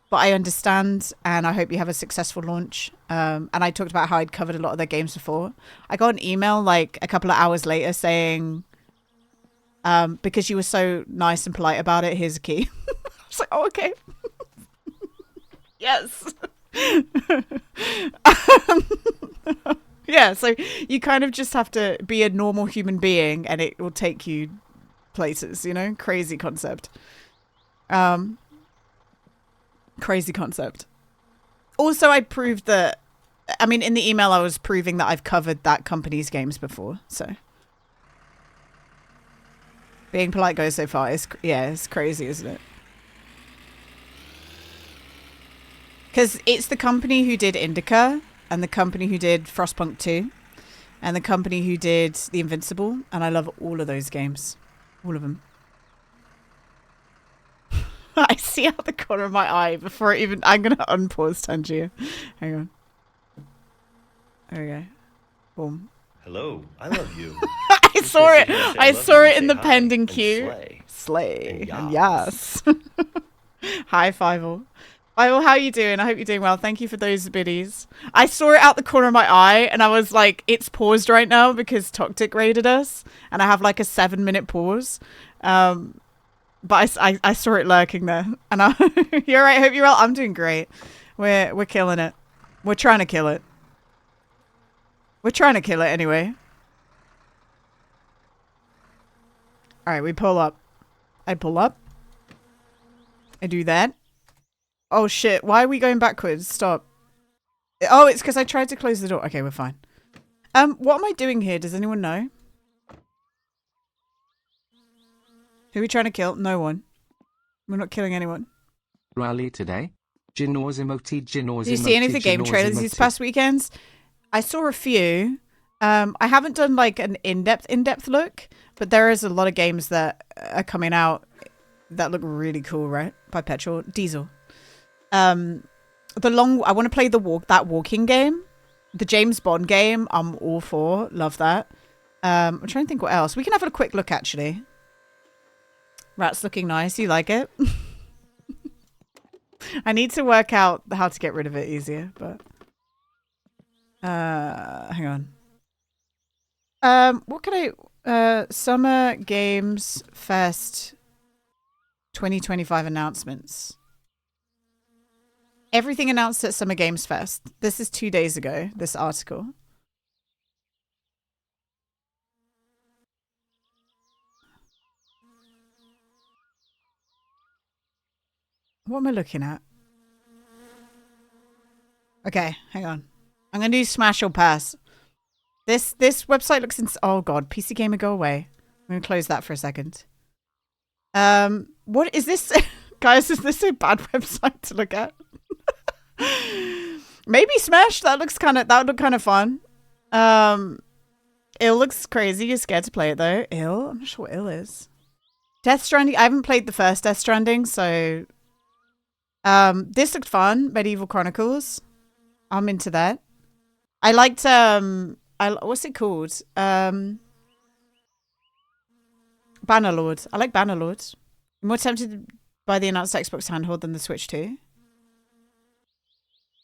but I understand, and I hope you have a successful launch. And I talked about how I'd covered a lot of their games before. I got an email like a couple of hours later saying, because you were so nice and polite about it, here's a key. I was like, oh, okay. Yes. Yeah, so you kind of just have to be a normal human being and it will take you places, Crazy concept. Crazy concept. Also, I proved that, I mean, in the email I was proving that I've covered that company's games before, so. Being polite goes so far. It's crazy, isn't it? Because it's the company who did Indica, and the company who did Frostpunk 2, and the company who did The Invincible, and I love all of those games. All of them. I see out the corner of my eye before I'm going to unpause Tangier. Hang on. There we go. Boom. Hello, I love you. I saw it. I saw it in the pending queue. Slay. And yes. Hi, Fievel. Fievel, how are you doing? I hope you're doing well. Thank you for those biddies. I saw it out the corner of my eye, and I was like, it's paused right now because Toctic raided us, and I have like a 7-minute pause. But I saw it lurking there, and you're right. I hope you're well. I'm doing great. We're killing it. We're trying to kill it. We're trying to kill it anyway. All right, we pull up. I pull up. I do that. Oh shit! Why are we going backwards? Stop. Oh, it's because I tried to close the door. Okay, we're fine. What am I doing here? Does anyone know? Who are we trying to kill? No one. We're not killing anyone. Rally today? Ginorsimoti. Do you see any of the game trailers these past weekends? I saw a few. I haven't done like an in-depth look, but there is a lot of games that are coming out that look really cool, right? By Petrol. Diesel. I want to play that walking game. The James Bond game, I'm all for. Love that. I'm trying to think what else. We can have a quick look, actually. Rat's looking nice. You like it? I need to work out how to get rid of it easier, but... hang on. What can Summer Games Fest 2025 announcements. Everything announced at Summer Games Fest. This is 2 days ago, this article. What am I looking at? Okay, hang on. I'm going to do Smash or Pass. This website looks oh god, PC Gamer, go away. I'm going to close that for a second. What is this? Guys, is this a bad website to look at? Maybe Smash. That would look kind of fun. Ill looks crazy. You're scared to play it though. Ill? I'm not sure what Ill is. Death Stranding. I haven't played the first Death Stranding, so this looked fun. Medieval Chronicles. I'm into that. I liked what's it called? Bannerlord. I like Bannerlord. I'm more tempted by the announced Xbox handheld than the Switch 2.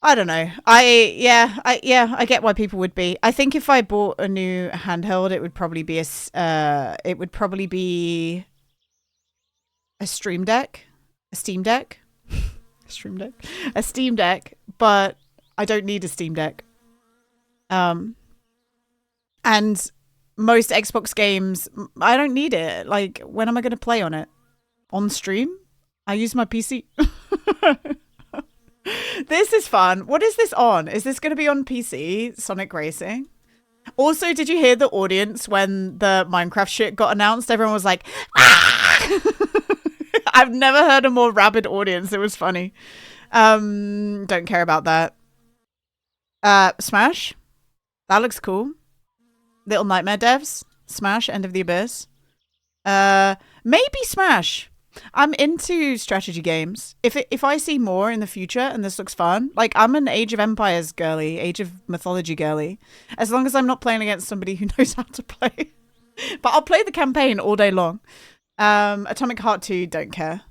I don't know. I get why people would be. I think if I bought a new handheld, it would probably be a Stream Deck, a Steam Deck, a Steam Deck. But I don't need a Steam Deck. And most Xbox games, I don't need it. Like, when am I going to play on it? On stream? I use my PC. This is fun. What is this on? Is this going to be on PC? Sonic Racing? Also, did you hear the audience when the Minecraft shit got announced? Everyone was like, ah! I've never heard a more rabid audience. It was funny. Don't care about that. Smash? That looks cool. Little Nightmare devs. Smash, End of the Abyss. Maybe Smash. I'm into strategy games. If I see more in the future and this looks fun, like I'm an Age of Empires girly, Age of Mythology girly, as long as I'm not playing against somebody who knows how to play. But I'll play the campaign all day long. Atomic Heart 2, don't care.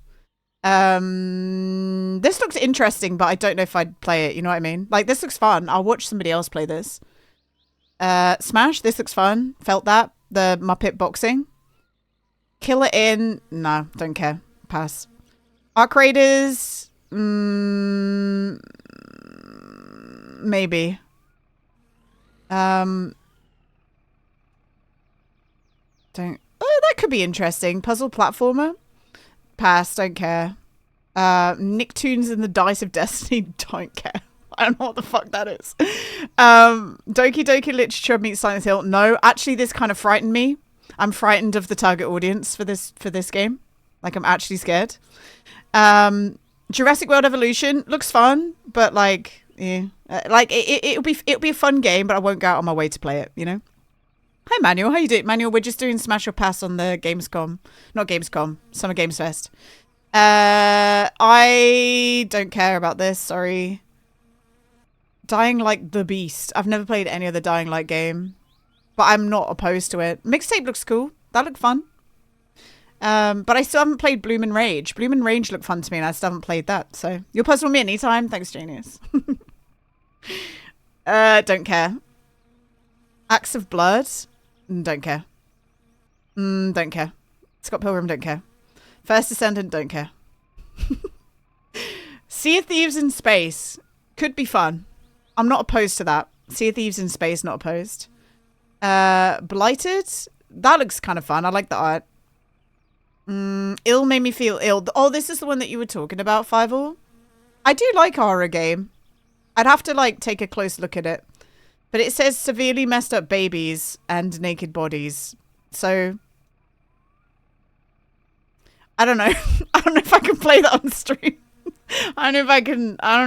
This looks interesting, but I don't know if I'd play it, you know what I mean? Like, this looks fun. I'll watch somebody else play this. Smash, this looks fun. Felt that. The Muppet boxing. Killer in. No, don't care. Pass. Arc Raiders. Maybe. Don't. Oh, that could be interesting. Puzzle platformer. Pass. Don't care. Nicktoons and the Dice of Destiny. Don't care. I don't know what the fuck that is. Doki Doki Literature meets Silent Hill. No, actually, this kind of frightened me. I'm frightened of the target audience for this game. Like, I'm actually scared. Jurassic World Evolution looks fun, but like, yeah, like it'll be a fun game, but I won't go out on my way to play it. You know. Hi, Manuel. How you doing, Manuel? We're just doing Smash or Pass on the Summer Games Fest. I don't care about this. Sorry. Dying Light the Beast. I've never played any other Dying Light game, but I'm not opposed to it. Mixtape looks cool. That looked fun. But I still haven't played Bloom and Rage. Bloom and Rage looked fun to me, and I still haven't played that. So you'll puzzle me anytime. Thanks, Genius. Don't care. Acts of Blood. Don't care. Don't care. Scott Pilgrim. Don't care. First Descendant. Don't care. Sea of Thieves in space could be fun. I'm not opposed to that. Sea of Thieves in space, not opposed. Blighted. That looks kind of fun. I like the art. Ill made me feel ill. Oh, this is the one that you were talking about, Fiveall. I do like a horror game. I'd have to like take a close look at it. But it says severely messed up babies and naked bodies. So I don't know. I don't know if I can play that on stream. I don't know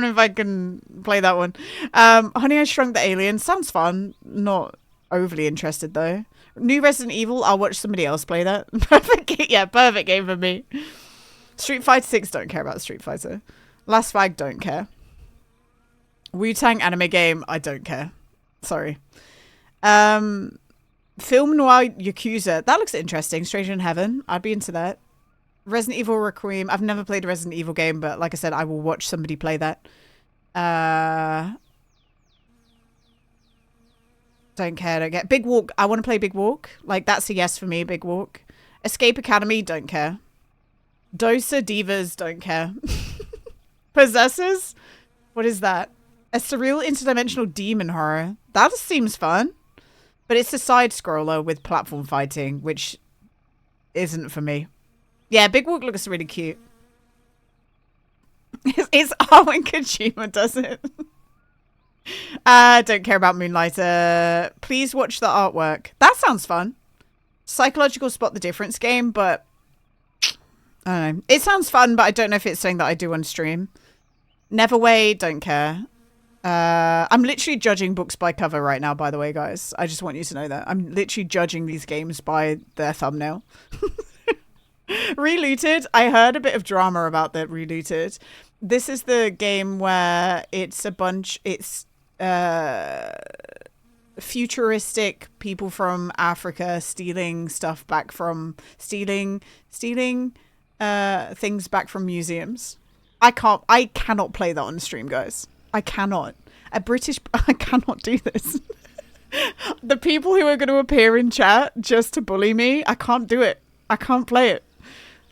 if I can play that one. Honey, I Shrunk the Alien. Sounds fun. Not overly interested though. New Resident Evil, I'll watch somebody else play that. Perfect game for me. Street Fighter 6, don't care about Street Fighter. Last Flag, don't care. Wu-Tang anime game, I don't care. Sorry. Film Noir Yakuza, that looks interesting. Stranger in Heaven, I'd be into that. Resident Evil Requiem, I've never played a Resident Evil game, but like I said, I will watch somebody play that. Don't care. Big Walk. I want to play Big Walk. Like, that's a yes for me, Big Walk. Escape Academy, don't care. Dosa Divas, don't care. Possessors? What is that? A surreal interdimensional demon horror. That seems fun. But it's a side scroller with platform fighting, which isn't for me. Yeah, Big Walk looks really cute. It's Arwen Kojima, does it? Don't care about Moonlighter. Please watch the artwork. That sounds fun. Psychological Spot the Difference game, but I don't know. It sounds fun, but I don't know if it's something that I do on stream. Neverway, don't care. I'm literally judging books by cover right now, by the way, guys. I just want you to know that. I'm literally judging these games by their thumbnail. Relooted. I heard a bit of drama about that Relooted. This is the game where it's a bunch... It's futuristic people from Africa stealing stuff back from... Stealing things back from museums. I cannot play that on stream, guys. I cannot. I cannot do this. The people who are going to appear in chat just to bully me, I can't do it. I can't play it.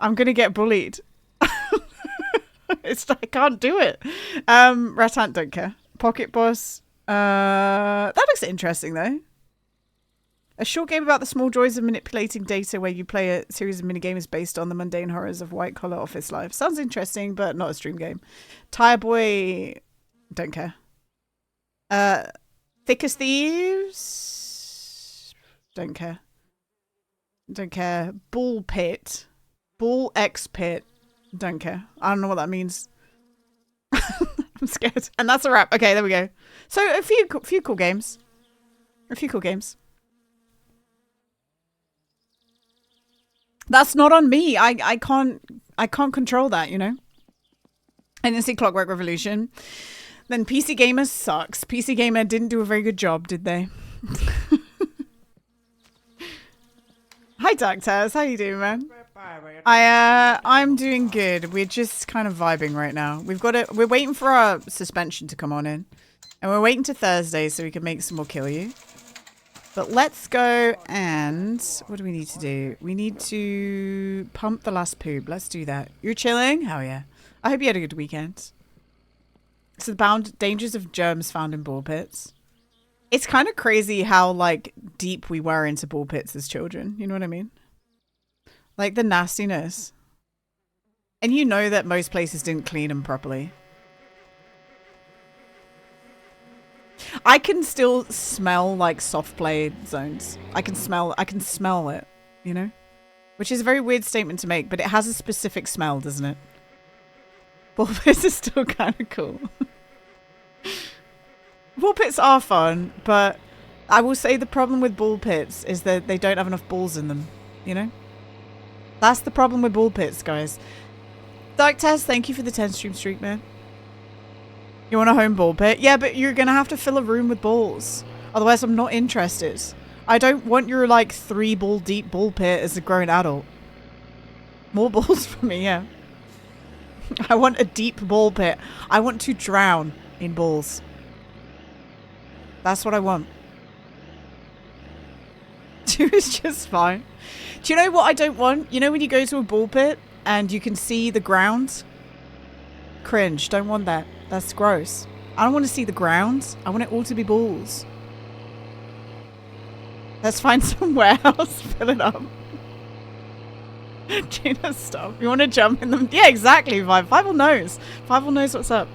I'm going to get bullied. I can't do it. Ratant, don't care. Pocket Boss. That looks interesting, though. A short game about the small joys of manipulating data where you play a series of minigames based on the mundane horrors of white-collar office life. Sounds interesting, but not a stream game. Tire Boy... Don't care. Thick as Thieves... Don't care. Don't care. Bull Pit. Bull X Pit. Don't care. I don't know what that means. I'm scared. And that's a wrap. Okay, there we go. So, a few cool games. A few cool games. That's not on me. I can't control that, you know. I didn't see Clockwork Revolution. Then PC Gamer sucks. PC Gamer didn't do a very good job, did they? Hi Doctors, how you doing, man? I'm doing good. We're just kind of vibing right now. We're waiting for our suspension to come on in. And we're waiting to Thursday so we can make some more Kill You. But let's go and... What do we need to do? We need to pump the last poop. Let's do that. You're chilling? Hell yeah. I hope you had a good weekend. So the dangers of germs found in ball pits. It's kind of crazy how, like, deep we were into ball pits as children. You know what I mean? Like, the nastiness. And you know that most places didn't clean them properly. I can still smell like soft play zones. I can smell it, you know? Which is a very weird statement to make, but it has a specific smell, doesn't it? Ball pits is still kind of cool. Ball pits are fun, but I will say the problem with ball pits is that they don't have enough balls in them, you know? That's the problem with ball pits, guys. Dark Test, thank you for the 10 stream streak, man. You want a home ball pit? Yeah, but you're going to have to fill a room with balls. Otherwise, I'm not interested. I don't want your, like, 3 ball deep ball pit as a grown adult. More balls for me, yeah. I want a deep ball pit. I want to drown in balls. That's what I want. 2 is just fine. Do you know what I don't want? You know when you go to a ball pit and you can see the ground? Cringe. Don't want that. That's gross. I don't want to see the ground. I want it all to be balls. Let's find some warehouse. Fill it up. Gina, stop. You want to jump in them? Yeah, exactly, Five. Five knows. Five knows what's up.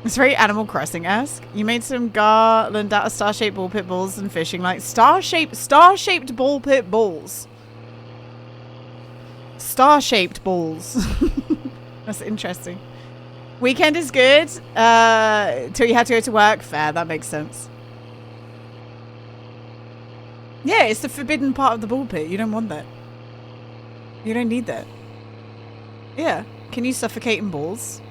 It's very Animal Crossing-esque. You made some garland out of star-shaped ball pit balls and fishing like star-shaped ball pit balls. Star-shaped balls. That's interesting. Weekend is good. Till you had to go to work. Fair, that makes sense. Yeah, it's the forbidden part of the ball pit. You don't want that. You don't need that. Yeah. Can you suffocate in balls?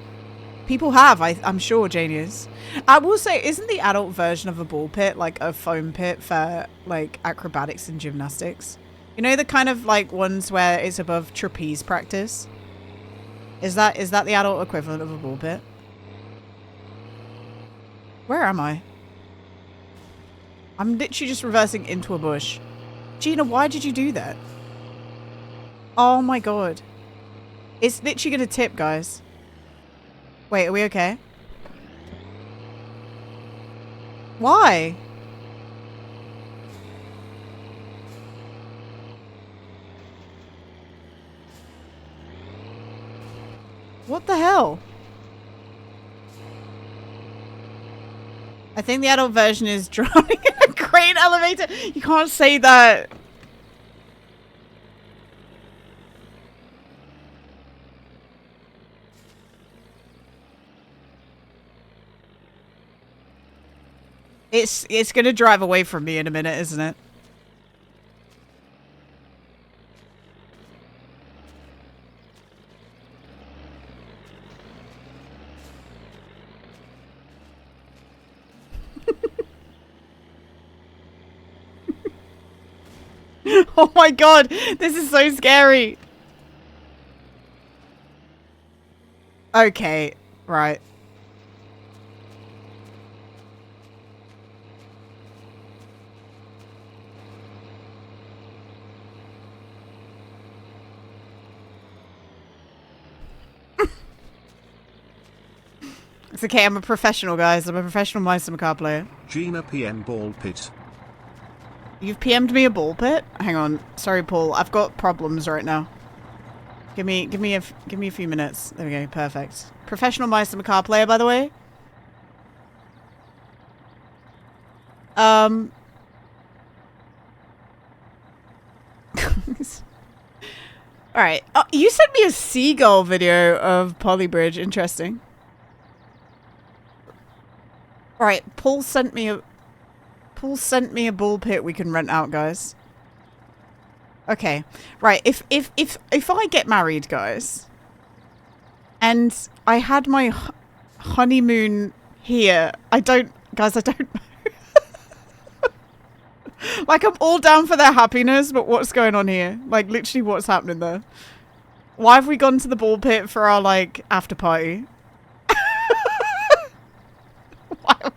People have, I'm sure, Janius. I will say, isn't the adult version of a ball pit like a foam pit for like acrobatics and gymnastics? You know, the kind of like ones where it's above trapeze practice? Is that the adult equivalent of a ball pit? Where am I? I'm literally just reversing into a bush. Gina, why did you do that? Oh my god. It's literally gonna tip, guys. Wait, are we okay? Why? What the hell? I think the adult version is drowning in a crane elevator. You can't say that. It's gonna drive away from me in a minute, isn't it? Oh my god, this is so scary. Okay, right. It's okay, I'm a professional, guys. I'm a professional Mice and Macabre player. Gina PM ball pit. You've PM'd me a ball pit? Hang on. Sorry, Paul. I've got problems right now. Give me a few minutes. There we go. Perfect. Professional Mice and Macabre player, by the way. Alright. Oh, you sent me a seagull video of Polybridge. Interesting. Alright, Paul sent me a ball pit we can rent out, guys. Okay. Right, if I get married, guys, and I had my honeymoon here, I don't know. Like, I'm all down for their happiness, but what's going on here? Like, literally what's happening there? Why have we gone to the ball pit for our, like, after party?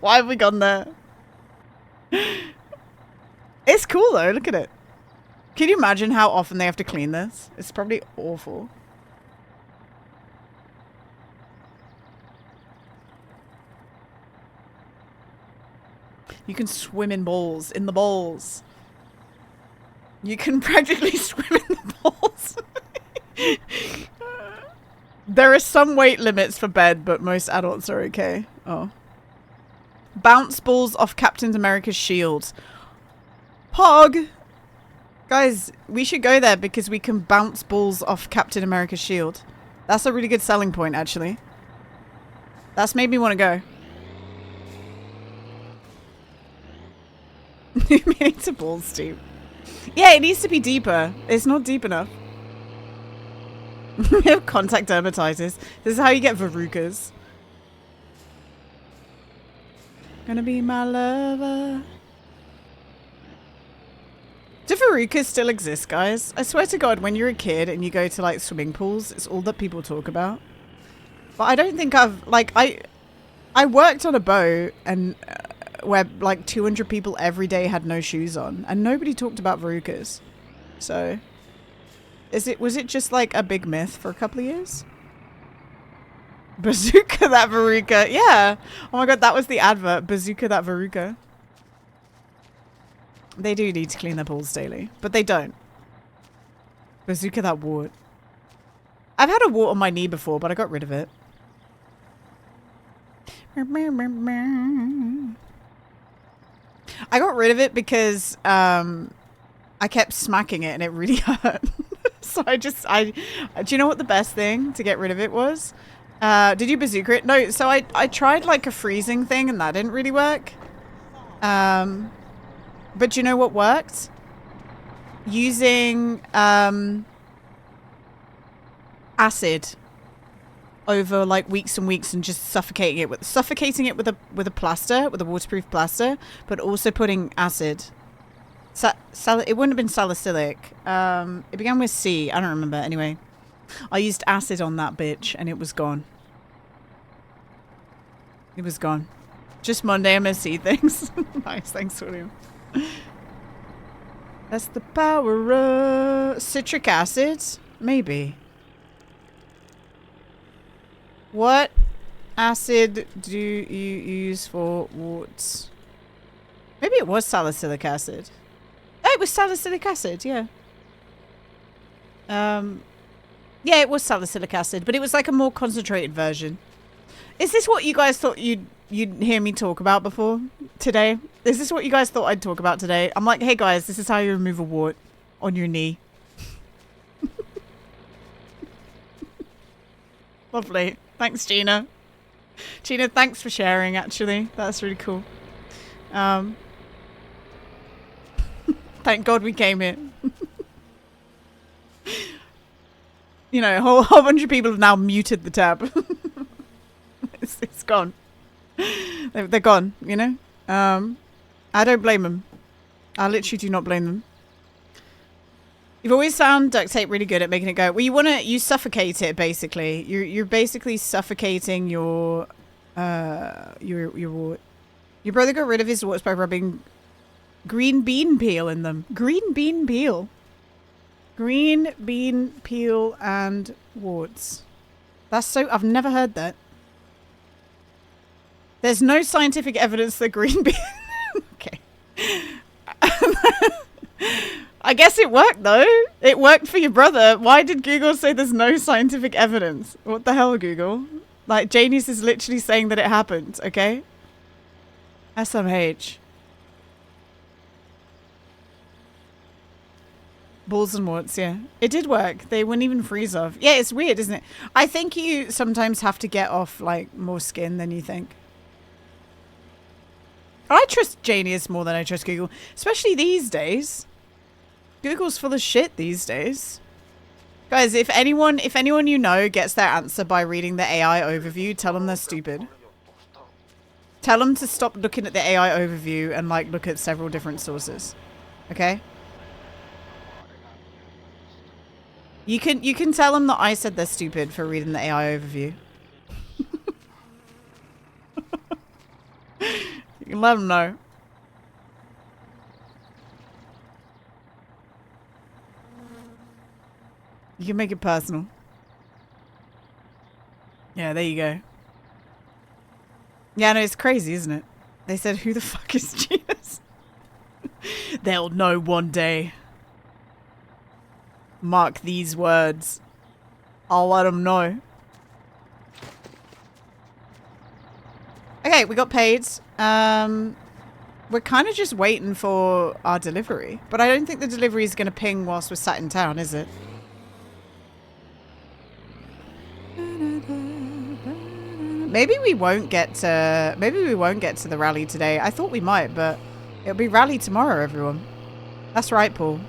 Why have we gone there? It's cool though, look at it. Can you imagine how often they have to clean this? It's probably awful. You can swim in bowls, in the bowls. You can practically swim in the bowls. There are some weight limits for bed, but most adults are okay. Oh. Bounce balls off Captain America's shield. Pog! Guys, we should go there because we can bounce balls off Captain America's shield. That's a really good selling point, actually. That's made me want to go. It needs a balls deep. Yeah, it needs to be deeper. It's not deep enough. Contact dermatitis. This is how you get verrucas. Gonna be my lover. Do verrucas still exist, guys? I swear to God, when you're a kid and you go to like swimming pools, it's all that people talk about. But I don't think I've like I worked on a boat and where like 200 people every day had no shoes on, and nobody talked about verrucas. So, was it just like a big myth for a couple of years? Bazooka that verruca. Yeah. Oh my god, that was the advert. Bazooka that verruca. They do need to clean their pools daily, but they don't. Bazooka that wart. I've had a wart on my knee before, but I got rid of it. I got rid of it because I kept smacking it and it really hurt. So do you know what the best thing to get rid of it was? Did you bazooka it? No, so I tried like a freezing thing and that didn't really work. But you know what worked? Using acid over like weeks and weeks and just suffocating it with a plaster, with a waterproof plaster, but also putting acid. It wouldn't have been salicylic. It began with C. I don't remember. Anyway, I used acid on that bitch and it was gone. It was gone. Just Monday MSC things. Nice, thanks, William. That's the power of citric acid? Maybe. What acid do you use for warts? Maybe it was salicylic acid. Oh, it was salicylic acid, yeah. Yeah, it was salicylic acid, but it was like a more concentrated version. Is this what you guys thought you'd hear me talk about before today? Is this what you guys thought I'd talk about today? I'm like, hey guys, this is how you remove a wart on your knee. Lovely. Thanks, Gina. Gina, thanks for sharing, actually. That's really cool. Thank God we came here. You know, a whole bunch of people have now muted the tab. It's gone. They're gone, you know? I don't blame them. I literally do not blame them. You've always found duct tape really good at making it go. Well, you suffocate it basically. You're basically suffocating your wart. Your brother got rid of his warts by rubbing green bean peel in them. Green bean peel. Green bean peel and warts. That's so... I've never heard that. There's no scientific evidence that green bean... Okay. I guess it worked, though. It worked for your brother. Why did Google say there's no scientific evidence? What the hell, Google? Like, Janice is literally saying that it happened, okay? SMH. Balls and warts, yeah. It did work. They wouldn't even freeze off. Yeah, it's weird, isn't it? I think you sometimes have to get off, like, more skin than you think. I trust Janius more than I trust Google. Especially these days. Google's full of shit these days. Guys, if anyone you know gets their answer by reading the AI overview, tell them they're stupid. Tell them to stop looking at the AI overview and, like, look at several different sources. Okay? You can tell them that I said they're stupid for reading the AI overview. You can let them know. You can make it personal. Yeah, there you go. Yeah, no, it's crazy, isn't it? They said, who the fuck is Jesus? They'll know one day. Mark these words. I'll let them know. Okay, we got paid. We're kind of just waiting for our delivery. But I don't think the delivery is going to ping whilst we're sat in town, is it? Maybe we won't get to the rally today. I thought we might, but it'll be rally tomorrow, everyone. That's right, Paul.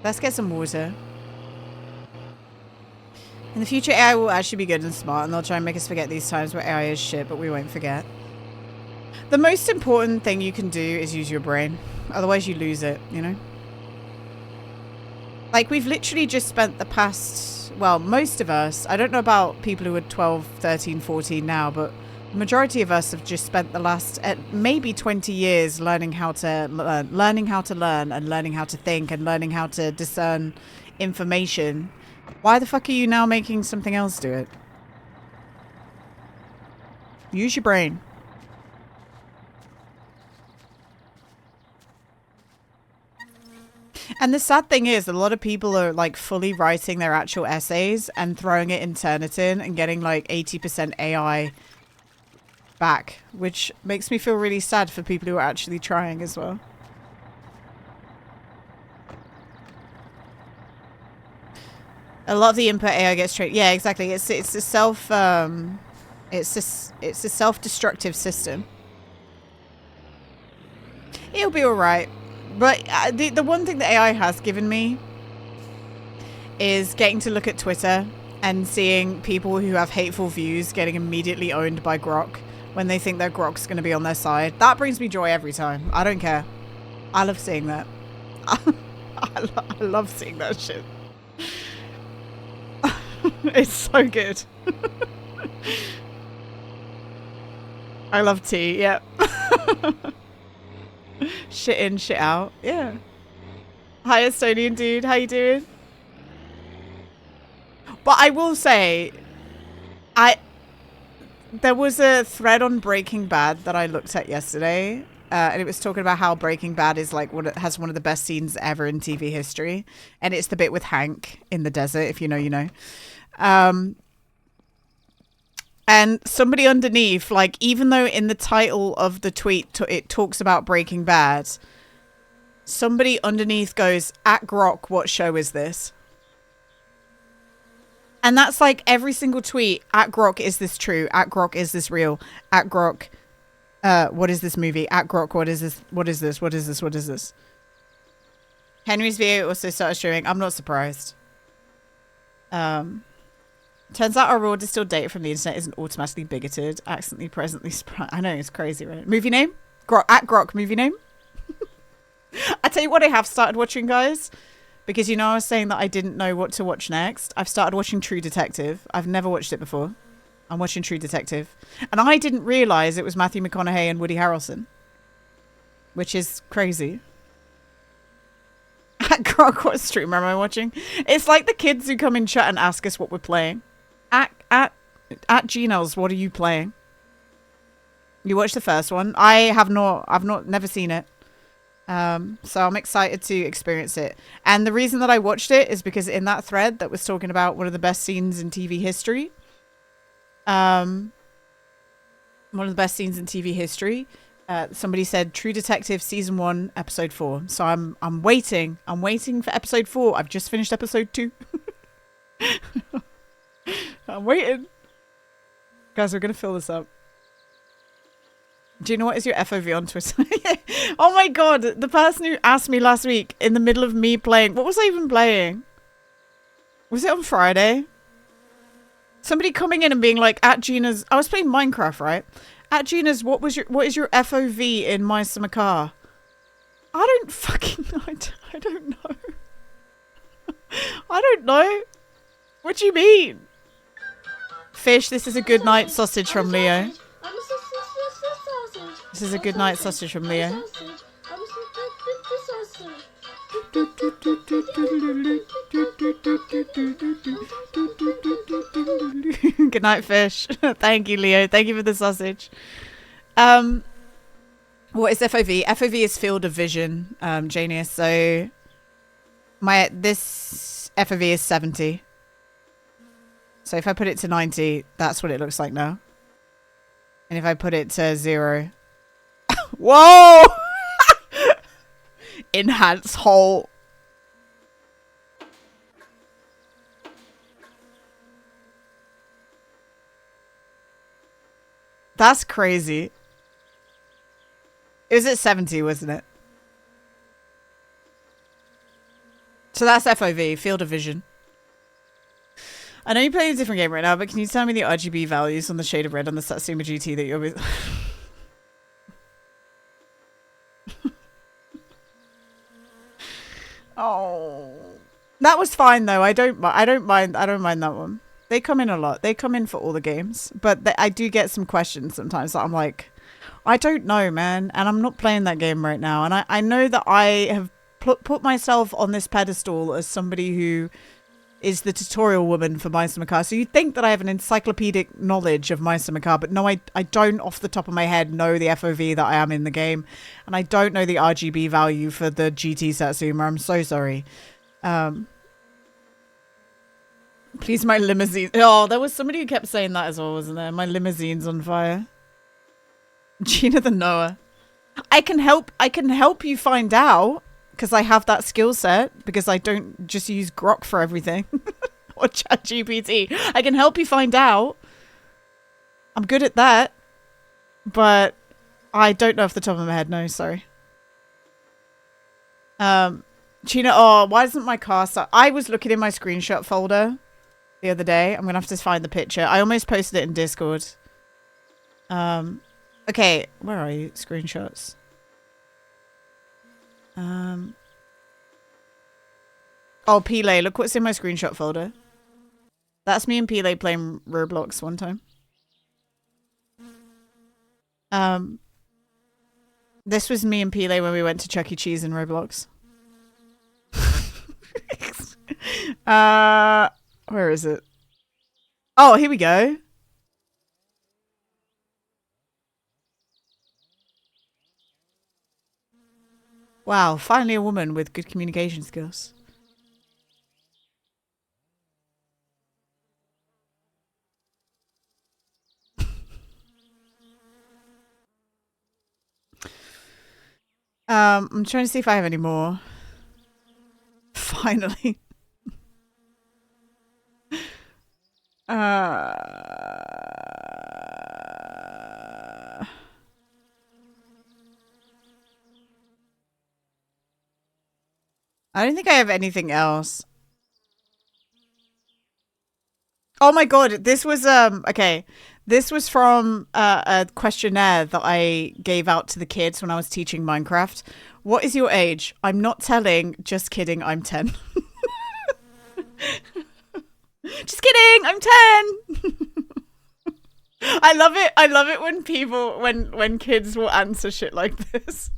Let's get some water. In the future, AI will actually be good and smart, and they'll try and make us forget these times where AI is shit, but we won't forget. The most important thing you can do is use your brain. Otherwise, you lose it, you know? Like, we've literally just spent the past... Well, most of us... I don't know about people who are 12, 13, 14 now, but the majority of us have just spent the last maybe 20 years learning how to learn, and learning how to think, and learning how to discern information. Why the fuck are you now making something else do it? Use your brain. And the sad thing is, a lot of people are like fully writing their actual essays and throwing it in Turnitin and getting like 80% AI back, which makes me feel really sad for people who are actually trying as well. A lot of the input AI gets trained. Yeah, exactly. It's a self-destructive system. It'll be all right. But the one thing that AI has given me is getting to look at Twitter and seeing people who have hateful views getting immediately owned by Grok when they think their Grok's going to be on their side. That brings me joy every time. I don't care. I love seeing that. I love seeing that shit. It's so good. I love tea, yeah. Shit in, shit out. Yeah. Hi, Estonian dude. How you doing? But I will say, there was a thread on Breaking Bad that I looked at yesterday, and it was talking about how Breaking Bad is like has one of the best scenes ever in TV history, and it's the bit with Hank in the desert. If you know, you know. And somebody underneath, like, even though in the title of the tweet it talks about Breaking Bad, somebody underneath goes, "At Grok, what show is this?" And that's like every single tweet. At Grok, is this true? At Grok, is this real? At Grok, What is this movie? At Grok, what is this? What is this? What is this? What is this? Henry's VA also started streaming. I'm not surprised. Turns out our raw distilled data from the internet isn't automatically bigoted. Accidentally, presently, I know, it's crazy, right? Movie name? At Grok, movie name? I tell you what I have started watching, guys. Because, you know, I was saying that I didn't know what to watch next. I've started watching True Detective. I've never watched it before. I'm watching True Detective. And I didn't realise it was Matthew McConaughey and Woody Harrelson. Which is crazy. At Grok, what streamer am I watching? It's like the kids who come in chat and ask us what we're playing. At Gino's, what are you playing? You watched the first one. I've never seen it. So I'm excited to experience it. And the reason that I watched it is because in that thread that was talking about one of the best scenes in TV history, somebody said True Detective season 1 episode 4. So I'm waiting for episode 4. I've just finished episode 2. I'm waiting. Guys, we're gonna fill this up. Do you know what is your FOV on Twitter? Oh my god, the person who asked me last week in the middle of me playing, what was I even playing? Was it on Friday? Somebody coming in and being like, at Gina's, I was playing Minecraft, right? At Gina's, what is your FOV in My Summer Car? I don't fucking know. I don't know. I don't know. What do you mean? Fish, this is a good night sausage from Leo. This is a good night sausage from Leo. Good night, Fish. Thank you, Leo. Thank you for the sausage. What is FOV? FOV is field of vision, Janius. So this FOV is 70. So if I put it to 90, that's what it looks like now. And if I put it to 0, whoa! Enhance whole. That's crazy. It was at 70, wasn't it? So that's FOV, field of vision. I know you're playing a different game right now, but can you tell me the RGB values on the shade of red on the Satsuma GT that you're with? Oh, that was fine though. I don't mind that one. They come in a lot. They come in for all the games, but I do get some questions sometimes that I'm like, I don't know, man, and I'm not playing that game right now. And I know that I have put myself on this pedestal as somebody who is the tutorial woman for My Summer Car. So you'd think that I have an encyclopedic knowledge of My Summer Car, but no, I don't off the top of my head know the FOV that I am in the game. And I don't know the RGB value for the GT Satsuma. I'm so sorry. Please, my limousine. Oh, there was somebody who kept saying that as well, wasn't there? My limousine's on fire. Gina the Noah. I can help you find out. Because I have that skill set, because I don't just use Grok for everything. Or ChatGPT. I can help you find out. I'm good at that. But I don't know off the top of my head. No, sorry. Gina, oh, why doesn't my car start? I was looking in my screenshot folder the other day. I'm going to have to find the picture. I almost posted it in Discord. Okay, where are you? Screenshots. Oh, Pele, look what's in my screenshot folder. That's me and Pele playing Roblox one time. This was me and Pele when we went to Chuck E. Cheese in Roblox. Where is it? Oh, here we go. Wow, finally a woman with good communication skills. I'm trying to see if I have any more. Finally. I don't think I have anything else. Oh my god, this was okay. This was from a questionnaire that I gave out to the kids when I was teaching Minecraft. What is your age? I'm not telling. Just kidding. I'm 10. Just kidding. I'm 10. I love it. I love it when people when kids will answer shit like this.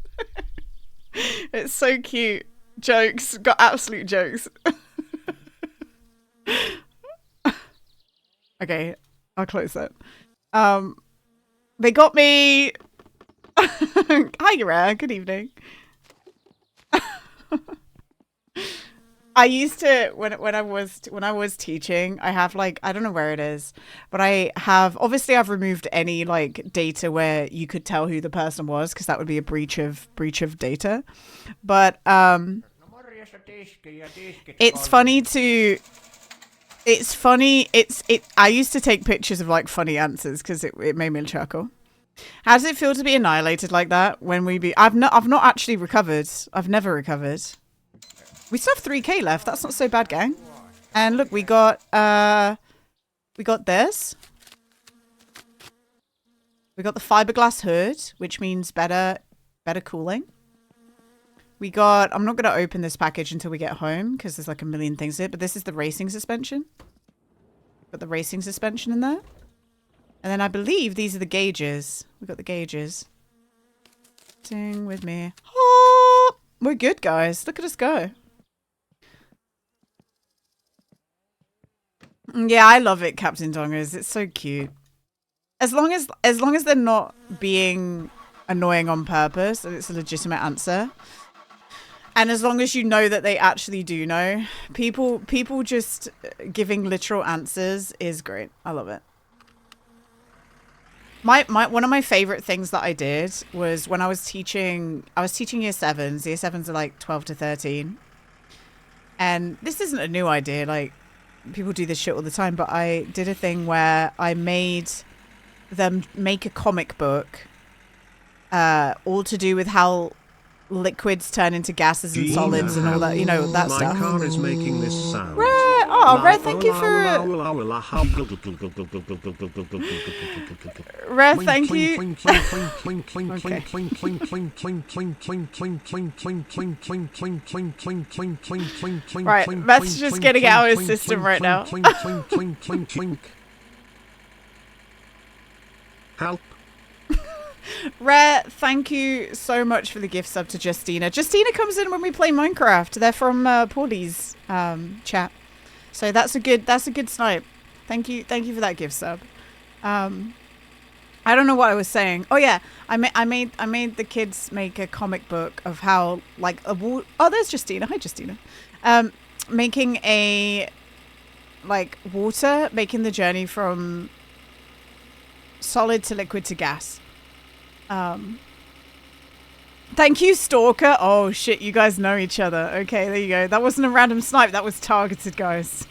It's so cute. Jokes. Got absolute jokes. Okay, I'll close that. They got me. Hi, Rare. Good evening. I used to when I was teaching, I have like, I don't know where it is, but obviously I've removed any like data where you could tell who the person was, because that would be a breach of data. But it's funny to. It's funny. I used to take pictures of like funny answers because it made me chuckle. How does it feel to be annihilated like that? I've not actually recovered. I've never recovered. We still have 3k left. That's not so bad, gang. And look, we got this. We got the fiberglass hood, which means better cooling. We got, I'm not going to open this package until we get home because there's like a million things in it, but this is the racing suspension. Got the racing suspension in there. And then I believe these are the gauges. We got the gauges. Sing with me. Oh, we're good, guys. Look at us go. Yeah, I love it, Captain Dongers. It's so cute. As long as they're not being annoying on purpose and it's a legitimate answer. And as long as you know that they actually do know, people just giving literal answers is great. I love it. One of my favorite things that I did was when I was teaching year 7s. Year 7s are like 12 to 13. And this isn't a new idea. Like, people do this shit all the time. But I did a thing where I made them make a comic book all to do with how liquids turn into gases and solids and all that, you know, that stuff. My car is making this sound. Rare, oh, Rare, thank you for Rare, thank you. Right, that's just getting out of his system right now. Help. Rare, thank you so much for the gift sub to Justina. Justina comes in when we play Minecraft. They're from Paulie's chat, so that's a good snipe. Thank you for that gift sub. I don't know what I was saying. Oh yeah, I made the kids make a comic book of how like oh, there's Justina. Hi Justina. Making a like water, making the journey from solid to liquid to gas. Thank you, Stalker. Oh shit, you guys know each other. Okay, there you go. That wasn't a random snipe, that was targeted, guys.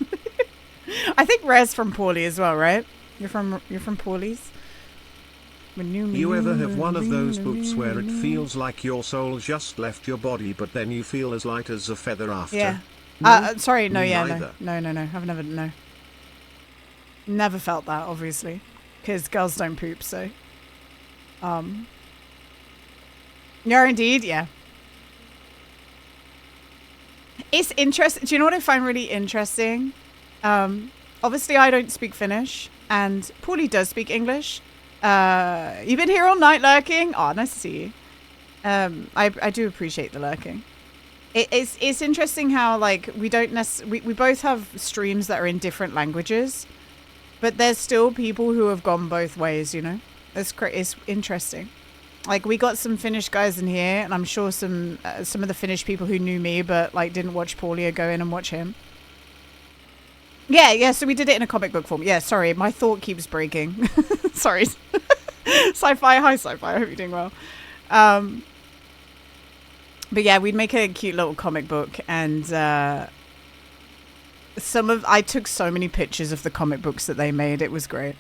I think Rare's from Paulie as well, right? You're from Paulie's? You ever have one of those boots where it feels like your soul just left your body, but then you feel as light as a feather after? Yeah. No? Sorry, no, yeah, Neither. no. I've never felt that, obviously. Because girls don't poop, so. Yeah, indeed, yeah. It's interesting. Do you know what I find really interesting? Obviously, I don't speak Finnish, and Paulie does speak English. You've been here all night lurking. Oh, nice to see you. I do appreciate the lurking. It's interesting how like we both have streams that are in different languages, but there's still people who have gone both ways. You know, it's interesting. Like, we got some Finnish guys in here, and I'm sure some of the Finnish people who knew me but, like, didn't watch Paulie go in and watch him. Yeah, so we did it in a comic book form. Yeah, sorry, my thought keeps breaking. Sorry. Sci-fi, hi Sci-fi, I hope you're doing well. But yeah, we'd make a cute little comic book, and I took so many pictures of the comic books that they made. It was great.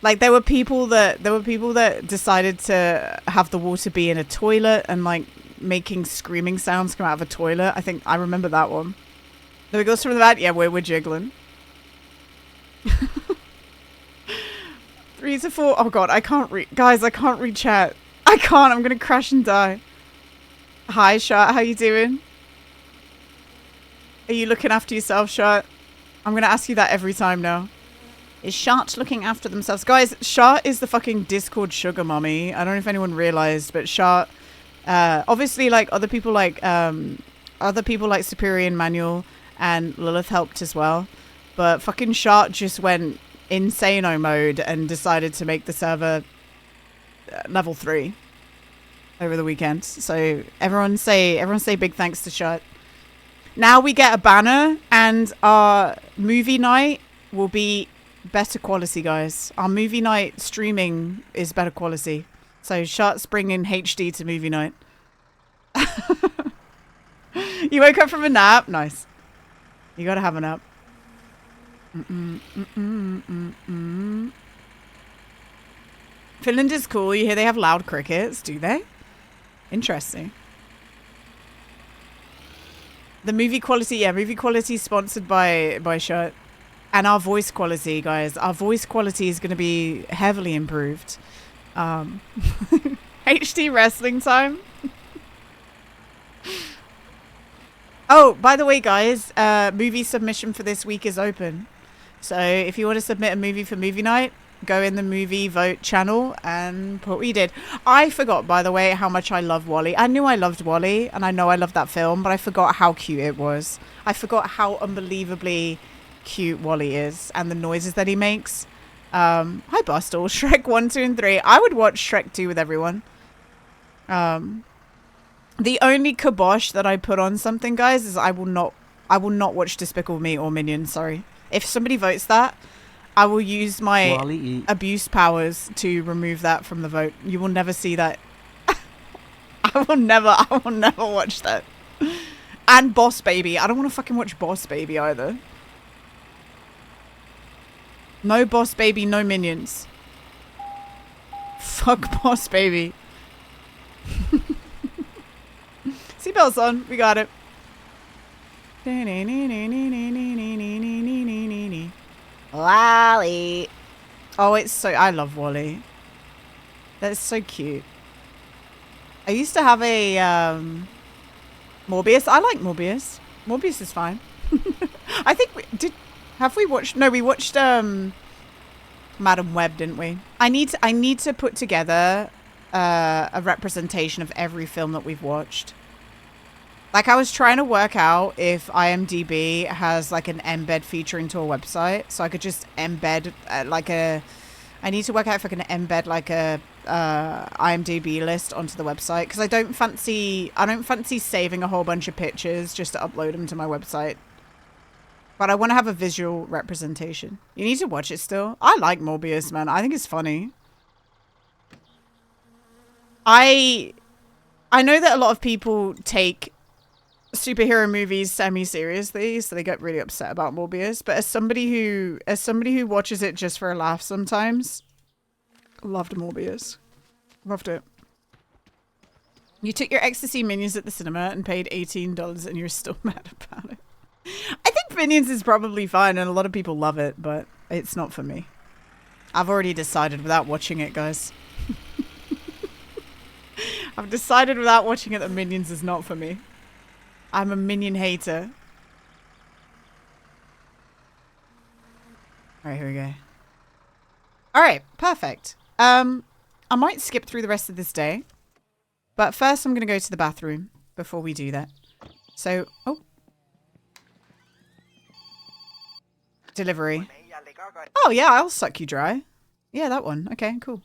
Like, there were people that decided to have the water be in a toilet and like making screaming sounds come out of a toilet. I think I remember that one. The wiggles from the back. Yeah, we're jiggling. 3 to 4. Oh god, I can't read. Guys, I can't read chat. I can't. I'm gonna crash and die. Hi, Shot. How you doing? Are you looking after yourself, Shot? I'm gonna ask you that every time now. Is Shart looking after themselves? Guys, Shart is the fucking Discord sugar mommy. I don't know if anyone realized, but Shart, obviously, like, other people like Superior and Manuel and Lilith helped as well. But fucking Shart just went insano mode and decided to make the server level 3 over the weekend. So everyone say big thanks to Shart. Now we get a banner and our movie night will be better quality, guys. Our movie night streaming is better quality. So Shart's bringing HD to movie night. You woke up from a nap? Nice. You gotta have a nap. Finland is cool. You hear they have loud crickets, do they? Interesting. The movie quality, yeah, movie quality is sponsored by Shart. And our voice quality, guys. Our voice quality is going to be heavily improved. HD wrestling time. Oh, by the way, guys, movie submission for this week is open. So if you want to submit a movie for movie night, go in the movie vote channel and put what you did. I forgot, by the way, how much I love WALL-E. I knew I loved WALL-E, and I know I loved that film, but I forgot how cute it was. I forgot how unbelievably cute WALL-E is and the noises that he makes. Hi, Bustle. Shrek 1, 2, and 3. I would watch Shrek 2 with everyone. The only kibosh that I put on something, guys, is I will not watch Despicable Me or Minions. Sorry. If somebody votes that, I will use my WALL-E. abuse powers to remove that from the vote. You will never see that. I will never watch that. And Boss Baby. I don't want to fucking watch Boss Baby either. No Boss Baby, no Minions. Fuck Boss Baby. Seatbelts on. We got it. WALL-E. Oh, it's so... I love WALL-E. That's so cute. I used to have a Morbius. I like Morbius. Morbius is fine. I think we did... Have we watched... No, we watched Madam Web, didn't we? I need to put together a representation of every film that we've watched. Like, I was trying to work out if IMDb has, like, an embed feature into a website. So I could just embed, like, a... I need to work out if I can embed, like, a IMDb list onto the website. Because I don't fancy saving a whole bunch of pictures just to upload them to my website. But I want to have a visual representation. You need to watch it still. I like Morbius, man. I think it's funny. I know that a lot of people take superhero movies semi-seriously, so they get really upset about Morbius. But as somebody who watches it just for a laugh sometimes, loved Morbius. Loved it. You took your ecstasy Minions at the cinema and paid $18 and you're still mad about it. I think Minions is probably fine and a lot of people love it, but it's not for me. I've already decided without watching it, guys. I've decided without watching it that Minions is not for me. I'm a Minion hater. Alright, here we go. Alright, perfect. I might skip through the rest of this day. But first I'm going to go to the bathroom before we do that. So, oh. Delivery. Oh, yeah, I'll suck you dry. Yeah, that one. Okay, cool.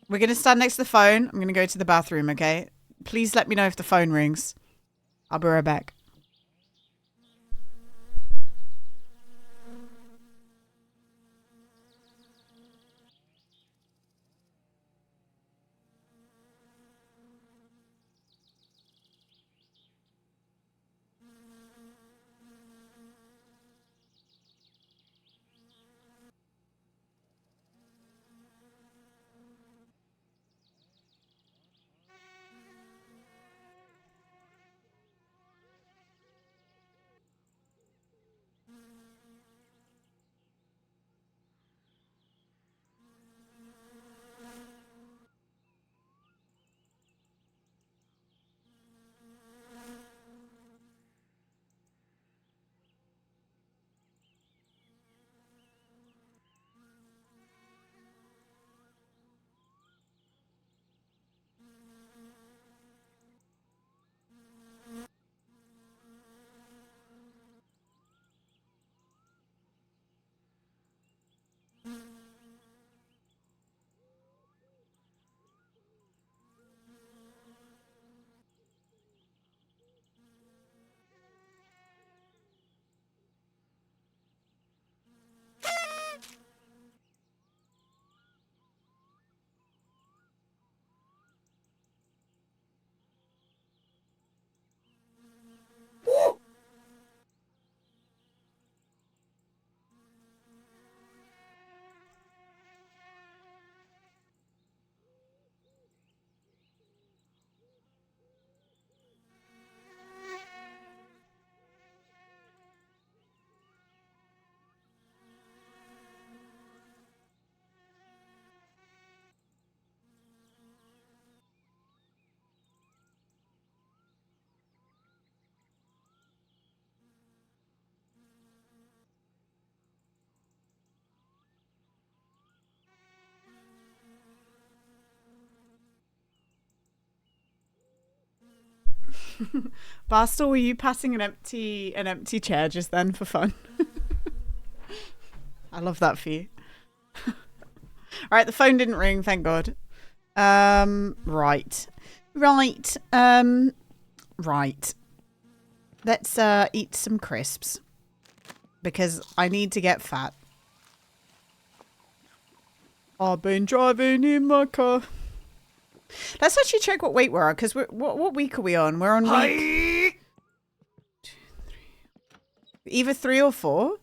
We're going to stand next to the phone. I'm going to go to the bathroom, okay? Please let me know if the phone rings. I'll be right back. Bastel, were you passing an empty chair just then for fun? I love that for you. All right, the phone didn't ring, thank God. Right. Let's eat some crisps because I need to get fat. I've been driving in my car. Let's actually check what weight we're on, because what week are we on? We're on week 2, 3. Either 3 or 4.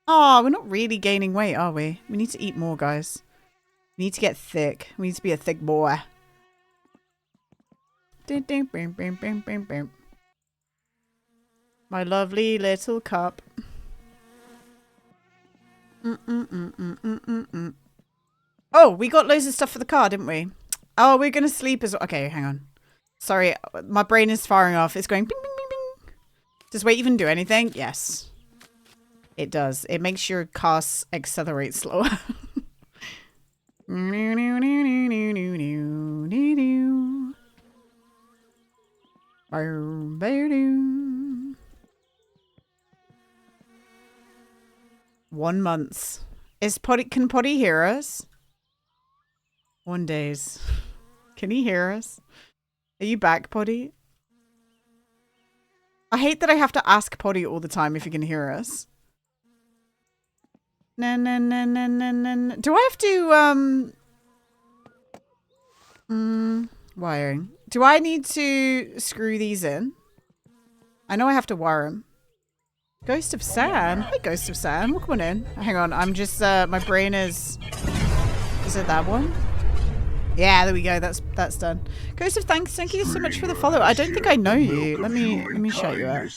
Oh, we're not really gaining weight, are we? We need to eat more, guys. We need to get thick. We need to be a thick boy. My lovely little cup. Oh, we got loads of stuff for the car, didn't we? Oh, we're going to sleep as well. Okay, hang on. Sorry, my brain is firing off. It's going bing, bing, bing, bing. Does weight even do anything? Yes. It does. It makes your car accelerate slower. One month. Can Poddy hear us? 1 days. Can he hear us? Are you back, Poddy? I hate that I have to ask Poddy all the time if he can hear us. No. Do I have to, wiring. Do I need to screw these in? I know I have to wire them. Ghost of San. Hi, Ghost of San. Welcome on in. Hang on. I'm just, my brain is it that one? Yeah, there we go. That's done. Ghost of Thanks. Thank you so much for the follow. I don't think I know you. Let me shout you out.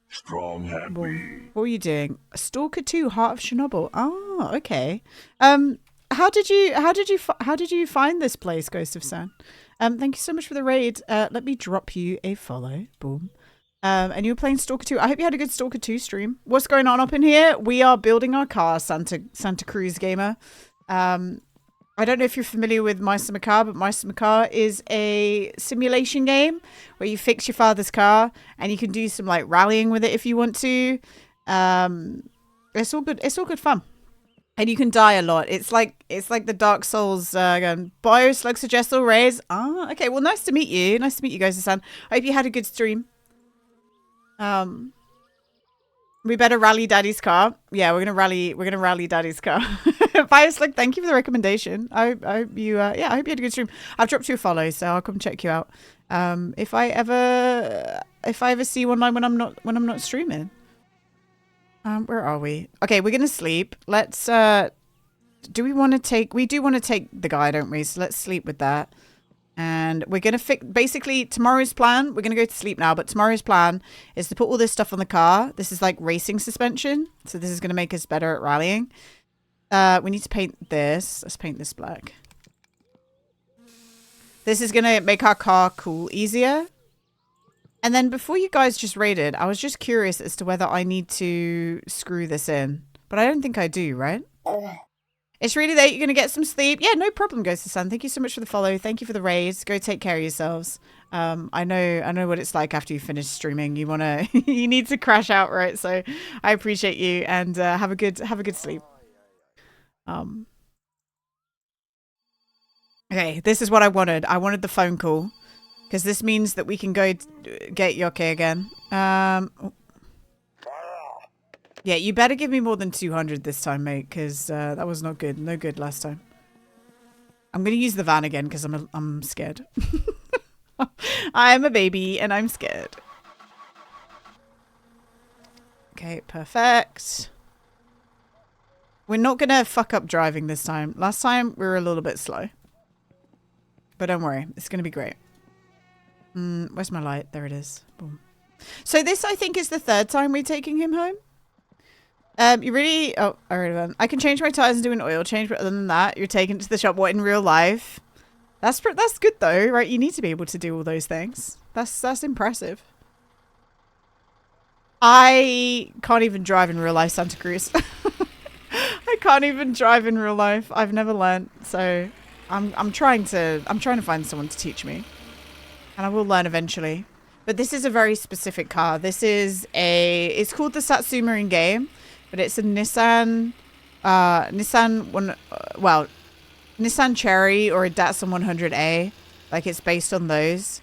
Strong happy. What were you doing? Stalker 2, Heart of Chernobyl. Oh, okay. How did you find this place, Ghost of San? Thank you so much for the raid. Let me drop you a follow. Boom. And you were playing Stalker 2. I hope you had a good Stalker 2 stream. What's going on up in here? We are building our car, Santa Cruz Gamer. I don't know if you're familiar with My Summer Car, but My Summer Car is a simulation game where you fix your father's car and you can do some like rallying with it if you want to. It's all good. It's all good fun. And you can die a lot. It's like the Dark Souls Bio Slug Suggestal Raise. Ah, okay. Well, nice to meet you. Nice to meet you guys, Hassan. I hope you had a good stream. We better rally Daddy's car. Yeah, we're gonna rally Daddy's car. Bioslug, thank you for the recommendation. I hope you I hope you had a good stream. I've dropped you a follow, so I'll come check you out. If I ever see you online when I'm not streaming. Where are we? Okay, we're gonna sleep. Let's we do want to take the guy, don't we? So let's sleep with that. And we're going to basically tomorrow's plan. We're going to go to sleep now, but tomorrow's plan is to put all this stuff on the car. This is like racing suspension. So this is going to make us better at rallying. We need to paint this. Let's paint this black. This is going to make our car cool easier. And then before you guys just raided, I was just curious as to whether I need to screw this in. But I don't think I do, right? It's really late. You're going to get some sleep. Yeah, no problem, Ghost of Sun. Thank you so much for the follow. Thank you for the raise. Go take care of yourselves. I know what it's like after you finish streaming. You need to crash out, right? So I appreciate you and have a good sleep. Okay, this is what I wanted. I wanted the phone call because this means that we can go get Yoke again. Yeah, you better give me more than 200 this time, mate, because that was not good. No good last time. I'm going to use the van again because I'm scared. I'm a baby and I'm scared. Okay, perfect. We're not going to fuck up driving this time. Last time we were a little bit slow. But don't worry, it's going to be great. Where's my light? There it is. Boom. So this, I think, is the 3rd time we're taking him home. You really... Oh, I already went. I can change my tires and do an oil change, but other than that, you're taken to the shop. What, in real life? That's good, though, right? You need to be able to do all those things. That's impressive. I can't even drive in real life, Santa Cruz. I can't even drive in real life. I've never learnt, so I'm trying to find someone to teach me. And I will learn eventually. But this is a very specific car. It's called the Satsuma in game, but it's a Nissan Cherry or a Datsun 100A. Like, it's based on those.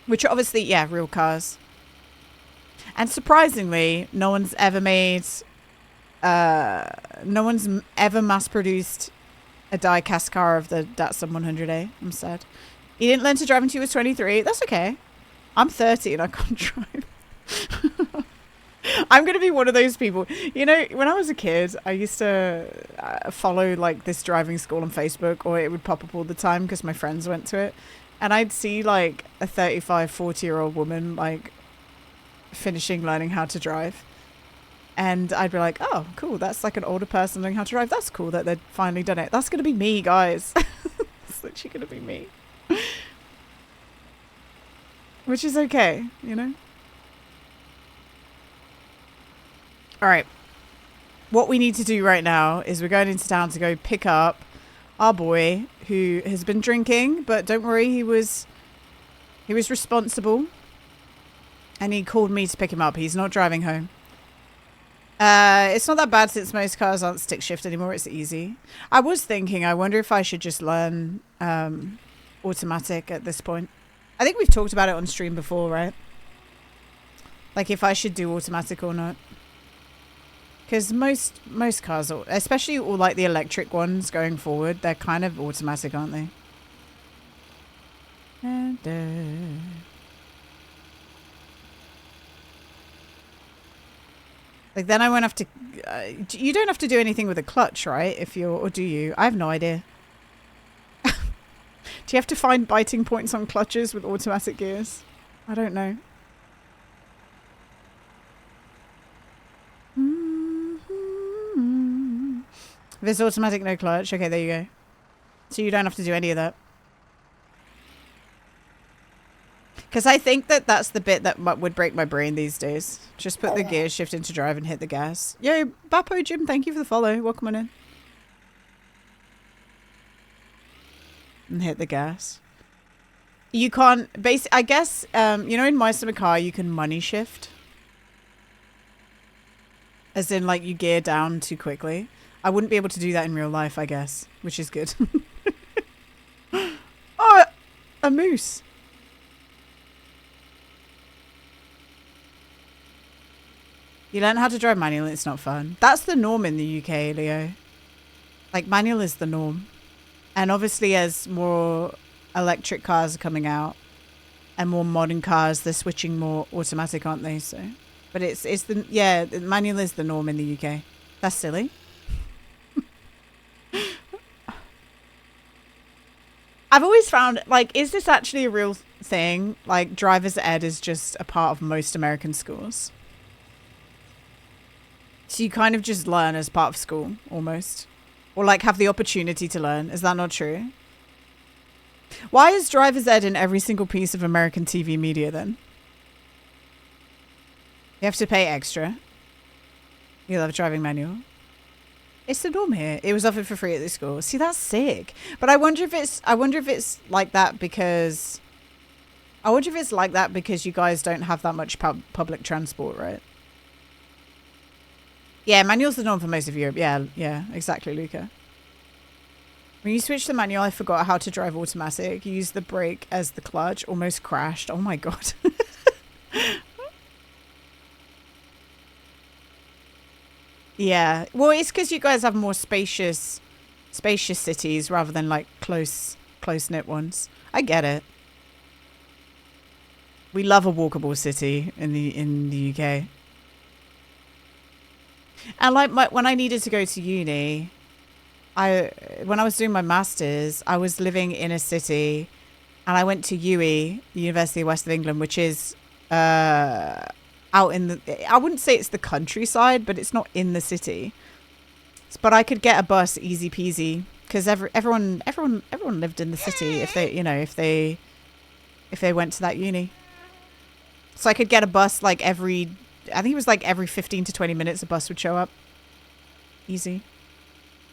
Which are obviously, yeah, real cars. And surprisingly, no one's ever mass-produced a die-cast car of the Datsun 100A. I'm sad. He didn't learn to drive until he was 23. That's okay. I'm 30 and I can't drive. I'm going to be one of those people. You know, when I was a kid, I used to follow like this driving school on Facebook, or it would pop up all the time because my friends went to it. And I'd see like a 35, 40-year-old woman like finishing learning how to drive. And I'd be like, oh, cool. That's like an older person learning how to drive. That's cool that they'd finally done it. That's going to be me, guys. It's literally going to be me. Which is okay, you know? All right. What we need to do right now is we're going into town to go pick up our boy who has been drinking, but don't worry, he was responsible. And he called me to pick him up. He's not driving home. It's not that bad since most cars aren't stick shift anymore. It's easy. I was thinking, I wonder if I should just learn automatic at this point. I think we've talked about it on stream before, right? Like if I should do automatic or not. Because most cars, especially all like the electric ones going forward, they're kind of automatic, aren't they? Like then I won't have to. You don't have to do anything with a clutch, right? Or do you? I have no idea. Do you have to find biting points on clutches with automatic gears? I don't know. If it's automatic, no clutch. Okay, there you go. So you don't have to do any of that. Because I think that's the bit that would break my brain these days. Just put the gear shift into drive and hit the gas. Yo, Bapo Jim, thank you for the follow. Welcome on in. And hit the gas. You can't... I guess, you know, in My Summer Car, you can money shift. As in, like, you gear down too quickly. I wouldn't be able to do that in real life, I guess. Which is good. Oh, a moose. You learn how to drive manual and it's not fun. That's the norm in the UK, Leo. Like, manual is the norm. And obviously, as more electric cars are coming out and more modern cars, they're switching more automatic, aren't they? So, but the manual is the norm in the UK. That's silly. I've always found, like, is this actually a real thing? Like, driver's ed is just a part of most American schools. So you kind of just learn as part of school, almost. Or, like, have the opportunity to learn. Is that not true? Why is driver's ed in every single piece of American TV media, then? You have to pay extra. You love driving manual. It's the norm here. It was offered for free at this school. See, that's sick. But I wonder if it's like that because... I wonder if it's like that because you guys don't have that much public transport, right? Yeah, manual's the norm for most of Europe. Yeah, exactly, Luca. When you switch to manual, I forgot how to drive automatic. Use the brake as the clutch. Almost crashed. Oh my god. Yeah. Well, it's because you guys have more spacious cities rather than like close-knit ones. I get it. We love a walkable city in the UK. And like when I needed to go to uni, when I was doing my masters, I was living in a city, and I went to UE, the University of West of England, which is out in the... I wouldn't say it's the countryside, but it's not in the city. But I could get a bus easy peasy because everyone lived in the city if they went to that uni. So I could get a bus like I think it was like every 15 to 20 minutes a bus would show up. Easy.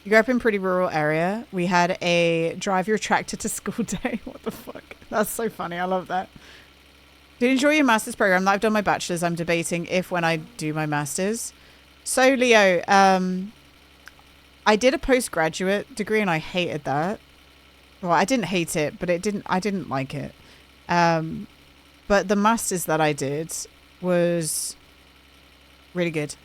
You grew up in a pretty rural area. We had a drive your tractor to school day. What the fuck? That's so funny. I love that. Did you enjoy your master's program? I've done my bachelor's. I'm debating if when I do my master's. So, Leo, I did a postgraduate degree and I hated that. Well, I didn't hate it, but I didn't like it. But the master's that I did was really good.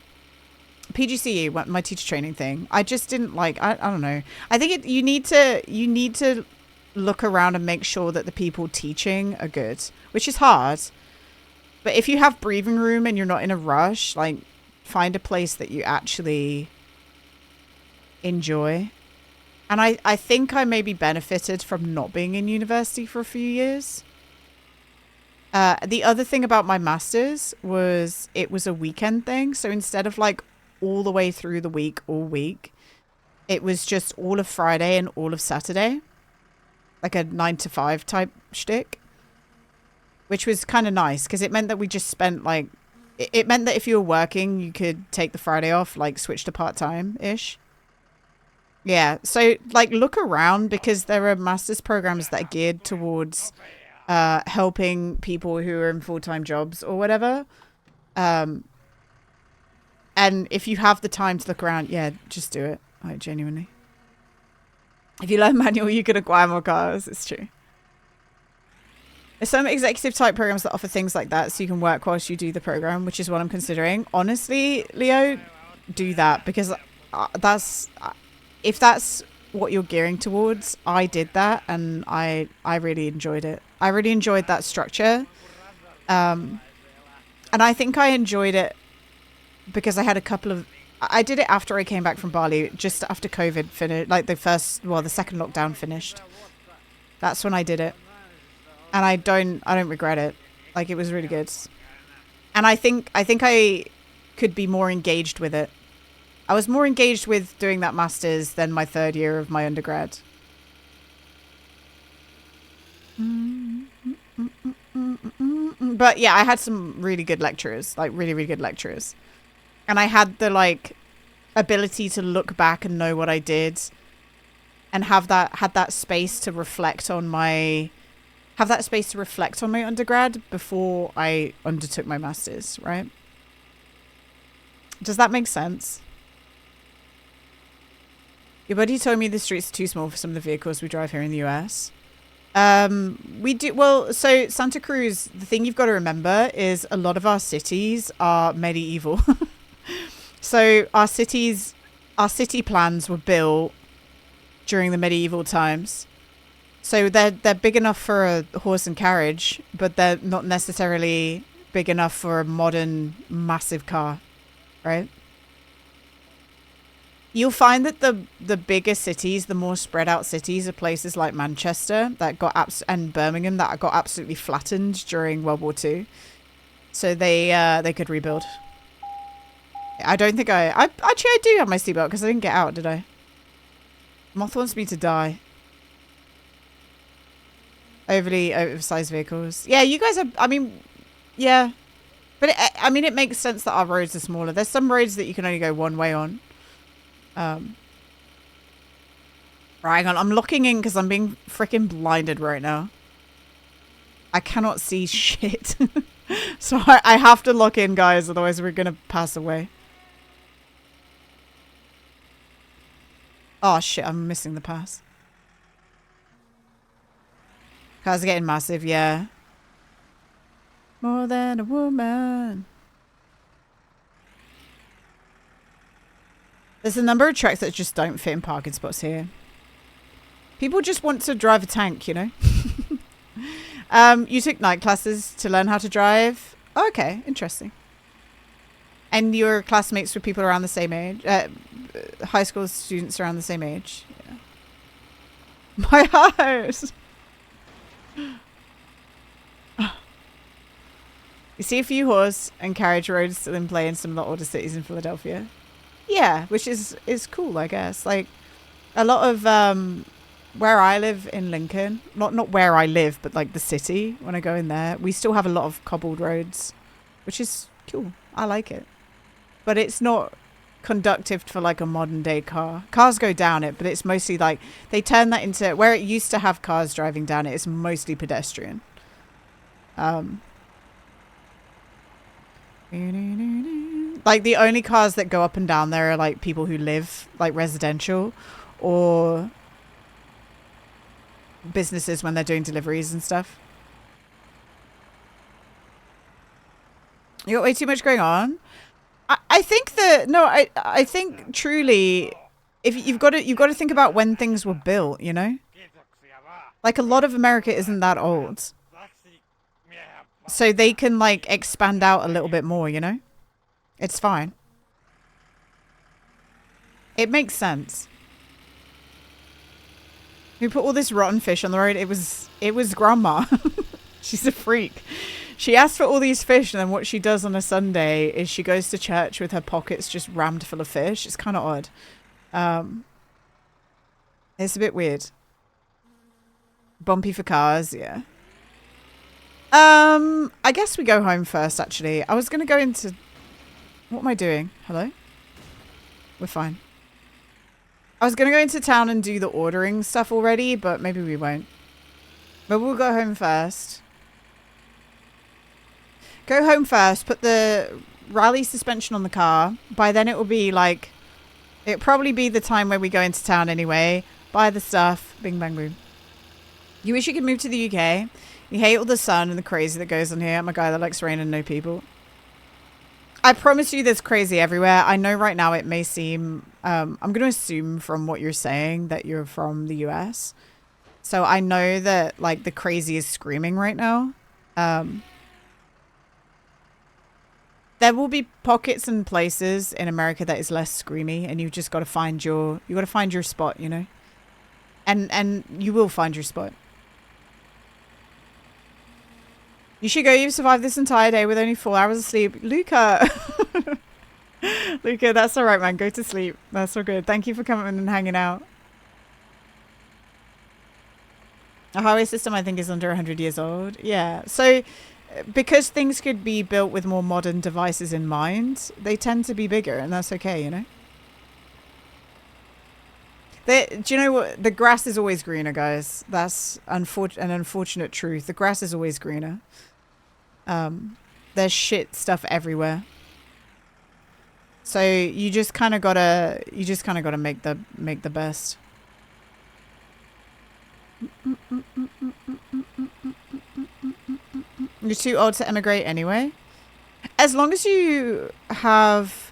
PGCE, my teacher training thing. I just didn't like. I don't know. I think you need to look around and make sure that the people teaching are good, which is hard. But if you have breathing room and you're not in a rush, like find a place that you actually enjoy. And I think I maybe benefited from not being in university for a few years. The other thing about my master's was it was a weekend thing. So instead of like all the way through the week, all week, it was just all of Friday and all of Saturday. Like a 9 to 5 type shtick. Which was kind of nice because it meant that we just spent like... It meant that if you were working, you could take the Friday off, like switch to part-time-ish. Yeah, so like look around because there are master's programs that are geared towards helping people who are in full-time jobs or whatever. And if you have the time to look around, yeah, just do it. Like, genuinely. If you learn manual, you can acquire more cars. It's true. There's some executive type programs that offer things like that so you can work whilst you do the program, which is what I'm considering. Honestly, Leo, do that because if that's what you're gearing towards, I did that and I really enjoyed it. I really enjoyed that structure. And I think I enjoyed it because I had a couple of... I did it after I came back from Bali, just after COVID finished, like the second lockdown finished. That's when I did it. And I don't regret it. Like, it was really good. And I think I could be more engaged with it. I was more engaged with doing that master's than my third year of my undergrad. But yeah, I had some really good lecturers, like really, really good lecturers. And I had the like ability to look back and know what I did and had that space to reflect on my undergrad before I undertook my master's, right? Does that make sense? Your buddy told me the streets are too small for some of the vehicles we drive here in the US. We do, well, so Santa Cruz, the thing you've got to remember is a lot of our cities are medieval. So our city plans were built during the medieval times. So they're big enough for a horse and carriage, but they're not necessarily big enough for a modern massive car, right? You'll find that the bigger cities, the more spread out cities are places like Manchester and Birmingham that got absolutely flattened during World War II. So they could rebuild. I don't think I do have my seatbelt because I didn't get out, did I? Moth wants me to die. Overly oversized vehicles. Yeah, you guys are, I mean, yeah. But it makes sense that our roads are smaller. There's some roads that you can only go one way on. Right, hang on. I'm looking in because I'm being freaking blinded right now. I cannot see shit. So I have to look in, guys. Otherwise we're going to pass away. Oh, shit. I'm missing the pass. Cars are getting massive, yeah. More than a woman. There's a number of trucks that just don't fit in parking spots here. People just want to drive a tank, you know? You took night classes to learn how to drive. Oh, okay, interesting. And your classmates were people around the same age? High school students around the same age? Yeah. My house! You see a few horse and carriage roads still in play in some of the older cities in Philadelphia. Yeah, which is cool, I guess. Like, a lot of where I live in Lincoln, not where I live, but like the city, when I go in there, we still have a lot of cobbled roads, which is cool. I like it. But it's not conductive for like a modern day car. Cars go down it, but it's mostly like they turn that into where it used to have cars driving down it. It's mostly pedestrian. Like the only cars that go up and down there are like people who live like residential or businesses when they're doing deliveries and stuff. You got way too much going on. I think that no, I think truly, if you've got to think about when things were built. You know, like a lot of America isn't that old, so they can like expand out a little bit more. You know, it's fine. It makes sense. Who put all this rotten fish on the road? It was Grandma. She's a freak. She asked for all these fish, and then what she does on a Sunday is she goes to church with her pockets just rammed full of fish. It's kind of odd. It's a bit weird. Bumpy for cars, yeah. I guess we go home first, actually. I was going to go into... What am I doing? Hello? We're fine. I was going to go into town and do the ordering stuff already, but maybe we won't. But we'll go home first. Go home first, put the rally suspension on the car. By then it will be like... It'll probably be the time where we go into town anyway. Buy the stuff. Bing, bang, boom. You wish you could move to the UK. You hate all the sun and the crazy that goes on here. I'm a guy that likes rain and no people. I promise you there's crazy everywhere. I know right now it may seem... I'm going to assume from what you're saying that you're from the US. So I know that like the crazy is screaming right now. There will be pockets and places in America that is less screamy, and you've just got to find your spot, you know? And you will find your spot. You should go. You've survived this entire day with only 4 hours of sleep. Luca! Luca, that's all right, man. Go to sleep. That's all good. Thank you for coming and hanging out. A highway system, I think, is under 100 years old. Yeah. So, because things could be built with more modern devices in mind, they tend to be bigger, and that's okay, you know? Do you know what? The grass is always greener, guys. That's an unfortunate truth. The grass is always greener. There's shit stuff everywhere. So you just kind of gotta make the best. You're too old to emigrate anyway. As long as you have...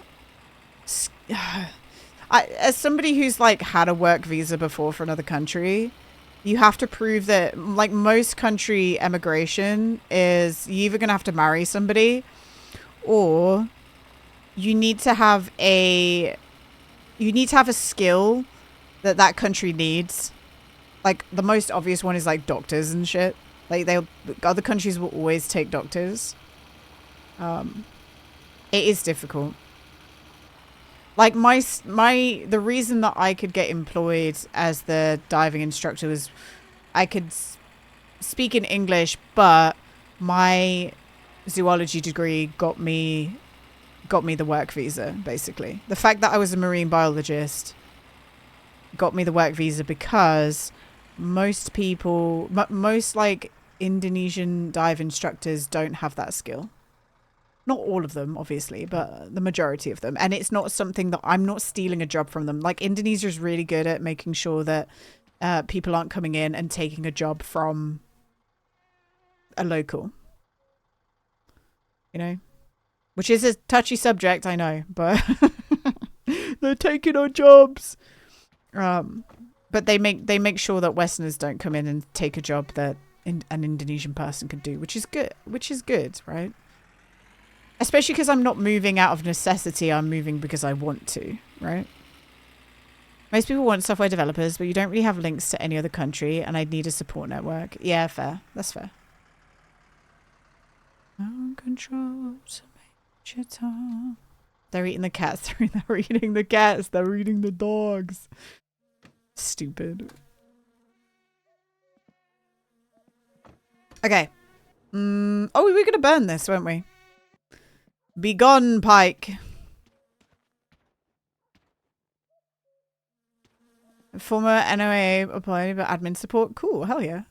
as somebody who's like had a work visa before for another country, you have to prove that, like most country emigration is, you're either going to have to marry somebody, or you need to have a skill that country needs. Like the most obvious one is like doctors and shit. Like other countries will always take doctors. It is difficult. Like the reason that I could get employed as the diving instructor was I could speak in English, but my zoology degree got me the work visa, basically. The fact that I was a marine biologist got me the work visa because most people, most like Indonesian dive instructors don't have that skill. Not all of them, obviously, but the majority of them. And it's not something that I'm not stealing a job from them. Like Indonesia is really good at making sure that people aren't coming in and taking a job from a local. You know? Which is a touchy subject, I know, but they're taking our jobs. But they make sure that Westerners don't come in and take a job that an Indonesian person could do, which is good, right? Especially because I'm not moving out of necessity. I'm moving because I want to, right? Most people want software developers, but you don't really have links to any other country, and I'd need a support network. Yeah, fair. That's fair. No control to make your time. They're eating the cats. They're eating the cats. They're eating the dogs. Stupid. Okay. Oh, we were going to burn this, weren't we? Be gone, Pike. Former NOA applied for admin support. Cool. Hell yeah.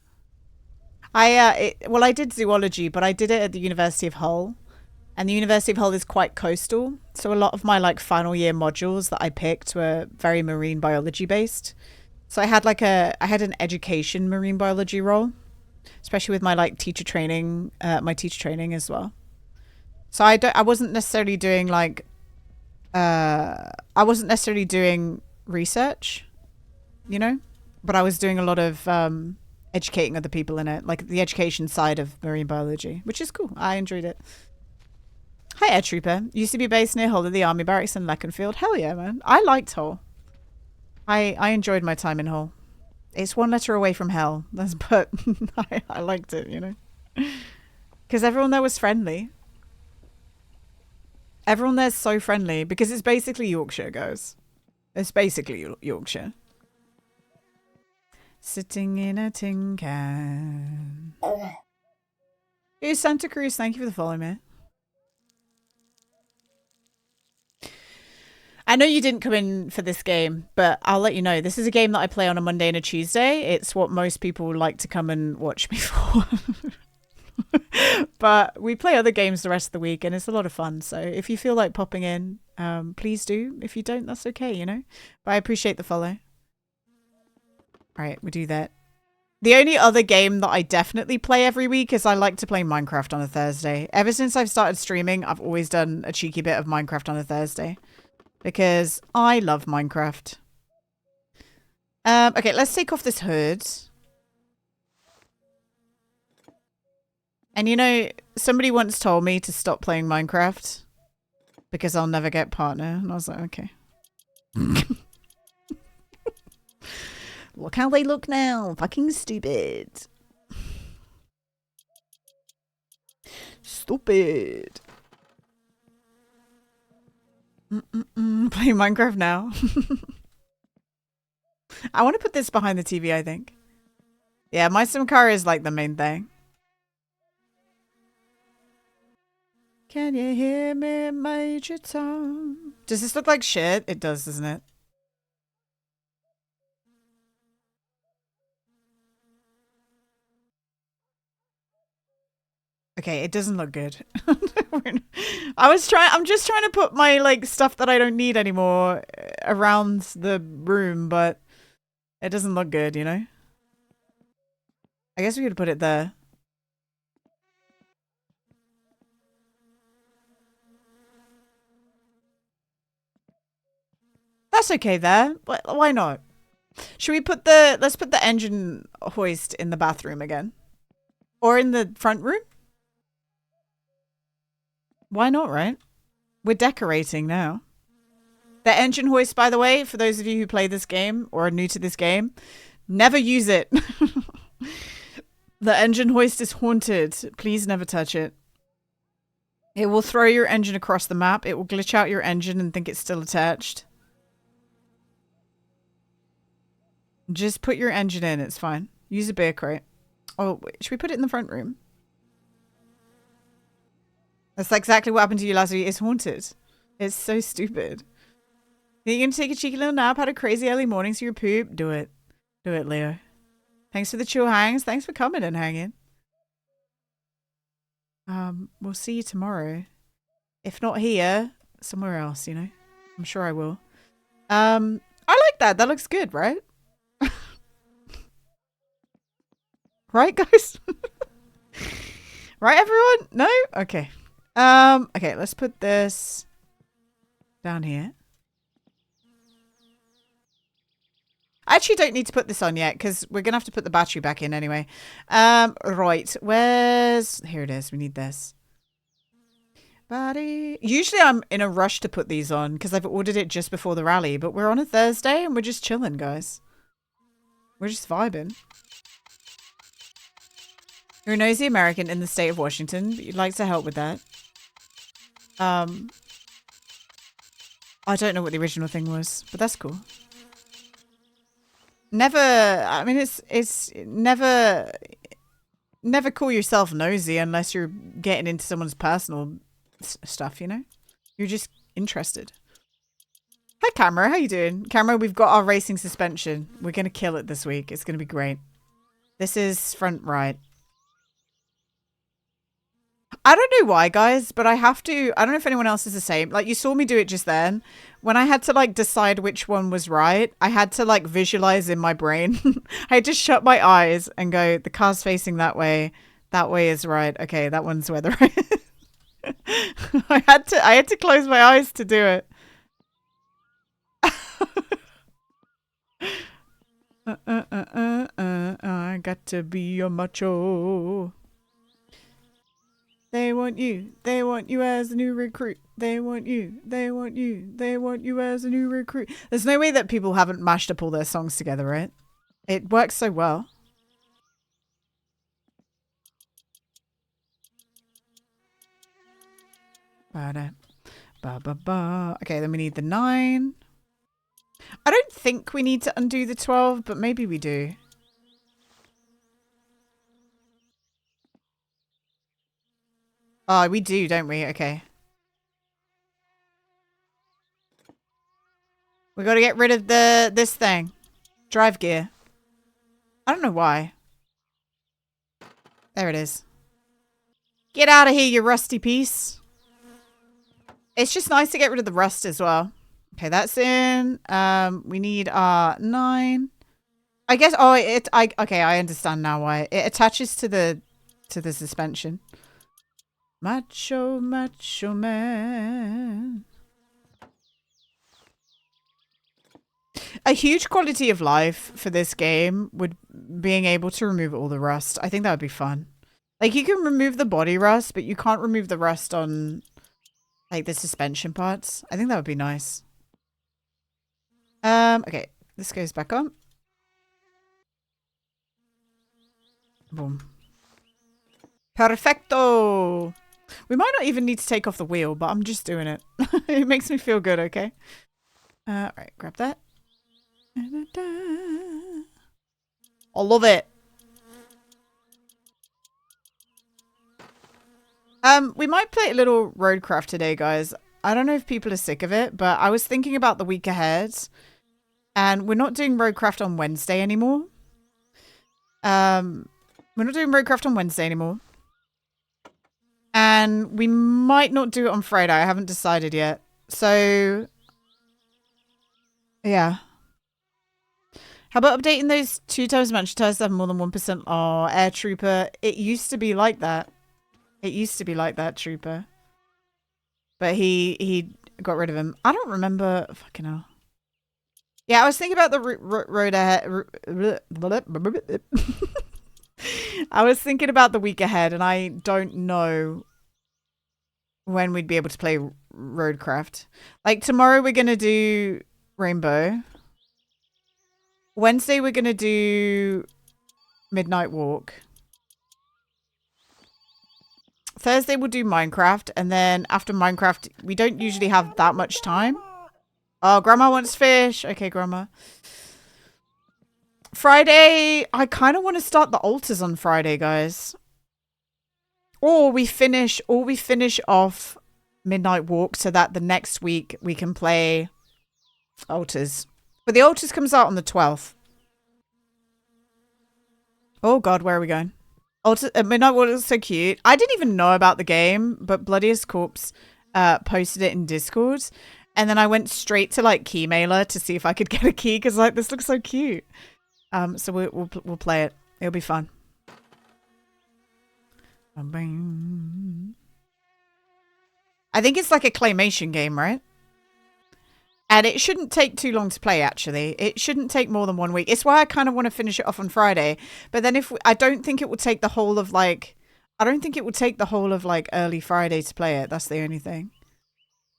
I did zoology, but I did it at the University of Hull. And the University of Hull is quite coastal. So a lot of my like final year modules that I picked were very marine biology based. So I had an education marine biology role, especially with my like teacher training as well. So I wasn't necessarily doing like research, you know, but I was doing a lot of educating other people in it, like the education side of marine biology, which is cool. I enjoyed it. Hi, Air Trooper. Used to be based near Hull at the Army Barracks in Leconfield. Hell yeah, man. I liked Hull. I enjoyed my time in Hull. It's one letter away from hell, but I liked it, you know. Because everyone there was friendly. Everyone there's so friendly because it's basically Yorkshire, guys. It's basically Yorkshire. Sitting in a tin can. Hey, Santa Cruz, thank you for the follow, mate. I know you didn't come in for this game, but I'll let you know. This is a game that I play on a Monday and a Tuesday. It's what most people like to come and watch me for. But we play other games the rest of the week, and it's a lot of fun. So if you feel like popping in, please do. If you don't, that's okay, you know. But I appreciate the follow. All right, we do that. The only other game that I definitely play every week is I like to play Minecraft on a Thursday. Ever since I've started streaming, I've always done a cheeky bit of Minecraft on a Thursday. Because I love Minecraft. Okay, let's take off this hood. And you know, somebody once told me to stop playing Minecraft because I'll never get partner. And I was like, okay. Look how they look now. Fucking stupid. Stupid. Play Minecraft now. I want to put this behind the TV, I think. Yeah, my sim car is like the main thing. Can you hear me, Major Tom? Does this look like shit? It does, doesn't it? Okay, it doesn't look good. I'm just trying to put my like stuff that I don't need anymore around the room, but it doesn't look good, you know? I guess we could put it there. That's okay there. Why not? Should we put let's put the engine hoist in the bathroom again? Or in the front room? Why not, right? We're decorating now. The engine hoist, by the way, for those of you who play this game or are new to this game, never use it. The engine hoist is haunted. Please never touch it. It will throw your engine across the map. It will glitch out your engine and think it's still attached. Just put your engine in. It's fine. Use a beer crate. Oh, wait, should we put it in the front room? That's exactly what happened to you last week. It's haunted. It's so stupid. You're going to take a cheeky little nap, had a crazy early morning, so you're poop. Do it. Do it, Leo. Thanks for the chill hangs. Thanks for coming and hanging. We'll see you tomorrow. If not here, somewhere else, you know. I'm sure I will. I like that. That looks good, right? Right, guys? Right, everyone? No? Okay. Okay, let's put this down here. I actually don't need to put this on yet because we're going to have to put the battery back in anyway. Right. Here it is. We need this. Buddy. Usually I'm in a rush to put these on because I've ordered it just before the rally, but we're on a Thursday and we're just chilling, guys. We're just vibing. You're a nosy American in the state of Washington, but you'd like to help with that. I don't know what the original thing was, but that's cool. I mean, it's never call yourself nosy unless you're getting into someone's personal stuff, you know? You're just interested. Hi, Camera. How you doing? Camera, we've got our racing suspension. We're going to kill it this week. It's going to be great. This is front right. I don't know why, guys, but I have to. I don't know if anyone else is the same. Like, you saw me do it just then. When I had to, like, decide which one was right, I had to, like, visualize in my brain. I had to shut my eyes and go, the car's facing that way. That way is right. Okay, that one's where the right. I had to close my eyes to do it. I got to be a macho. They want you as a new recruit. They want you as a new recruit. There's no way that people haven't mashed up all their songs together, right? It works so well. Ba-da, ba-ba-ba. Okay, then we need the 9. I don't think we need to undo the 12, but maybe we do. Oh, we do, don't we? Okay. We got to get rid of this thing. Drive gear. I don't know why. There it is. Get out of here, you rusty piece. It's just nice to get rid of the rust as well. Okay, that's in. We need our 9. I guess. Oh, okay, I understand now why it attaches to the suspension. Macho man. A huge quality of life for this game would being able to remove all the rust. I think that would be fun. Like, you can remove the body rust, but you can't remove the rust on, like, the suspension parts. I think that would be nice. Okay, this goes back on. Boom. Perfecto! We might not even need to take off the wheel, but I'm just doing it. It makes me feel good, okay? Alright, grab that. I love it. We might play a little roadcraft today, guys. I don't know if people are sick of it, but I was thinking about the week ahead, and we're not doing roadcraft on Wednesday anymore. We're not doing roadcraft on Wednesday anymore. And we might not do it on Friday. I haven't decided yet. So, yeah. How about updating those 2 times Manchester tires that have more than 1%? Oh, Air Trooper. It used to be like that. It used to be like that, Trooper. But he got rid of him. I don't remember. Fucking hell. Yeah, I was thinking about the road ahead. I was thinking about the week ahead, and I don't know when we'd be able to play roadcraft. Like, tomorrow we're going to do Rainbow. Wednesday we're going to do Midnight Walk. Thursday we'll do Minecraft, and then after Minecraft, we don't usually have that much time. Oh, Grandma wants fish. Okay, Grandma. Friday, I kind of want to start the altars on Friday, guys. Or we finish off Midnight Walk so that the next week we can play altars. But the altars comes out on the 12th. Oh God, where are we going? Midnight Walk is so cute. I didn't even know about the game, but Bloodiest Corpse posted it in Discord. And then I went straight to, like, Keymailer to see if I could get a key, because, like, this looks so cute. So we'll play it. It'll be fun. I think it's like a claymation game, right? And it shouldn't take too long to play, actually. It shouldn't take more than 1 week. It's why I kind of want to finish it off on Friday. But then I don't think it will take the whole of, like... I don't think it will take the whole of, like, early Friday to play it. That's the only thing.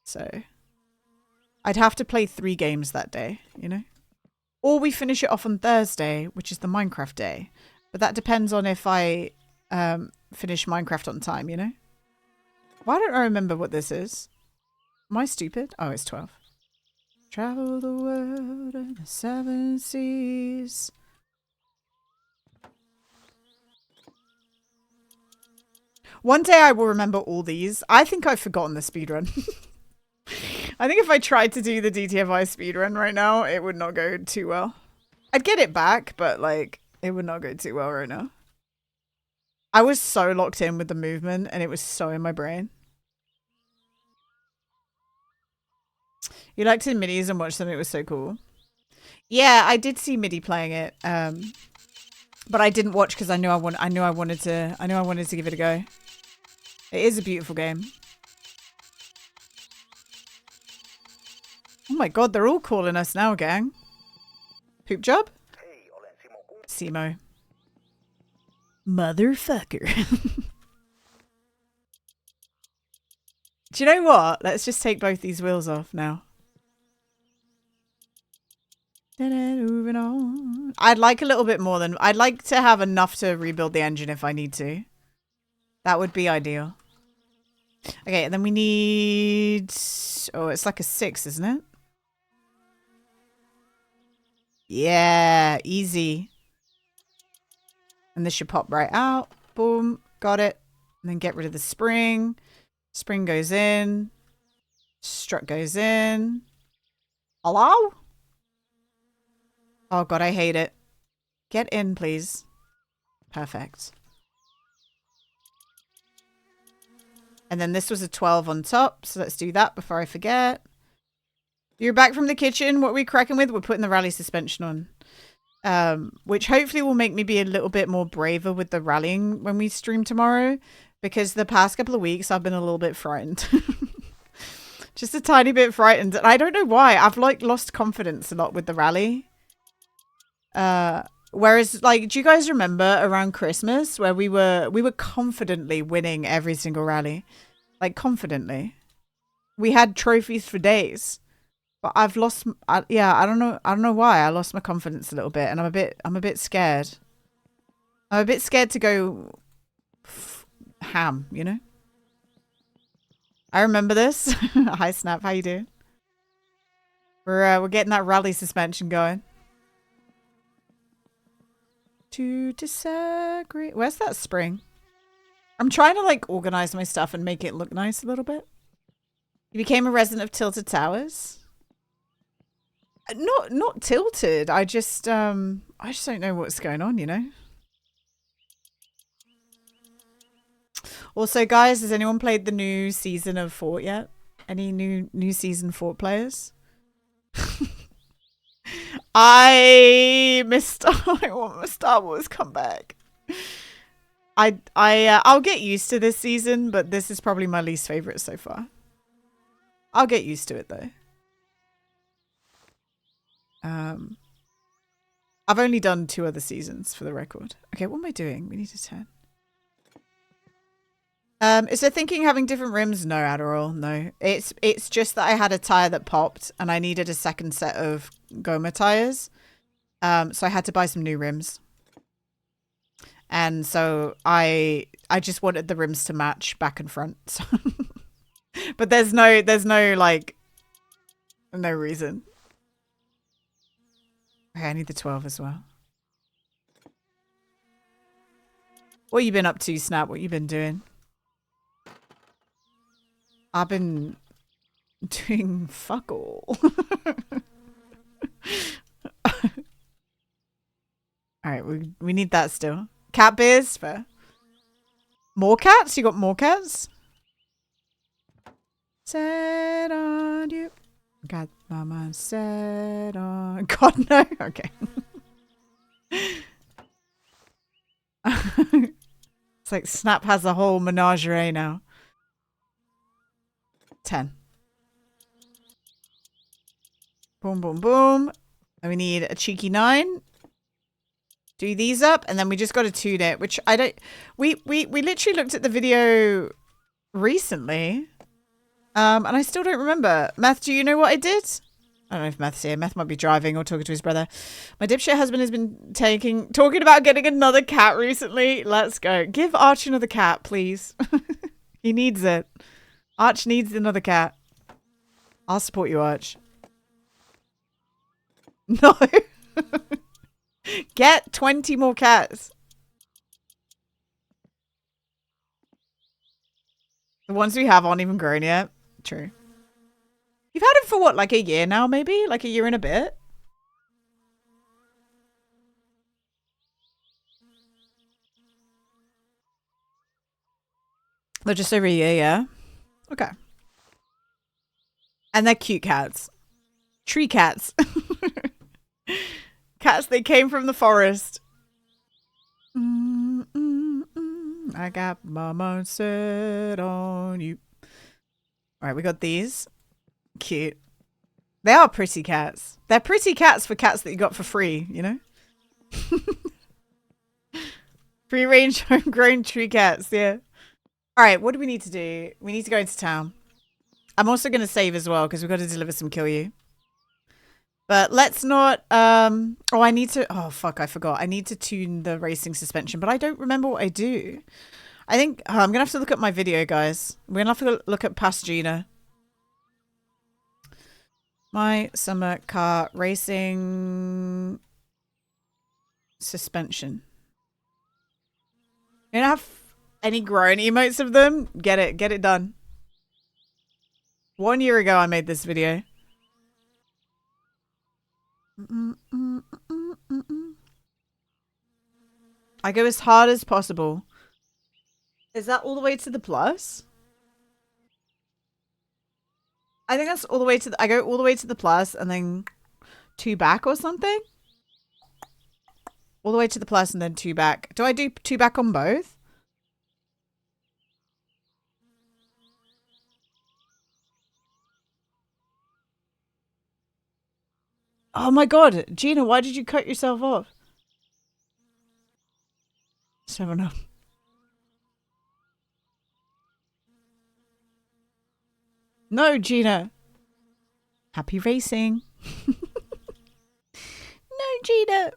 So... I'd have to play 3 games that day, you know? Or we finish it off on Thursday, which is the Minecraft day. But that depends on if I finish Minecraft on time, you know? Why don't I remember what this is? Am I stupid? Oh, it's 12. Travel the world and the 7 seas. One day I will remember all these. I think I've forgotten the speedrun. I think if I tried to do the DTFI speedrun right now, it would not go too well. I'd get it back, but like, it would not go too well right now. I was so locked in with the movement and it was so in my brain. You liked the midis and watched them, it was so cool. Yeah, I did see MIDI playing it. But I didn't watch because I knew I wanted to give it a go. It is a beautiful game. Oh my god, they're all calling us now, gang. Poop job? Simo. Motherfucker. Do you know what? Let's just take both these wheels off now. Moving on. I'd like a little bit more than... I'd like to have enough to rebuild the engine if I need to. That would be ideal. Okay, and then we need... Oh, it's like a 6, isn't it? Yeah, easy. And this should pop right out. Boom, got it. And then get rid of the spring. Spring goes in. Strut goes in. Hello? Oh god, I hate it. Get in, please. Perfect. And then this was a 12 on top, so let's do that before I forget. You're back from the kitchen. What are we cracking with? We're putting the rally suspension on. Which hopefully will make me be a little bit more braver with the rallying when we stream tomorrow. Because the past couple of weeks, I've been a little bit frightened. Just a tiny bit frightened. And I don't know why. I've like lost confidence a lot with the rally. Whereas, like, do you guys remember around Christmas where we were confidently winning every single rally? Like, confidently. We had trophies for days. But I've lost, yeah, I don't know why. I lost my confidence a little bit, and I'm a bit scared. I'm a bit scared to go ham, you know? I remember this. Hi, Snap. How you doing? We're getting that rally suspension going. To disagree. Where's that spring? I'm trying to like organize my stuff and make it look nice a little bit. You became a resident of Tilted Towers. Not tilted. I just don't know what's going on, you know. Also, guys, has anyone played the new season of Fort yet? Any new season Fort players? I want my Star Wars come back. I'll get used to this season, but this is probably my least favorite so far. I'll get used to it though. I've only done 2 other seasons for the record. Okay, what am I doing? We need to turn. Is there thinking having different rims? No, Adderall, no. It's just that I had a tire that popped and I needed a second set of Goma tires. So I had to buy some new rims. And so I just wanted the rims to match back and front. So but there's no like no reason. Okay, I need the 12 as well. What you been up to, Snap? What you been doing? I've been doing fuck all. Alright, we need that still. Cat beers? Fair. More cats? You got more cats? Set on you. Got my mind set on... God, no. Okay. It's like Snap has a whole menagerie now. 10. Boom, boom, boom. And we need a cheeky 9. Do these up, and then we just got to tune it, which I don't... We literally looked at the video recently. And I still don't remember. Meth, do you know what I did? I don't know if Meth's here. Meth might be driving or talking to his brother. My dipshit husband has been talking about getting another cat recently. Let's go. Give Arch another cat, please. He needs it. Arch needs another cat. I'll support you, Arch. No. Get 20 more cats. The ones we have aren't even grown yet. True. You've had him for what, like a year now, maybe? Like a year and a bit? They're just over a year, yeah? Okay. And they're cute cats. Tree cats. Cats, they came from the forest. I got my mind set on you. Alright, we got these. Cute. They are pretty cats. They're pretty cats for cats that you got for free, you know? Free range homegrown tree cats, yeah. Alright, what do we need to do? We need to go into town. I'm also going to save as well because we've got to deliver some kill you. But let's not, oh, I need to, oh, fuck, I forgot. I need to tune the racing suspension, but I don't remember what I do. I think, I'm going to have to look at my video, guys. We're going to have to look at past Gina. My summer car racing suspension. You don't have any groan emotes of them? Get it done. 1 year ago, I made this video. I go as hard as possible. Is that all the way to the plus? I think that's all the way to the, I go all the way to the plus and then 2 back or something. All the way to the plus and then 2 back. Do I do 2 back on both? Oh my god, Gina, why did you cut yourself off? 7-Up. No, Gina. Happy racing. No, Gina.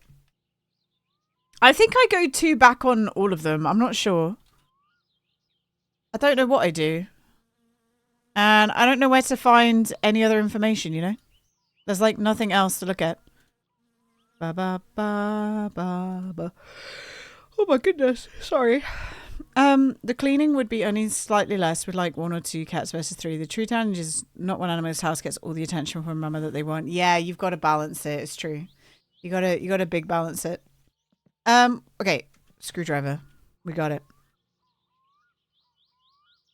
I think I go 2 back on all of them. I'm not sure. I don't know what I do. And I don't know where to find any other information, you know? There's like nothing else to look at. Ba ba ba ba ba. Oh my goodness. Sorry. The cleaning would be only slightly less with like 1 or 2 cats versus 3. The true challenge is not when animal's house gets all the attention from mama that they want. Yeah, you've got to balance it. It's true. You gotta big balance it. Okay. Screwdriver. We got it.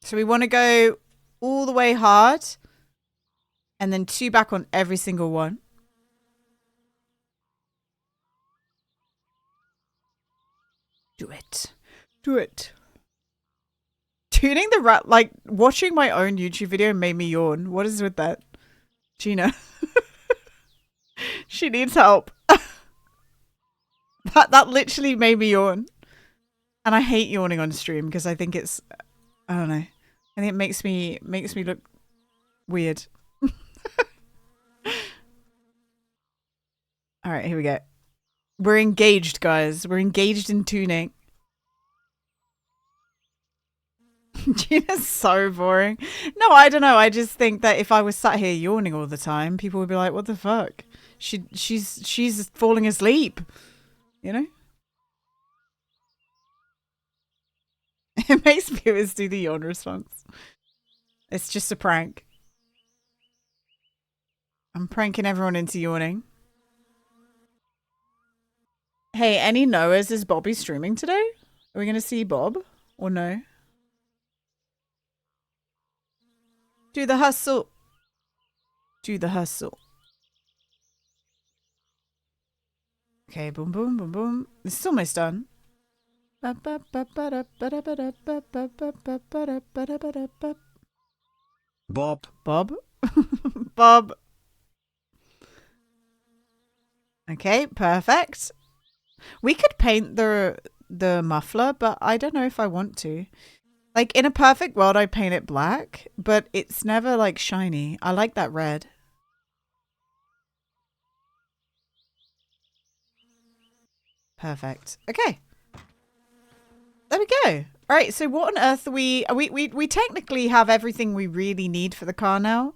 So we want to go all the way hard and then 2 back on every single one. Do it. Do it. Tuning the rat, like watching my own YouTube video made me yawn. What is with that? Gina. She needs help. That literally made me yawn. And I hate yawning on stream because I think it's, I don't know. I think it makes me look weird. All right, here we go. We're engaged, guys. We're engaged in tuning. Gina's so boring. No, I don't know. I just think that if I was sat here yawning all the time, people would be like, "What the fuck? She's falling asleep," you know. It makes viewers do the yawn response. It's just a prank. I'm pranking everyone into yawning. Hey, any knowers? Is Bobby streaming today? Are we going to see Bob or no? Do the hustle. Do the hustle. Okay, boom, boom, boom, boom. This is almost done. Bob. Bob? Bob. Okay, perfect. We could paint the muffler, but I don't know if I want to. Like, in a perfect world, I'd paint it black, but it's never, like, shiny. I like that red. Perfect. Okay. There we go. All right, so what on earth are we technically have everything we really need for the car now.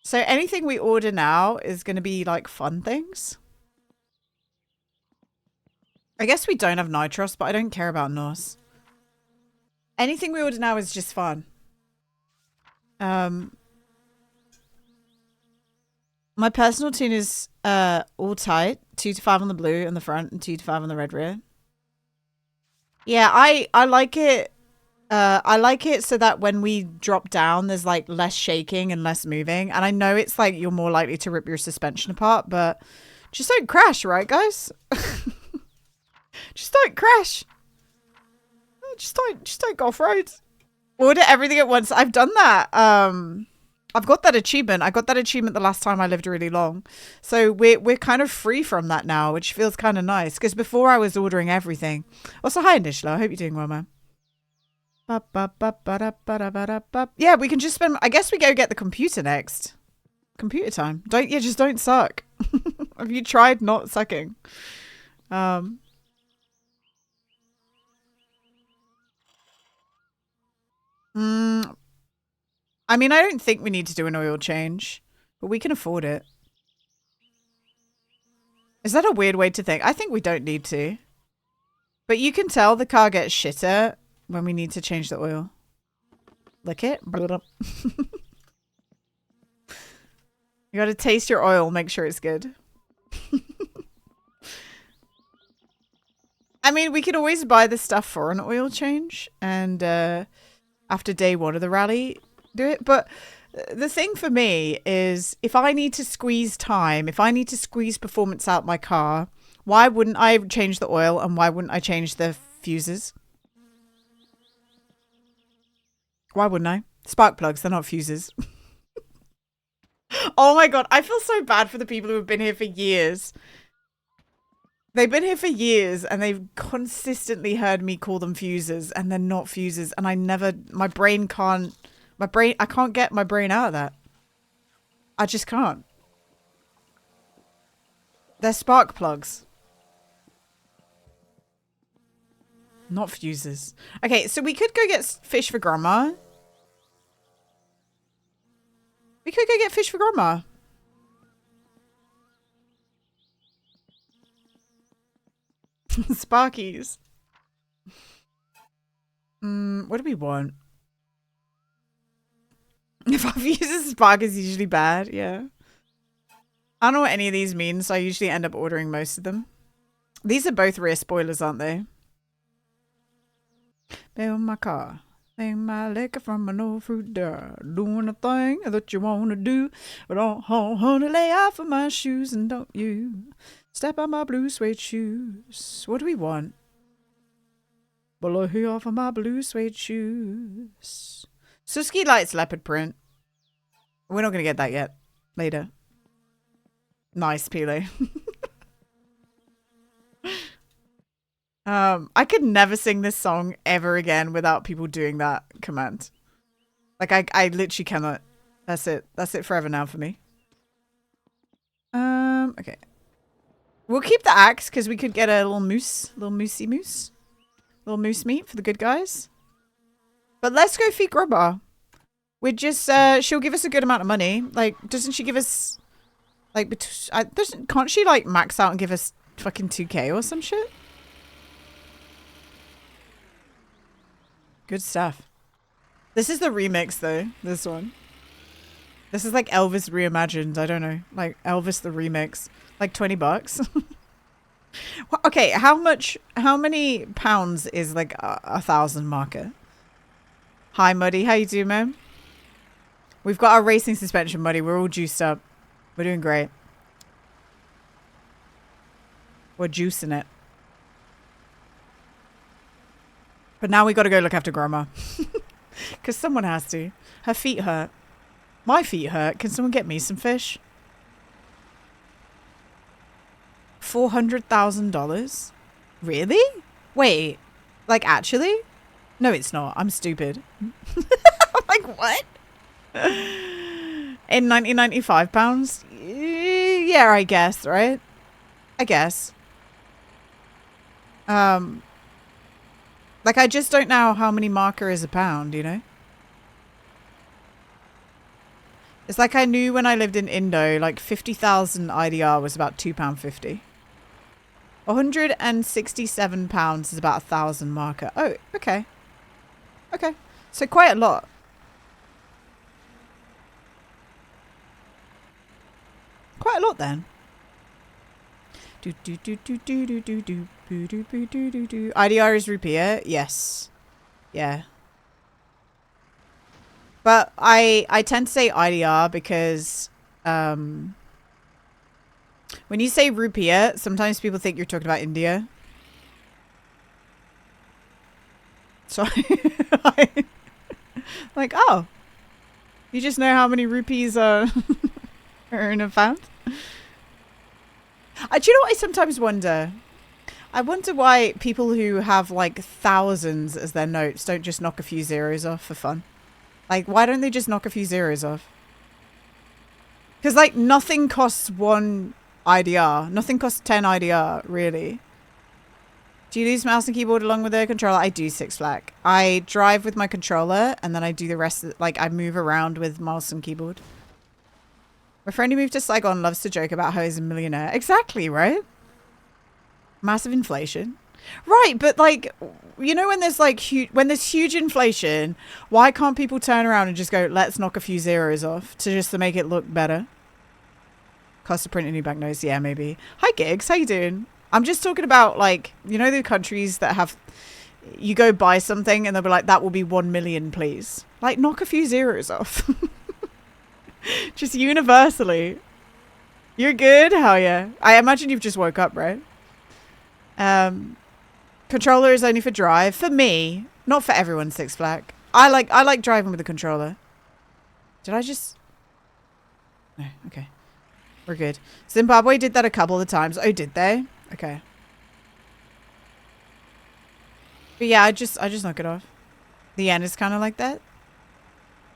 So anything we order now is going to be, like, fun things. I guess we don't have Nitros, but I don't care about Nos. Anything we order now is just fun. My personal tune is all tight, 2 to 5 on the blue on the front and 2 to 5 on the red rear. Yeah, I like it. I like it so that when we drop down, there's like less shaking and less moving. And I know it's like you're more likely to rip your suspension apart, but just don't crash, right, guys? Just don't crash. Just don't go off road. Order everything at once. I've done that. I've got that achievement. I got that achievement the last time I lived really long. So we're kind of free from that now, which feels kind of nice. Because before I was ordering everything. Also, hi, Nishla. I hope you're doing well, man. Yeah, we can just spend... I guess we go get the computer next. Computer time. Just don't suck. Have you tried not sucking? I mean, I don't think we need to do an oil change, but we can afford it. Is that a weird way to think? I think we don't need to. But you can tell the car gets shitter when we need to change the oil. Lick it. You gotta taste your oil, make sure it's good. I mean, we could always buy the stuff for an oil change and after day 1 of the rally, do it. But the thing for me is if I need to squeeze time, if I need to squeeze performance out my car, why wouldn't I change the oil and why wouldn't I change the fuses? Why wouldn't I? Spark plugs, they're not fuses. Oh my god, I feel so bad for the people who have been here for years. They've been here for years and they've consistently heard me call them fuses and they're not fuses. And I can't get my brain out of that. I just can't. They're spark plugs. Not fuses. Okay, so we could go get fish for grandma. We could go get fish for grandma. Sparkies. What do we want? If our fuses spark is usually bad, yeah. I don't know what any of these mean, so I usually end up ordering most of them. These are both rear spoilers, aren't they? Build my car. Take my liquor from an old fruit jar. Doing the thing that you want to do. But oh, honey, lay off of my shoes and don't you step on my blue suede shoes. What do we want? Well, lay off of my blue suede shoes. Suski likes leopard print. We're not going to get that yet. Later. Nice, Pele. I could never sing this song ever again without people doing that command. Like, I literally cannot. That's it. That's it forever now for me. Okay. We'll keep the axe because we could get a little moose. Little moosey moose. Little moose meat for the good guys. But let's go feed Grubba. We're just, she'll give us a good amount of money. Like, doesn't she give us, like, can't she, like, max out and give us fucking 2K or some shit? Good stuff. This is the remix, though. This one. This is like Elvis reimagined. I don't know. Like, Elvis the remix. Like, $20. Well, okay, how many pounds is, like, 1,000 marker? Hi, Muddy. How you doing, man? We've got our racing suspension, Muddy. We're all juiced up. We're doing great. We're juicing it. But now we got to go look after Grandma. Because someone has to. Her feet hurt. My feet hurt. Can someone get me some fish? $400,000? Really? Wait. Like, actually? No, it's not. I'm stupid. I'm like, what? In 1995 pounds? Yeah, I guess, right? I guess. Like, I just don't know how many marker is a pound, you know? It's like I knew when I lived in Indo, like 50,000 IDR was about £2.50. 167 pounds is about 1,000 marker. Oh, okay. Okay. So quite a lot. got then? IDR is rupiah. Yes. Yeah. But I tend to say IDR because when you say rupiah, sometimes people think you're talking about India. So like, oh, you just know how many rupees are in a pound? Do you know what I sometimes wonder? I wonder why people who have like thousands as their notes don't just knock a few zeros off for fun. Like, why don't they just knock a few zeros off? Because like nothing costs 1 IDR. Nothing costs 10 IDR, really. Do you use mouse and keyboard along with the controller? I do, Six Flag. I drive with my controller and then I do the rest of like I move around with mouse and keyboard. My friend who moved to Saigon loves to joke about how he's a millionaire. Exactly, right? Massive inflation. Right, but like, you know, when there's like when there's huge inflation, why can't people turn around and just go, let's knock a few zeros off to make it look better? Cost of printing new banknotes, yeah, maybe. Hi Gigs, how you doing? I'm just talking about like, you know, the countries that have, you go buy something and they'll be like, that will be 1 million, please. Like, knock a few zeros off. Just universally. You're good? Hell yeah. I imagine you've just woke up, right? Controller is only for drive. For me, not for everyone, Six Flag. I like driving with a controller. Did I just... No, okay. We're good. Zimbabwe did that a couple of times. Oh, did they? Okay. But yeah, I just knock it off. The yen is kind of like that.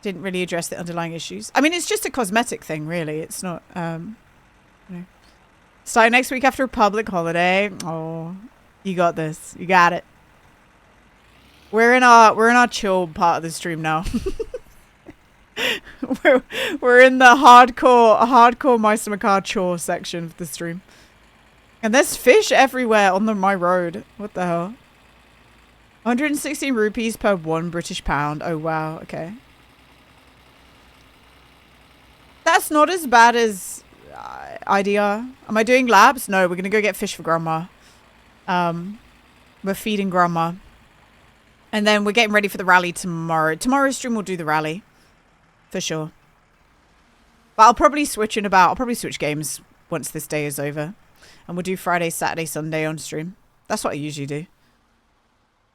Didn't really address the underlying issues. I mean, it's just a cosmetic thing, really. It's not, you know. Starting next week after a public holiday. Oh, you got this. You got it. We're in our chill part of the stream now. we're in the hardcore Meister Makar chore section of the stream. And there's fish everywhere on my road. What the hell? 116 rupees per 1 British pound. Oh, wow. Okay. That's not as bad as IDR. Am I doing labs? No, we're going to go get fish for Grandma. We're feeding Grandma. And then we're getting ready for the rally tomorrow. Tomorrow's stream will do the rally. For sure. But I'll probably switch games once this day is over. And we'll do Friday, Saturday, Sunday on stream. That's what I usually do.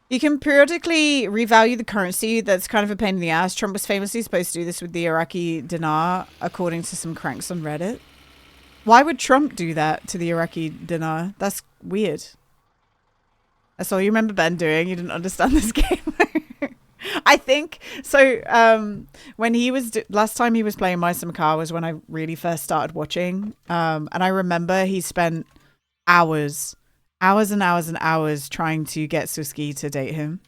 You can periodically revalue the currency. That's kind of a pain in the ass. Trump was famously supposed to do this with the Iraqi dinar, according to some cranks on Reddit. Why would Trump do that to the Iraqi dinar? That's weird. That's all you remember Ben doing. You didn't understand this game. I think so. When he was last time he was playing Meister Makar was when I really first started watching. And I remember he spent hours and hours trying to get Suski to date him.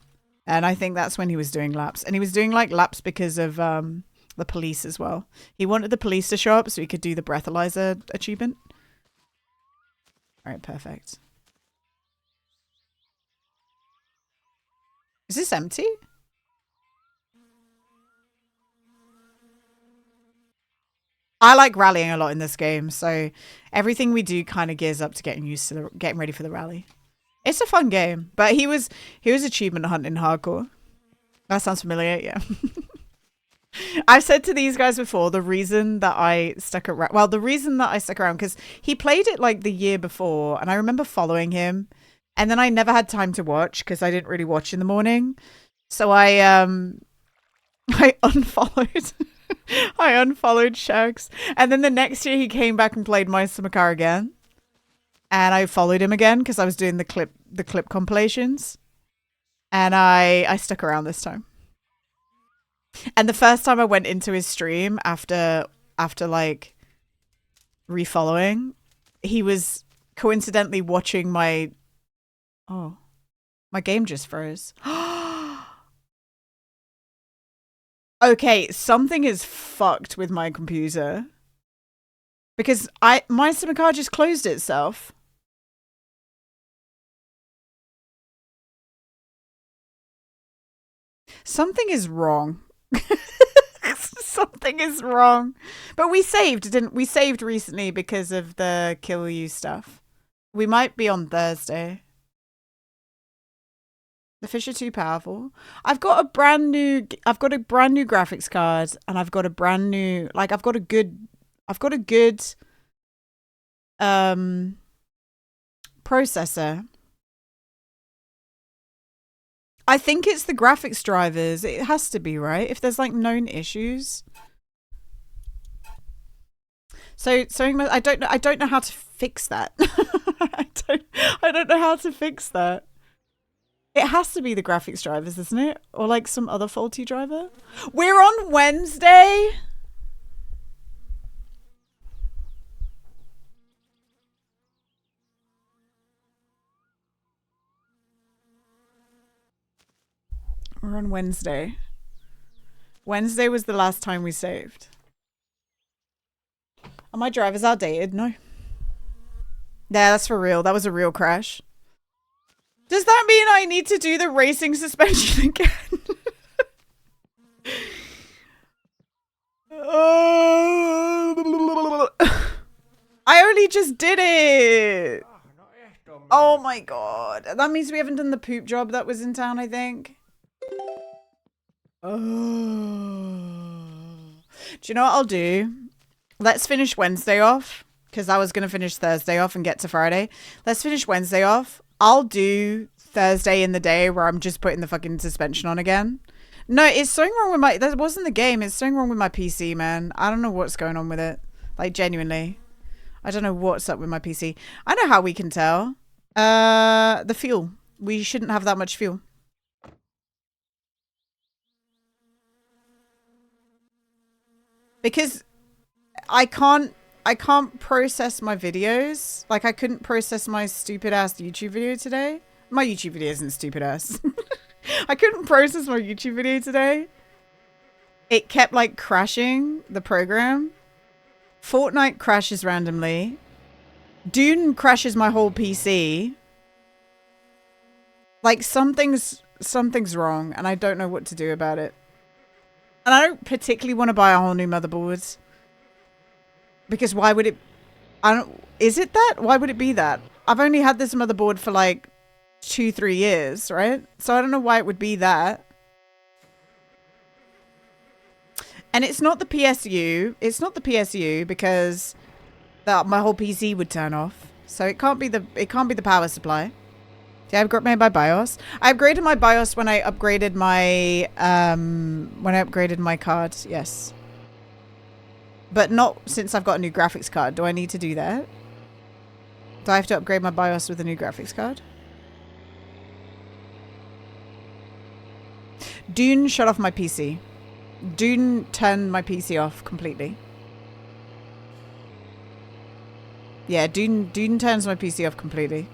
And I think that's when he was doing laps. And he was doing like laps because of the police as well. He wanted the police to show up so he could do the breathalyzer achievement. All right, perfect. Is this empty? I like rallying a lot in this game, so everything we do kind of gears up to getting ready for the rally. It's a fun game, but he was achievement hunting hardcore. That sounds familiar, yeah. I've said to these guys before the reason that I stuck around. Well, the reason that I stuck around because he played it like the year before, and I remember following him, and then I never had time to watch because I didn't really watch in the morning, so I unfollowed. I unfollowed Shags. And then the next year he came back and played Meister Makar again. And I followed him again because I was doing the clip compilations. And I stuck around this time. And the first time I went into his stream after like refollowing, he was coincidentally watching my game just froze. Okay, something is fucked with my computer. Because Meister Makar just closed itself. Something is wrong. Something is wrong. But we saved, didn't we? Saved recently because of the kill you stuff. We might be on Thursday. The fish are too powerful. I've got a brand new graphics card, and I've got a brand new, like, I've got a good processor. I think it's the graphics drivers. It has to be, right? If there's like known issues. So I don't know how to fix that. I don't know how to fix that. It has to be the graphics drivers, isn't it? Or like some other faulty driver. We're on Wednesday. We're on Wednesday. Wednesday was the last time we saved. Are my drivers outdated? No. Yeah, that's for real. That was a real crash. Does that mean I need to do the racing suspension again? I only just did it. Oh my god. That means we haven't done the poop job that was in town, I think. Oh. Do you know what I'll do? Let's finish Wednesday off, because I was going to finish Thursday off and get to Friday. Let's finish Wednesday off. I'll do Thursday in the day where I'm just putting the fucking suspension on again. No, it's something wrong with my... That wasn't the game. It's something wrong with my PC, man. I don't know what's going on with it. Like, genuinely. I don't know what's up with my PC. I know how we can tell. The fuel. We shouldn't have that much fuel. Because I can't process my videos. Like, I couldn't process my stupid ass YouTube video today. My YouTube video isn't stupid ass. I couldn't process my YouTube video today. It kept like crashing the program. Fortnite crashes randomly. Dune crashes my whole PC. Like, something's wrong, and I don't know what to do about it. And I don't particularly want to buy a whole new motherboard. Because why would it... Is it that? Why would it be that? I've only had this motherboard for like 2-3 years, right? So I don't know why it would be that. And it's not the PSU. It's not the PSU because my whole PC would turn off. So it can't be the power supply. Did I upgrade my BIOS? I upgraded my BIOS when I upgraded my card. Yes. But not since I've got a new graphics card. Do I need to do that? Do I have to upgrade my BIOS with a new graphics card? Dune shut off my PC. Dune turned my PC off completely. Yeah, Dune turns my PC off completely.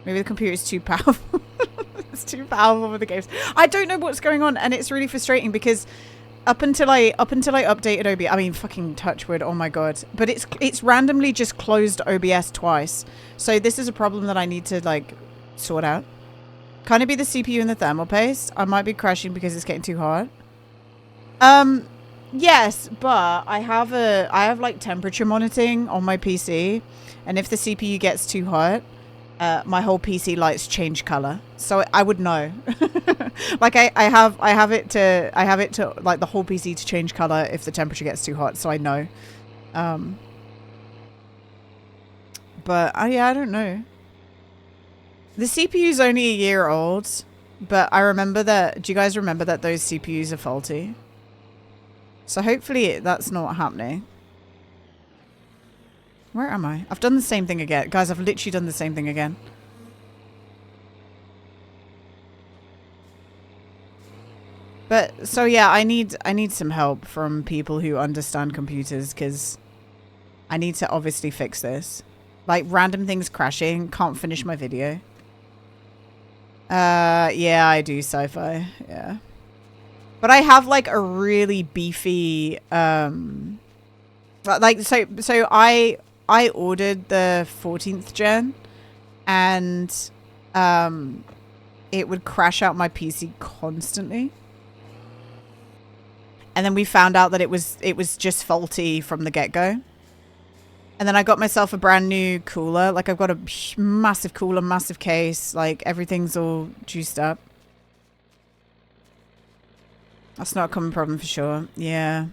Maybe the computer is too powerful. It's too powerful for the games. I don't know what's going on, and it's really frustrating because up until I updated OBS, I mean, fucking touchwood, oh my god. But it's randomly just closed OBS twice. So this is a problem that I need to like sort out. Can it be the CPU and the thermal paste? I might be crashing because it's getting too hot. Yes, but I have like temperature monitoring on my PC, and if the CPU gets too hot, my whole PC lights change color, so I would know. Like I have it to like the whole PC to change color if the temperature gets too hot, so I know. But yeah, I don't know. The CPU's only a year old, but I remember that. Do you guys remember that those CPUs are faulty? So hopefully that's not happening. Where am I? I've done the same thing again. Guys, I've literally done the same thing again. But, so yeah, I need some help from people who understand computers, because I need to obviously fix this. Like, random things crashing, can't finish my video. Yeah, I do sci-fi, yeah. But I have, like, a really beefy, like, so I ordered the 14th gen, and it would crash out my PC constantly. And then we found out that it was just faulty from the get-go. And then I got myself a brand new cooler. Like, I've got a massive cooler, massive case. Like, everything's all juiced up. That's not a common problem for sure. Yeah.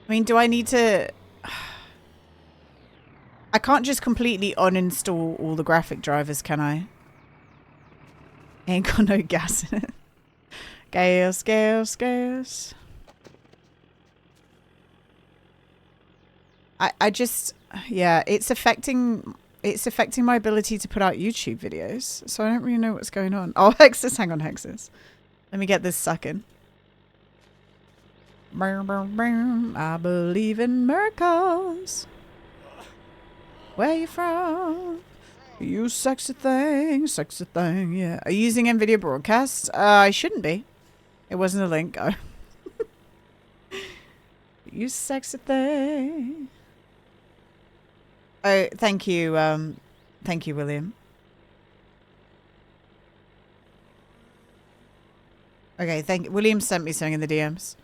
I mean, do I need to... I can't just completely uninstall all the graphic drivers, can I? Ain't got no gas in it. Gas, gas, gas. I just, yeah, it's affecting my ability to put out YouTube videos. So I don't really know what's going on. Oh, Hexus, hang on, Hexus. Let me get this sucking. I believe in miracles. Where you from? You sexy thing, yeah. Are you using NVIDIA Broadcast? I shouldn't be. It wasn't a link. Oh. You sexy thing. Oh, thank you, William. Okay, William sent me something in the DMs.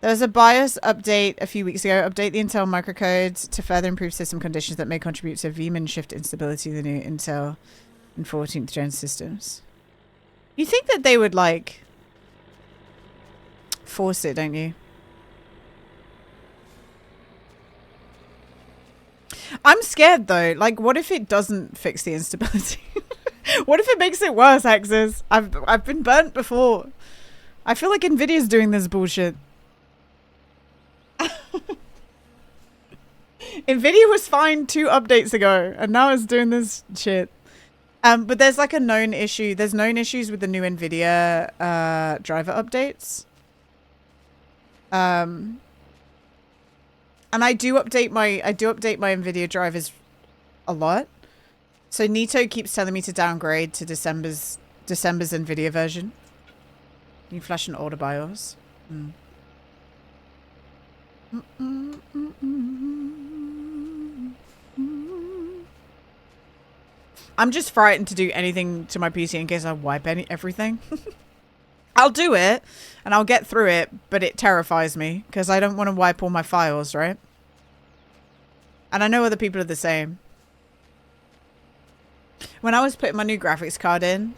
There was a BIOS update a few weeks ago. Update the Intel microcodes to further improve system conditions that may contribute to vmin shift instability in the new Intel and 14th gen systems. You think that they would, like, force it, don't you? I'm scared, though. Like, what if it doesn't fix the instability? What if it makes it worse, Hexes? I've been burnt before. I feel like NVIDIA's doing this bullshit. NVIDIA was fine 2 updates ago, and now it's doing this shit. But there's like a known issue. There's known issues with the new NVIDIA driver updates. And I do update my NVIDIA drivers a lot. So Nito keeps telling me to downgrade to December's NVIDIA version. You flash an older BIOS. I'm just frightened to do anything to my PC in case I wipe everything. I'll do it and I'll get through it, but it terrifies me because I don't want to wipe all my files, right? And I know other people are the same. When I was putting my new graphics card in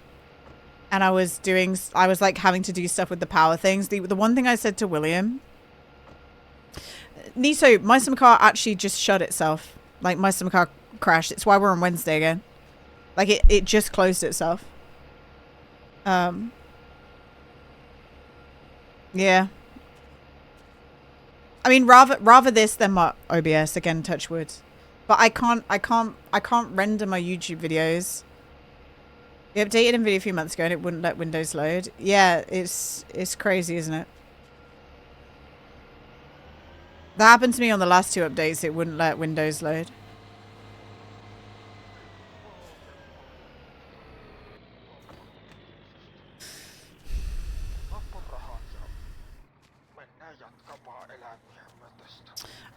and I was like having to do stuff with the power things, the one thing I said to William, Nito, my sim car actually just shut itself. Like, my sim car crashed. It's why we're on Wednesday again. Like, it just closed itself. Yeah. I mean, rather this than my OBS, again, touch wood. But I can't render my YouTube videos. We updated NVIDIA a few months ago and it wouldn't let Windows load. Yeah, it's crazy, isn't it? That happened to me on the last 2 updates. It wouldn't let Windows load.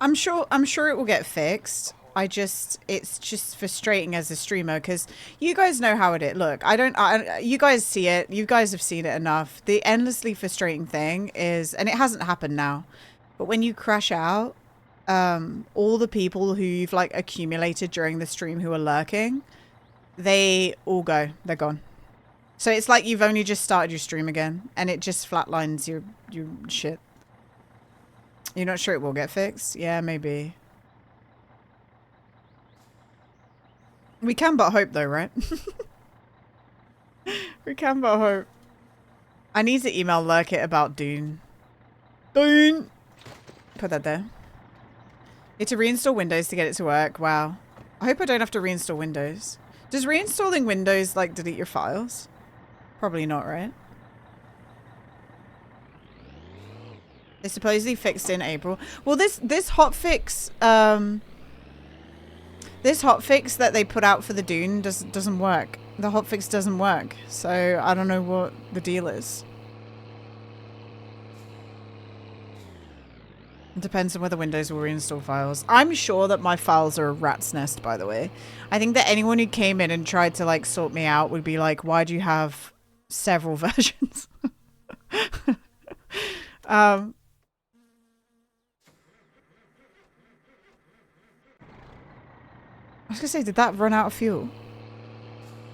I'm sure it will get fixed. It's just frustrating as a streamer because you guys know how it is. Look, you guys see it. You guys have seen it enough. The endlessly frustrating thing is, and it hasn't happened now, but when you crash out, all the people who you've like accumulated during the stream who are lurking, they all go. They're gone. So it's like you've only just started your stream again and it just flatlines your shit. You're not sure it will get fixed? Yeah, maybe. We can but hope though, right? We can but hope. I need to email Lurkit about Dune. Dune! Put that there. Need to reinstall Windows to get it to work. Wow. I hope I don't have to reinstall Windows. Does reinstalling Windows, like, delete your files? Probably not, right? They supposedly fixed in April. Well, this hotfix, this hotfix that they put out for the Dune doesn't work. The hotfix doesn't work. So I don't know what the deal is. It depends on whether Windows will reinstall files. I'm sure that my files are a rat's nest, by the way. I think that anyone who came in and tried to like sort me out would be like, why do you have several versions? I was gonna say, did that run out of fuel?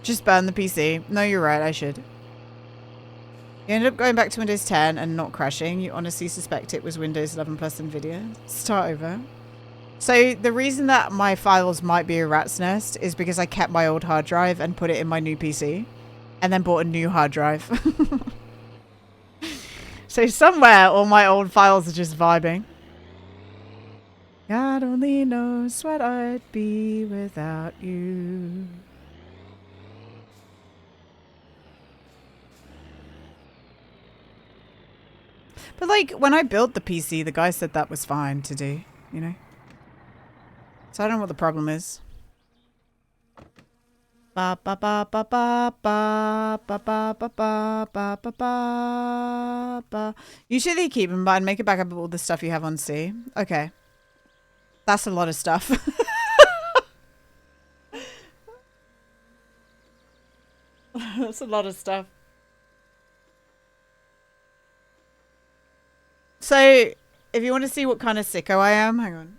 Just burn the PC. No, you're right, I should. You ended up going back to Windows 10 and not crashing. You honestly suspect it was Windows 11 plus NVIDIA. Start over. So the reason that my files might be a rat's nest is because I kept my old hard drive and put it in my new PC. And then bought a new hard drive. So somewhere all my old files are just vibing. God only knows what I'd be without you. But like, when I built the PC, the guy said that was fine to do, you know? So I don't know what the problem is. Ba ba ba ba ba ba ba ba ba ba ba ba ba ba. Usually keep in mind, make a backup of all the stuff you have on C. Okay. That's a lot of stuff. That's a lot of stuff. So, if you want to see what kind of sicko I am, hang on.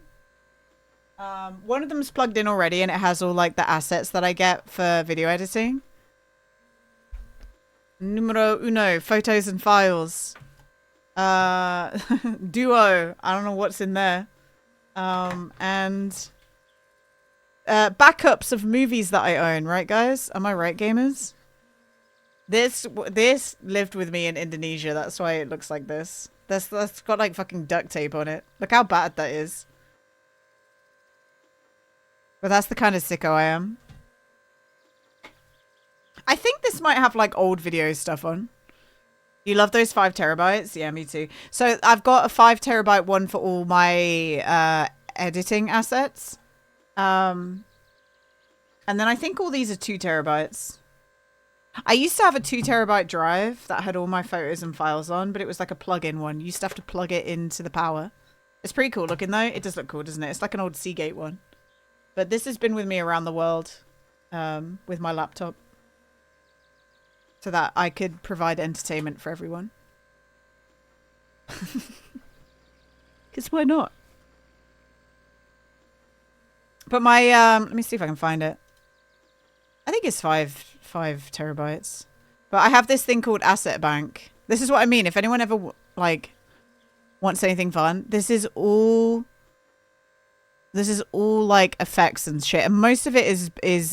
One of them's plugged in already, and it has all like the assets that I get for video editing. Numero uno, photos and files. Duo, I don't know what's in there. And backups of movies that I own, right, guys? Am I right, gamers? This lived with me in Indonesia. That's why it looks like this. That's got like fucking duct tape on it. Look how bad that is. But that's the kind of sicko I am. I think this might have like old video stuff on. You love those 5 terabytes? Yeah, me too. So I've got a 5 terabyte one for all my editing assets. And then I think all these are 2 terabytes. I used to have a 2 terabyte drive that had all my photos and files on, but it was like a plug-in one. You used to have to plug it into the power. It's pretty cool looking though. It does look cool, doesn't it? It's like an old Seagate one. But this has been with me around the world with my laptop. So that I could provide entertainment for everyone. Because why not? But my, let me see if I can find it. I think it's 5 terabytes. But I have this thing called Asset Bank. This is what I mean. If anyone ever, like, wants anything fun, this is all like effects and shit. And most of it is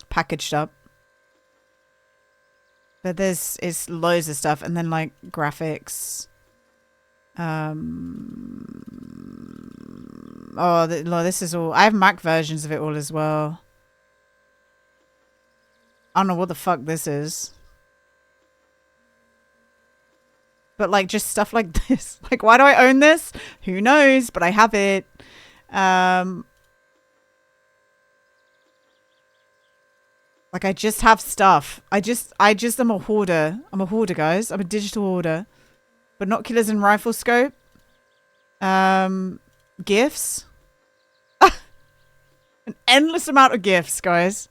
packaged up. But it's loads of stuff. And then, like, graphics. Oh, this is all. I have Mac versions of it all as well. I don't know what the fuck this is. But, like, just stuff like this. Like, why do I own this? Who knows? But I have it. Like, I just have stuff. I just am a hoarder. I'm a hoarder, guys. I'm a digital hoarder. Binoculars and rifle scope. Gifts. An endless amount of gifts, guys.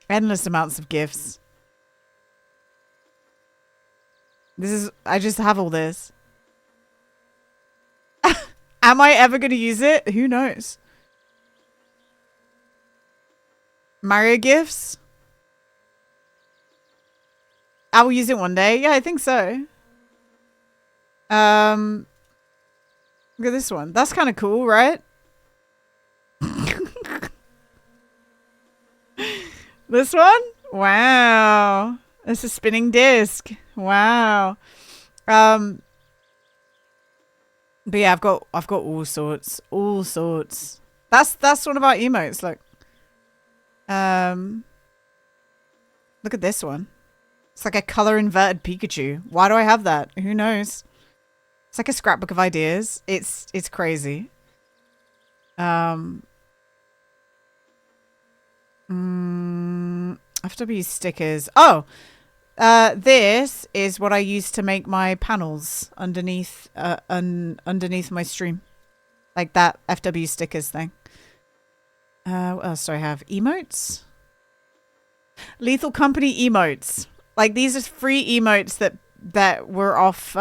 Endless amounts of gifts. I just have all this. Am I ever going to use it? Who knows? Mario gifts? I will use it one day. Yeah, I think so. Look at this one. That's kind of cool, right? This one? Wow. It's a spinning disc. Wow. But yeah, I've got all sorts. All sorts. That's one of our emotes, look. Look at this one. It's like a color inverted Pikachu. Why do I have that? Who knows? It's like a scrapbook of ideas. It's crazy. FW stickers. Oh, this is what I use to make my panels underneath underneath my stream, like that FW stickers thing. What else do I have? Emotes. Lethal Company emotes. Like, these are free emotes that were off.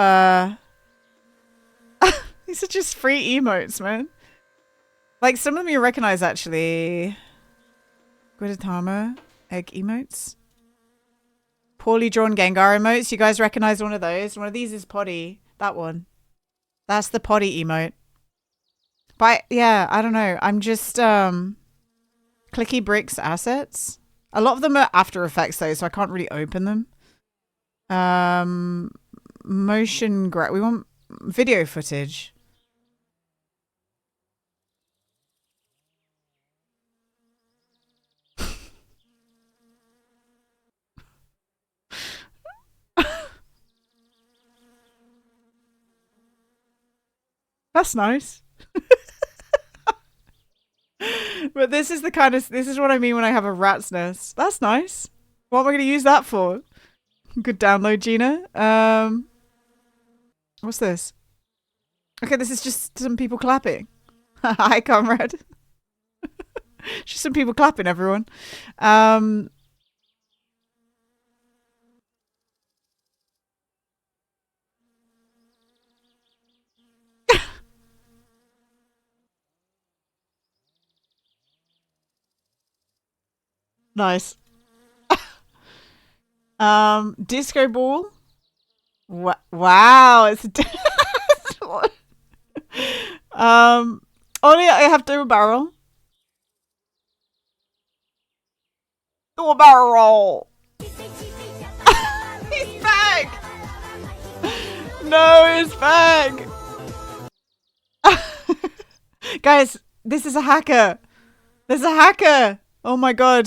These are just free emotes, man. Like, some of them you recognize, actually. Guitatama. Egg emotes. Poorly drawn Gengar emotes. You guys recognize one of those? One of these is Potty. That one. That's the Potty emote. But, yeah, I don't know. I'm just, Clicky Bricks assets. A lot of them are After Effects, though, so I can't really open them. Motion we want video footage. That's nice. But this is what I mean when I have a rat's nest. That's nice. What am I going to use that for? Good download, Gina. What's this? Okay, this is just some people clapping. Hi, comrade. Just some people clapping, everyone. Nice. Disco ball. Wow, it's only I have to do a barrel. Do a barrel. He's back. No, he's back. Guys, this is a hacker. There's a hacker. Oh my god.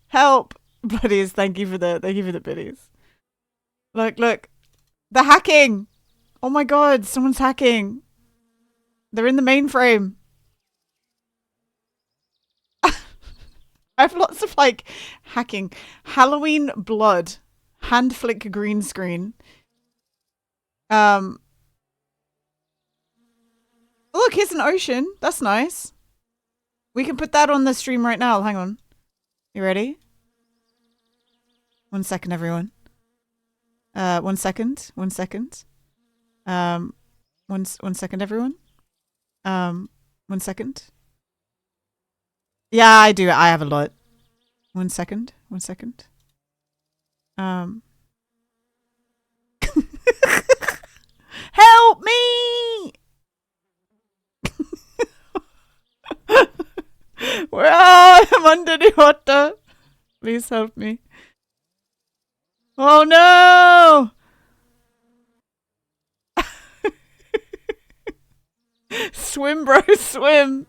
Help. Buddies, thank you for the biddies. Look. They're hacking. Oh my god, someone's hacking. They're in the mainframe. I have lots of like hacking. Halloween blood. Hand flick green screen. Look, here's an ocean. That's nice. We can put that on the stream right now. Hang on. You ready? 1 second, everyone. 1 second. 1 second. 1 second, everyone. 1 second. Yeah, I do. I have a lot. 1 second. 1 second. Help me! Where I'm under the water. Please help me. Oh no! Swim, bro, swim.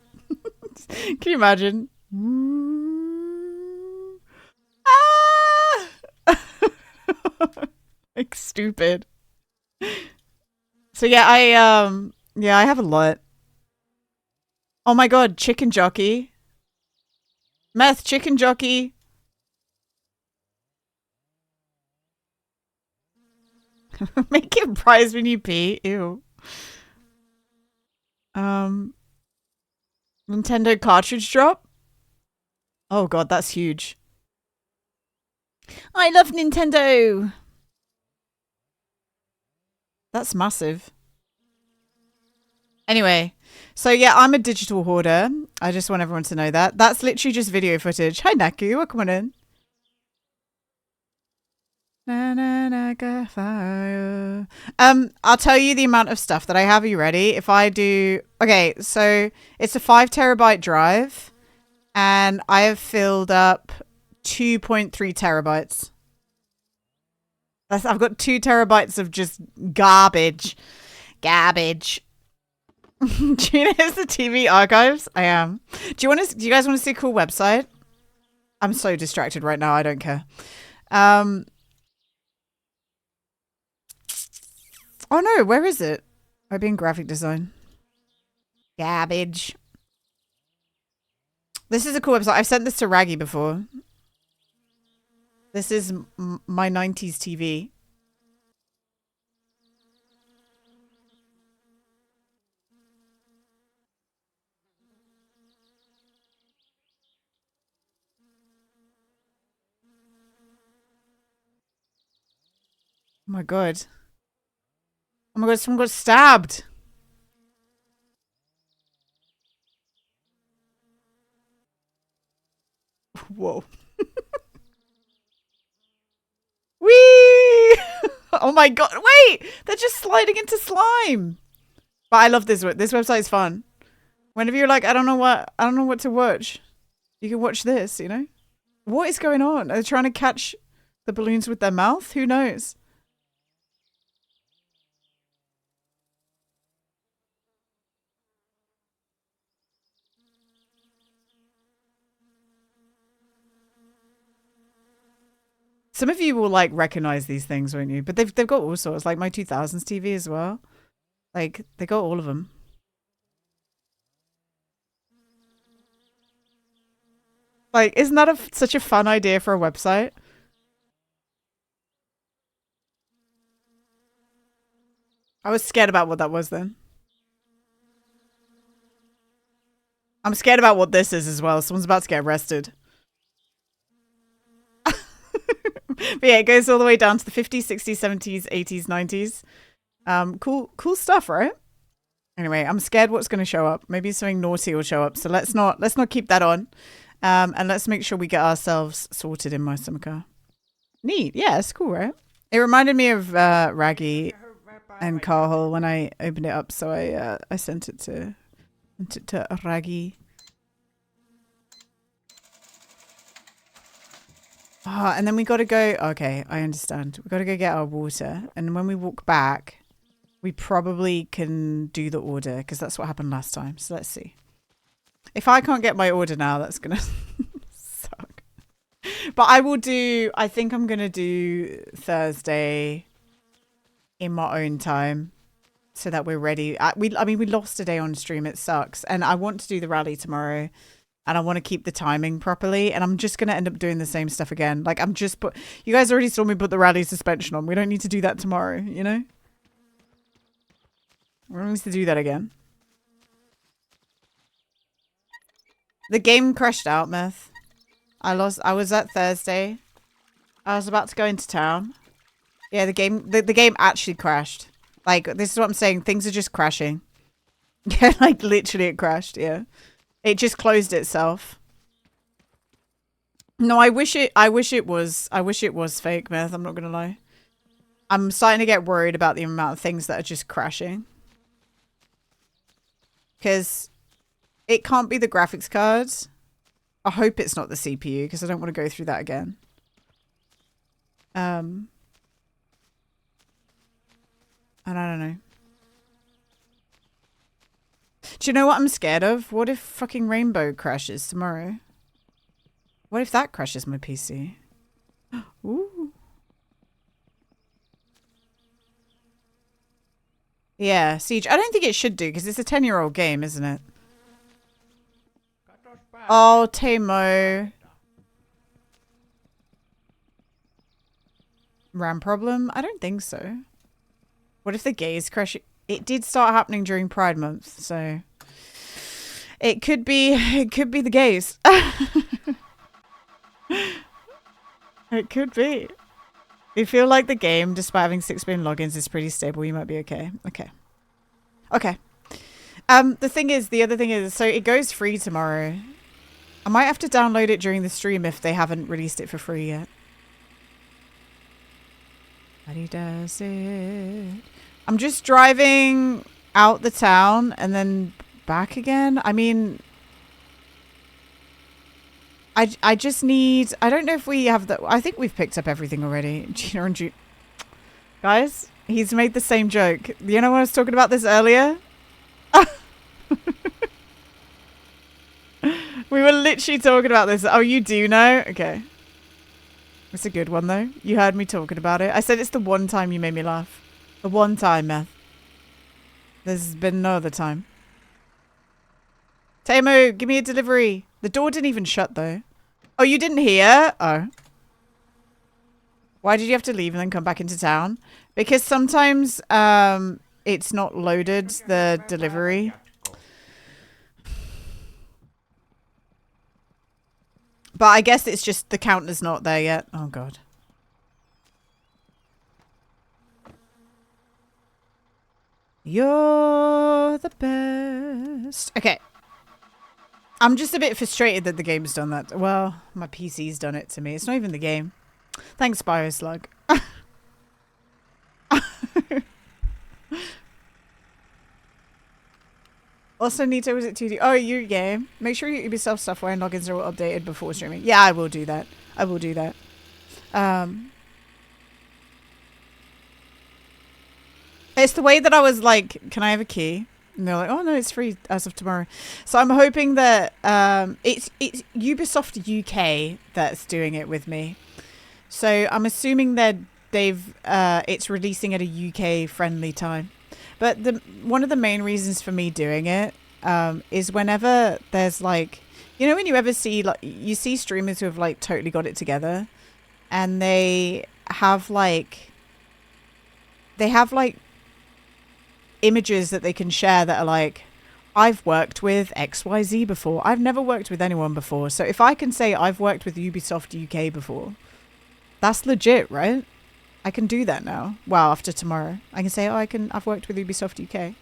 Can you imagine? Ah! Like stupid. So yeah, I have a lot. Oh my god, chicken jockey. Meth, chicken jockey. Make it prize when you pee. Ew. Nintendo cartridge drop. Oh god, that's huge. I love Nintendo. That's massive. Anyway, so yeah, I'm a digital hoarder. I just want everyone to know that. That's literally just video footage. Hi, Naku. Welcome on in. I'll tell you the amount of stuff that I have. Are you ready? If I do... Okay, so it's a 5 terabyte drive. And I have filled up 2.3 terabytes. I've got 2 terabytes of just garbage. Garbage. Gina is the TV archives. I am. Do you guys want to see a cool website? I'm so distracted right now. I don't care. Oh no, where is it? I've been graphic design. Garbage. This is a cool website. I've sent this to Raggy before. This is my 90s TV. Oh my god. Oh my god, someone got stabbed. Whoa. Whee! Oh my god. Wait! They're just sliding into slime. But I love this. This website is fun. Whenever you're like, I don't know what to watch. You can watch this, you know? What is going on? Are they trying to catch the balloons with their mouth? Who knows? Some of you will like recognize these things, won't you? But they've got all sorts, like my 2000s TV as well. Like they got all of them. Like, isn't that such a fun idea for a website? I was scared about what that was then. I'm scared about what this is as well. Someone's about to get arrested. But yeah, it goes all the way down to the 50s, 60s, 70s, 80s, 90s. Cool stuff, right? Anyway, I'm scared what's going to show up. Maybe something naughty will show up. So let's not keep that on. And let's make sure we get ourselves sorted in my summer car. Neat. Yeah, it's cool, right? It reminded me of Raggy and Carhole when I opened it up, so I sent it to Raggy. Ah, and then we got to go. Okay, I understand. We got to go get our water, and when we walk back, we probably can do the order because that's what happened last time. So let's see. If I can't get my order now, that's gonna suck. But I will do. I think I'm gonna do Thursday in my own time, so that we're ready. I mean, we lost a day on stream. It sucks, and I want to do the rally tomorrow. And I want to keep the timing properly. And I'm just going to end up doing the same stuff again. Like, you guys already saw me put the rally suspension on. We don't need to do that tomorrow, you know? We don't need to do that again. The game crashed out, Myth. I was at Thursday. I was about to go into town. Yeah, the game actually crashed. Like, this is what I'm saying. Things are just crashing. Yeah, like, literally it crashed, yeah. It just closed itself. No, I wish it was fake, Myth. I'm not gonna lie. I'm starting to get worried about the amount of things that are just crashing. Because it can't be the graphics card. I hope it's not the CPU because I don't want to go through that again. And I don't know. Do you know what I'm scared of? What if fucking Rainbow crashes tomorrow? What if that crashes my PC? Ooh. Yeah, Siege. I don't think it should do because it's a 10-year-old game, isn't it? Oh, Tamo. RAM problem? I don't think so. What if the gays crash? It did start happening during Pride Month, so it could be the gays. It could be. You feel like the game, despite having 6 billion logins, is pretty stable. You might be okay. Okay. Okay. The other thing is, so it goes free tomorrow. I might have to download it during the stream if they haven't released it for free yet. But he does it. I'm just driving out the town and then back again. I mean, I just need, I don't know if we have I think we've picked up everything already. Gina and June. Guys, he's made the same joke. You know when I was talking about this earlier? We were literally talking about this. Oh, you do know? Okay. It's a good one though. You heard me talking about it. I said it's the one time you made me laugh. The one time, Meth. There's been no other time. Tamo, give me a delivery. The door didn't even shut though. Oh, you didn't hear? Oh. Why did you have to leave and then come back into town? Because sometimes it's not loaded, the delivery. But I guess it's just the counter's not there yet. Oh, God. You're the best. Okay. I'm just a bit frustrated that the game's done that. Well, my PC's done it to me. It's not even the game. Thanks, Bioslug. Also, Nito, was it 2D? Oh, your game. Make sure your Ubisoft software and logins are all updated before streaming. Yeah, I will do that. I will do that. It's the way that I was like, can I have a key? And they're like, oh no, it's free as of tomorrow. So I'm hoping that it's Ubisoft UK that's doing it with me. So I'm assuming that it's releasing at a UK friendly time. But one of the main reasons for me doing it is whenever there's like, you know, when you ever see like you see streamers who have like totally got it together, and they have like images that they can share that are like, I've worked with XYZ before. I've never worked with anyone before. So if I can say I've worked with Ubisoft UK before, that's legit, right? I can do that now. Well, after tomorrow, I can say, I've worked with Ubisoft UK.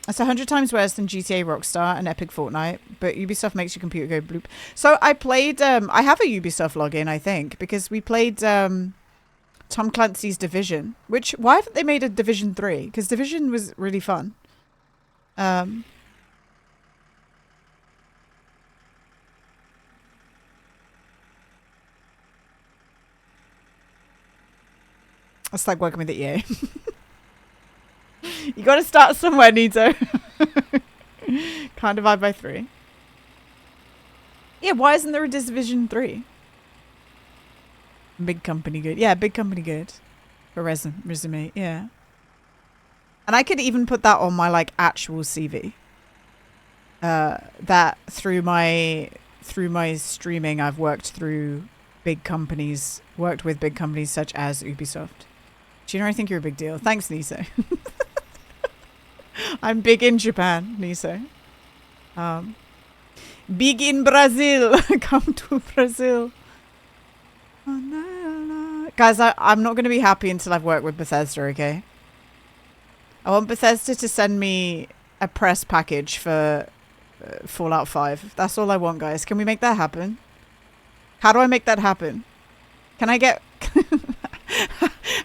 It's 100 times worse than GTA Rockstar and Epic Fortnite, but Ubisoft makes your computer go bloop. So I played, I have a Ubisoft login, I think, because we played Tom Clancy's Division, why haven't they made a Division 3? Because Division was really fun. It's like working with the EA. You got to start somewhere, Nito. Can't divide by 3. Yeah, why isn't there a Division 3? Big company good. Yeah, big company good. For resume, yeah. And I could even put that on my like actual CV. That through my streaming, I've worked with big companies such as Ubisoft. Do you know I think you're a big deal? Thanks, Niso. I'm big in Japan, Niso. Big in Brazil. Come to Brazil. Oh, no. Guys, I'm not going to be happy until I've worked with Bethesda, okay? I want Bethesda to send me a press package for Fallout 5. That's all I want, guys. Can we make that happen? How do I make that happen? Can I get...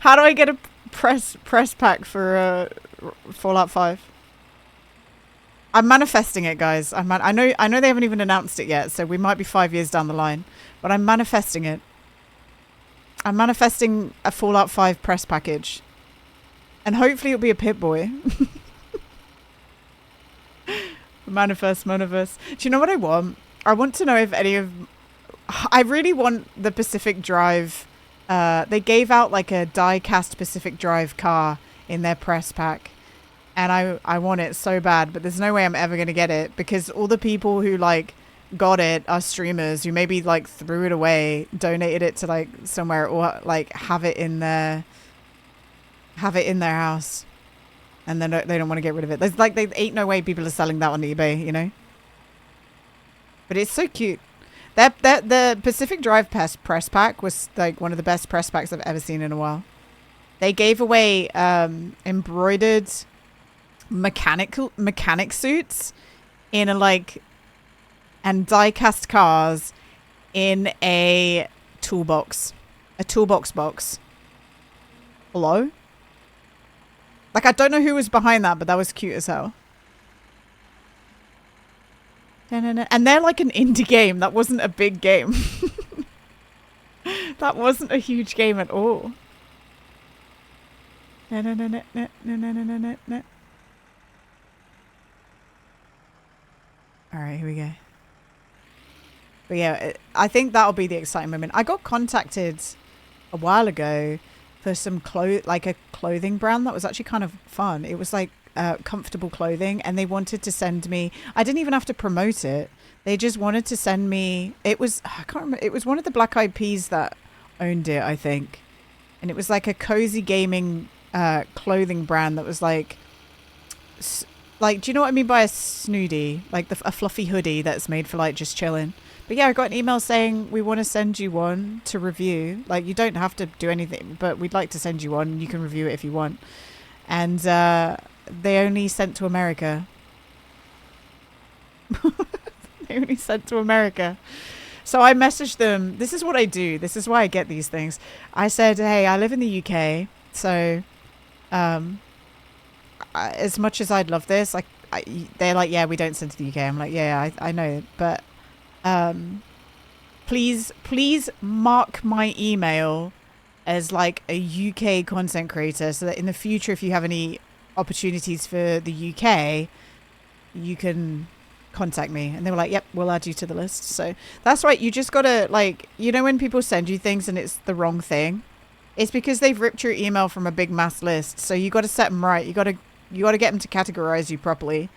How do I get a press pack for Fallout 5? I'm manifesting it, guys. I know they haven't even announced it yet, so we might be 5 years down the line. But I'm manifesting it. I'm manifesting a Fallout 5 press package. And hopefully it'll be a Pip-Boy. Manifest. Do you know what I want? I want to know if any of... I really want the Pacific Drive... they gave out like a die-cast Pacific Drive car in their press pack. And I want it so bad, but there's no way I'm ever going to get it because all the people who like got it are streamers who maybe like threw it away, donated it to like somewhere, or like have it in their house. And then they don't want to get rid of it. There's like, there ain't no way people are selling that on eBay, you know? But it's so cute. The Pacific Drive press pack was like one of the best press packs I've ever seen in a while. They gave away embroidered mechanic suits in a like, and die-cast cars in a toolbox box. Hello? Like, I don't know who was behind that, but that was cute as hell. And they're like an indie game. That wasn't a big game. That wasn't a huge game at all. Alright, here we go. But yeah, I think that'll be the exciting moment. I got contacted a while ago for some a clothing brand that was actually kind of fun. It was like comfortable clothing, and they wanted to send me... I didn't even have to promote it. They just wanted to send me... It was... I can't remember. It was one of the Black Eyed Peas that owned it, I think. And it was like a cozy gaming clothing brand that was like... Like, do you know what I mean by a snooty? Like a fluffy hoodie that's made for like just chilling. But yeah, I got an email saying we want to send you one to review. Like, you don't have to do anything, but we'd like to send you one. You can review it if you want. And they only sent to America. They only sent to America. So I messaged them. This is what I do. This is why I get these things. I said, hey, I live in the UK. So as much as I'd love this, they're like, yeah, we don't send to the UK. I'm like, yeah, I know. But please mark my email as like a UK content creator so that in the future, if you have any opportunities for the UK, you can contact me. And they were like, yep, we'll add you to the list. So that's right. You just gotta, like, you know, when people send you things and it's the wrong thing, it's because they've ripped your email from a big mass list. So you got to set them right. You got to get them to categorize you properly.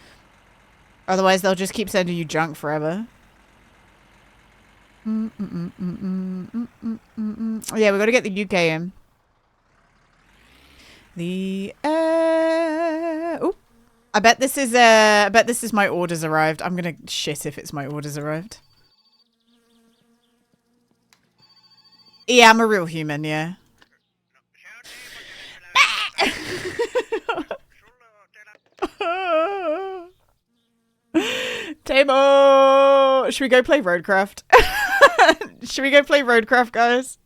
Otherwise they'll just keep sending you junk forever. Yeah, we got to get the UK in. Oh, I bet this is my orders arrived. I'm gonna shit if it's my orders arrived. Yeah, I'm a real human, yeah. Tamo! Should we go play Roadcraft? Should we go play Roadcraft, guys?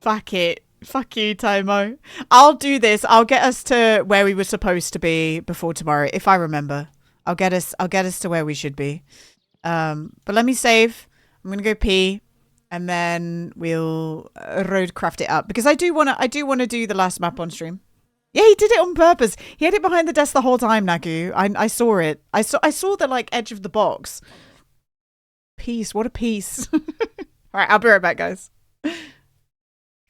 Fuck it. Fuck you, Tamo. I'll do this. I'll get us to where we were supposed to be before tomorrow, if I remember. I'll get us to where we should be. But let me save. I'm gonna go pee, and then we'll Roadcraft it up because I do wanna do the last map on stream. Yeah, he did it on purpose. He had it behind the desk the whole time, Nagu. I saw it. I saw the like edge of the box. Peace. What a piece. All right, I'll be right back, guys.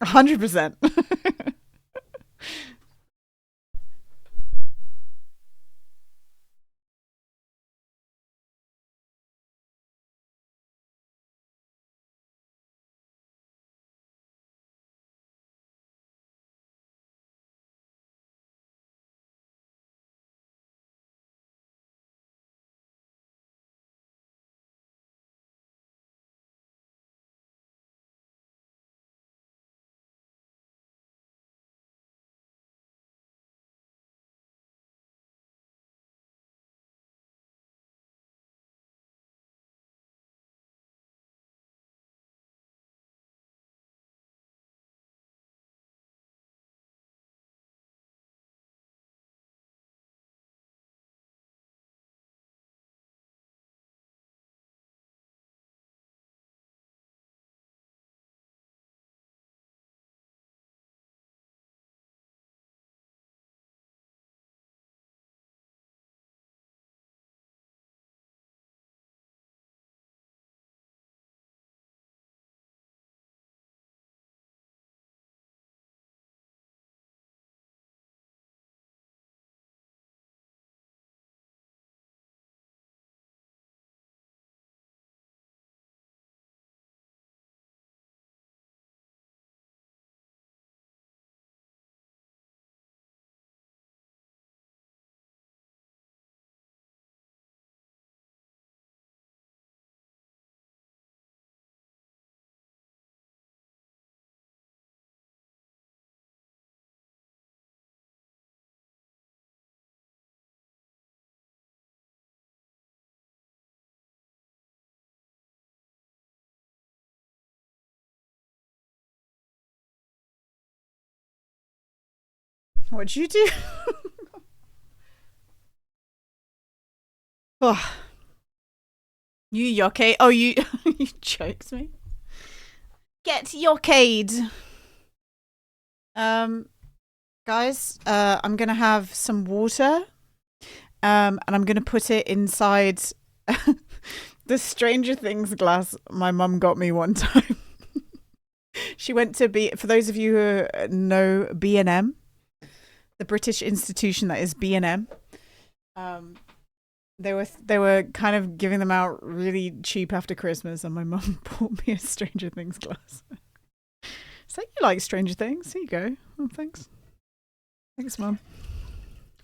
100%. What'd you do? Oh. You yockade. Oh, you you choked me. Get yockade. Guys, I'm gonna have some water. And I'm gonna put it inside the Stranger Things glass my mum got me one time. She went to for those of you who know B&M, the British institution that is B&M. They were kind of giving them out really cheap after Christmas, and my mum bought me a Stranger Things glass. It's like, you like Stranger Things? Here you go. Oh, thanks. Thanks, Mum.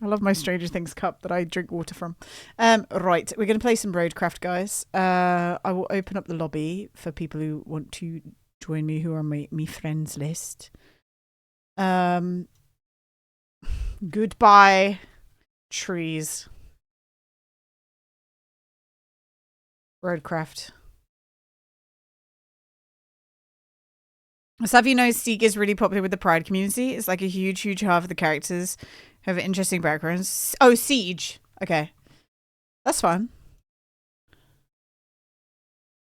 I love my Stranger Things cup that I drink water from. Right, we're going to play some Roadcraft, guys. I will open up the lobby for people who want to join me, who are my friends list. Goodbye, trees. Roadcraft. So have you noticed Siege is really popular with the Pride community? It's like a huge half of the characters have interesting backgrounds. Oh, Siege. Okay. That's fun.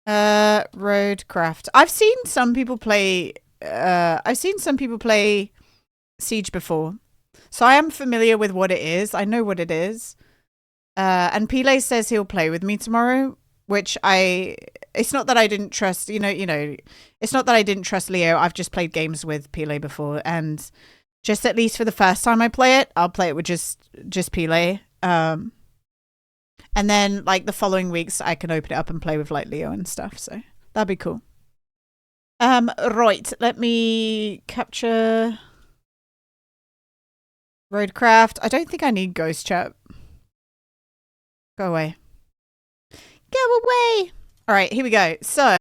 Roadcraft. I've seen some people play Siege before. So I am familiar with what it is. I know what it is. And Pele says he'll play with me tomorrow, which it's not that I didn't trust, it's not that I didn't trust Leo. I've just played games with Pele before, and just at least for the first time I play it, I'll play it with just Pele. And then like the following weeks I can open it up and play with like Leo and stuff. So that'd be cool. Right. Let me capture Roadcraft. I don't think I need Ghost Chat. Go away. Go away. All right, here we go. So